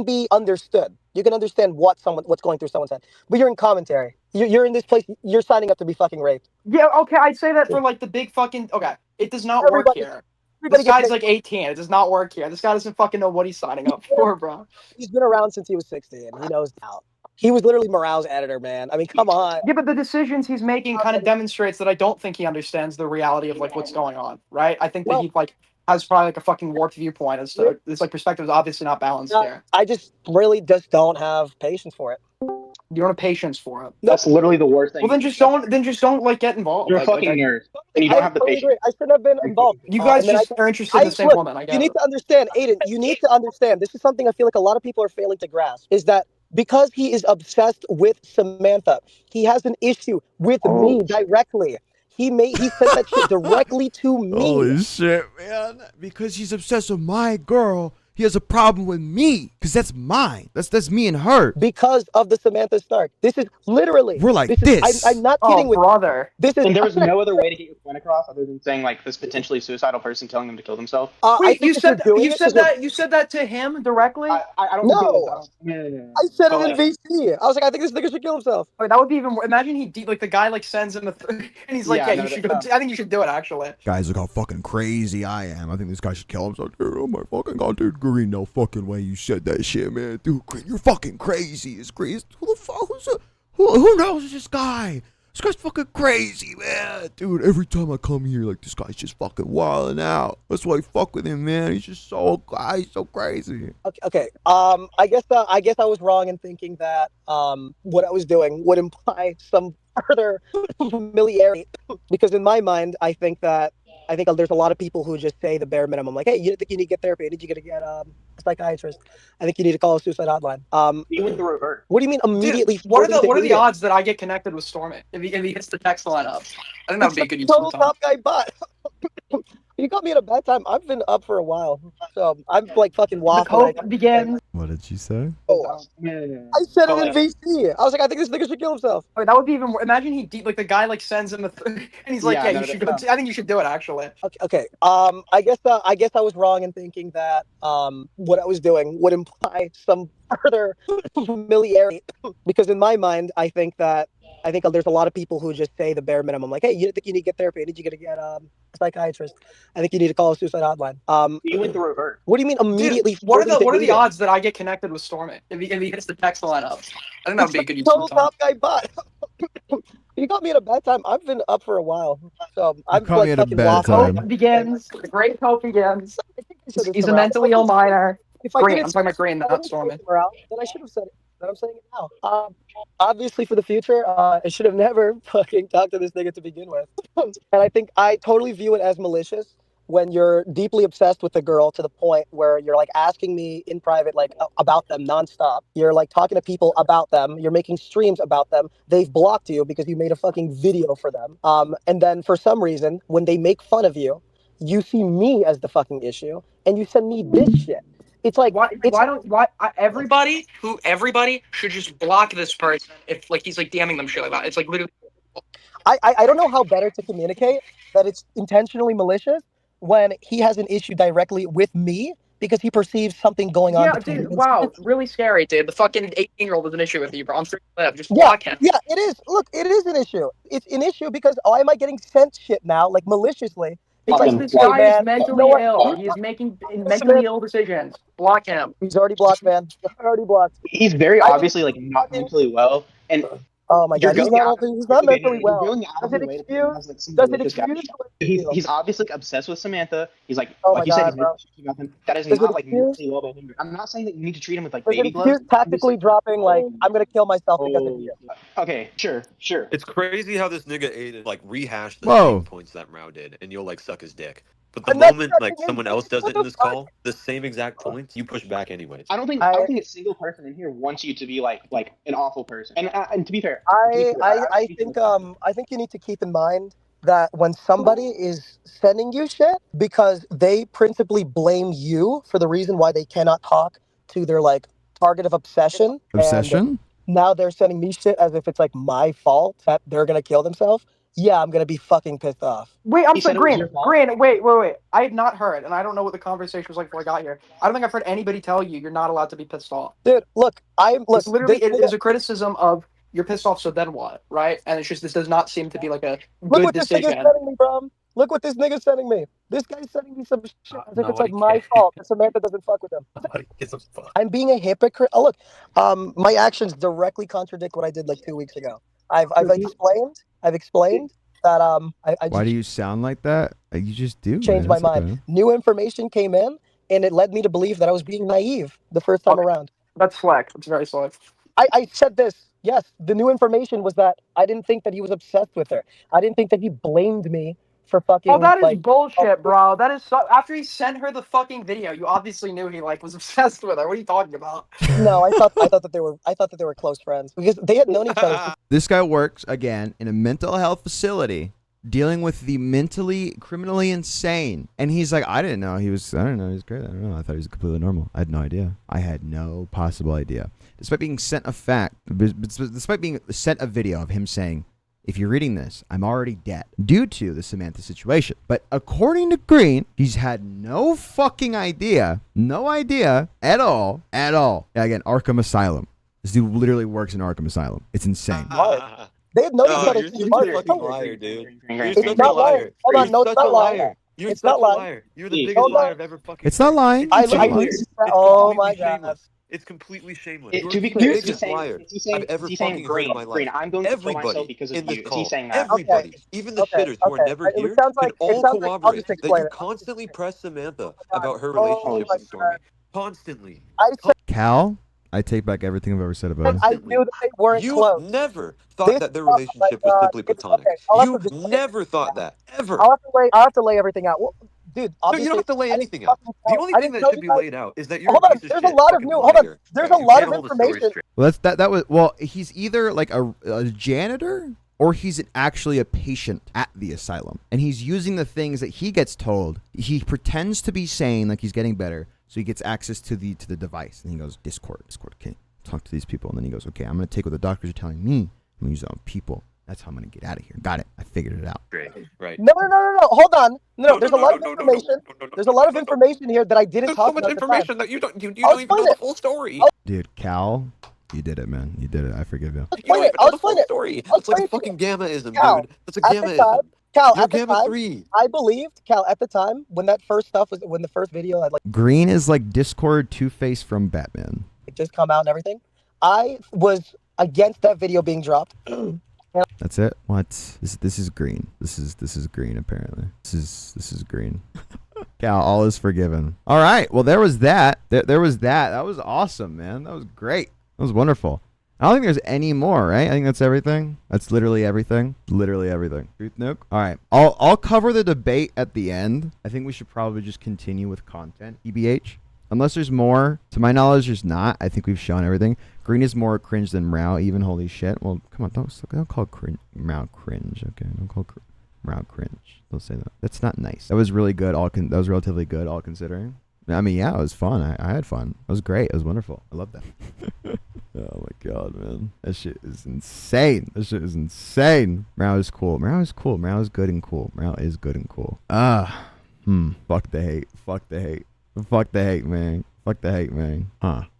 be understood. You can understand what's going through someone's head. But you're in commentary. You're in this place. You're signing up to be fucking raped. Yeah, okay, I'd say that for like the big fucking. Okay, it does not work here. This guy's like 18. It does not work here. This guy doesn't fucking know what he's signing up for, bro. He's been around since he was 16. He knows now. He was literally Morale's editor, man. I mean, come on. Yeah, but the decisions he's making kind of demonstrates that I don't think he understands the reality of like what's going on, right? I think that he like has probably like a fucking warped viewpoint as to this like perspective is obviously not balanced here. I just really don't have patience for it. You don't have patience for it. That's literally the worst thing. Well, then just don't like get involved. You're a fucking nerd, and you don't have the patience. I shouldn't have been involved. You guys are interested in the same woman. I guess. You need to understand, Aiden. You need to understand. This is something I feel like a lot of people are failing to grasp. Is that because he is obsessed with Samantha, he has an issue with me directly. He said that shit directly to me. Holy shit, man! Because he's obsessed with my girl, He has a problem with me because that's mine. That's me and her. Because of the Samantha Stark. This is literally. We're like this. I'm not kidding with brother. This is. And there was no other way to get your point across other than saying like this potentially suicidal person telling them to kill themselves. Wait, you said that to him directly? I don't No. No. I said it in VC. I was like, I think this nigga should kill himself. Wait, that would be even more. Imagine like the guy like sends him and he's like, you should go. I think you should do it actually. Guys, look how fucking crazy I am. I think this guy should kill himself. Dude, oh my fucking god, dude, Green, no fucking way you said that shit, man. Dude, Green, you're fucking crazy. It's crazy. Who the fuck? Who knows this guy? This guy's fucking crazy, man. Dude, every time I come here, like, this guy's just fucking wilding out. That's why I fuck with him, man. He's just so crazy. Okay. I guess I was wrong in thinking that what I was doing would imply some further familiarity, because in my mind, I think there's a lot of people who just say the bare minimum, like, hey, you think you need to get therapy? Did you get a psychiatrist? I think you need to call a suicide hotline. You went the reverse. What do you mean immediately? Dude, what are the odds that I get connected with Stormy if he hits the text line up? I think that would be a good use of time. Top guy bot. You got me at a bad time. I've been up for a while, so I'm like fucking waffling. The hope begins. What did you say? I said it in VC. I was like, I think this nigga should kill himself. Wait, that would be even more. Imagine like the guy like sends him and he's like, you should go. I think you should do it actually. Okay. I guess I was wrong in thinking that what I was doing would imply some further familiarity, because in my mind, I think there's a lot of people who just say the bare minimum, like, hey, you think you need to get therapy? Did you get a psychiatrist? I think you need to call a suicide hotline. You went the reverse. What do you mean immediately? Dude, what are the odds that I get connected with Stormy if he hits the text line up? I think that would be a good use of time. Top guy bot. You got me at a bad time. I've been up for a while, so I'm caught me at a fucking bad waffling. time. Hope begins. The great hope begins. He's a mentally ill minor. Green. I'm talking about Green, not Stormy. Then I should have said it. But I'm saying it now. Obviously, for the future, I should have never fucking talked to this nigga to begin with. And I think I totally view it as malicious when you're deeply obsessed with a girl to the point where you're like asking me in private, like about them nonstop. You're like talking to people about them. You're making streams about them. They've blocked you because you made a fucking video for them. And then for some reason, when they make fun of you, you see me as the fucking issue and you send me this shit. It's like everybody should just block this person if like he's like DMing them shit like that. It's like literally. I don't know how better to communicate that it's intentionally malicious when he has an issue directly with me because he perceives something going on. Yeah, dude. Wow, it's really scary, dude. The fucking 18-year-old is an issue with you, bro. I'm straight up. Just block him. Yeah, it is. Look, it is an issue. It's an issue because why am I getting sent shit now, like maliciously? Because this guy is mentally ill. He is making mentally ill decisions. Block him. He's already blocked, man. Already blocked. He's very obviously like not mentally well, and oh my god, he's not mentally well. Does it excuse? He's obviously obsessed with Samantha. He's like, oh like you said, he's about them. That is not like mentally well behaved. I'm not saying that you need to treat him with like baby gloves. He's tactically dropping like I'm gonna kill myself because of you. Okay, sure. It's crazy how this nigga Aiden like rehashed the same points that Mrow did, and you'll like suck his dick. But the moment like someone else does it in this call, the same exact points, you push back anyways. I don't think a single person in here wants you to be like an awful person. And to be fair, I think you need to keep in mind that when somebody is sending you shit because they principally blame you for the reason why they cannot talk to their like target of obsession. And now they're sending me shit as if it's like my fault that they're gonna kill themselves. Yeah, I'm gonna be fucking pissed off. Wait, I'm sorry, Green. Wait. I had not heard, and I don't know what the conversation was like before I got here. I don't think I've heard anybody tell you you're not allowed to be pissed off. Dude, look, It's literally it is a criticism of you're pissed off, so then what, right? And it's just this does not seem to be like a good decision. This nigga's sending me, bro. Look what this nigga's sending me. This guy's sending me some shit as if it's like my fault that Samantha doesn't fuck with him. I'm being a hypocrite. Oh look, my actions directly contradict what I did like 2 weeks ago. I've explained that I why do you sound like that? You just do. Changed my mind. Okay. New information came in, and it led me to believe that I was being naive the first time around. That's slack. It's very slack. I said this. Yes, the new information was that I didn't think that he was obsessed with her. I didn't think that he blamed me for fucking. Oh, that is bullshit, bro. That is after he sent her the fucking video, you obviously knew he like was obsessed with her. What are you talking about? No, I thought that they were close friends because they had known each other. This guy works again in a mental health facility dealing with the mentally, criminally insane. And he's like, I didn't know he was great. I don't know. I thought he was completely normal. I had no idea. I had no possible idea. Despite being sent a video of him saying, if you're reading this, I'm already dead due to the Samantha situation. But according to Green, he's had no fucking idea. No idea at all. At all. Yeah, again, Arkham Asylum. This dude literally works in Arkham Asylum. It's insane. They have known each No, other you're since such a March. fucking liar, dude. You're It's such a not lying. liar. Hold on, You're no, it's such a not lying. liar. You're It's such not a lying. liar. You're the biggest Hold on. liar I've ever fucking It's not lying. I It's not lying. It's oh completely my god. shameless. It's completely shameless. You're To be the clear, is he biggest saying, liar is he saying, I've ever is he saying fucking heard in my Green, life. I'm going to kill myself Everybody because of in this you. Is call, he saying that? everybody, even the shitters who are never It here, sounds can like all I'll corroborate just that explain you it. constantly press Samantha about her Oh relationship my with Stormy. God. Constantly. Cal, I take back everything I've ever said about I him. knew that they weren't You close. never thought This that their stuff, relationship was simply platonic. okay, I'll have You to just never thought that. Ever. I'll have to lay everything out. Well, dude, No, obviously you don't have to lay I didn't anything out. fucking The tell- only I thing didn't that tell should you be guys- laid out is that you're Hold a on, piece of there's shit. a lot of fucking new. Hold on, liar. there's You a lot can't of hold the story information. straight. Well, that was he's either like a janitor or he's actually a patient at the asylum, and he's using the things that he gets told. He pretends to be sane, like he's getting better, so he gets access to the device, and he goes, Discord, okay, talk to these people, and then he goes, okay, I'm gonna take what the doctors are telling me, I'm gonna use it on people. That's how I'm gonna get out of here. Got it. I figured it out. Great. Right. No. Hold on. No. There's a lot of information. There's a lot of information here that I didn't There's talk so much about at the time. information that you don't even explain know the it. full story. Dude, Cal, you did it, man. You did it. I forgive you. You don't even I'll know the full explain it. story. I'll It's like a explain it to fucking gamma-ism, Cal, dude. That's a at the gamma-ism. time, Cal, You're at the gamma time, 3. I believed, Cal, at the time, when that first stuff was, when the first video had like Green is like Discord Two-Face from Batman. just come out and everything, I was against that video being dropped. That's it. What? This is Green. This is Green. Apparently, this is Green. Cal, all is forgiven. All right. Well, there was that. There was that. That was awesome, man. That was great. That was wonderful. I don't think there's any more, right? I think that's everything. That's literally everything. Literally everything. Truth Nuke. All right. I'll cover the debate at the end. I think we should probably just continue with content. EBH. Unless there's more. To my knowledge, there's not. I think we've shown everything. Green is more cringe than Mrow, even. Holy shit. Well, come on. Don't call Mrow cringe. Okay. Don't call Mrow cringe. Don't say that. That's not nice. That was really good. That was relatively good, all considering. I mean, yeah, it was fun. I had fun. It was great. It was wonderful. I love that. Oh my god, man. That shit is insane. Mrow is cool. Mrow is cool. Mrow is good and cool. Mrow is good and cool. Fuck the hate. Fuck the hate, man. Huh.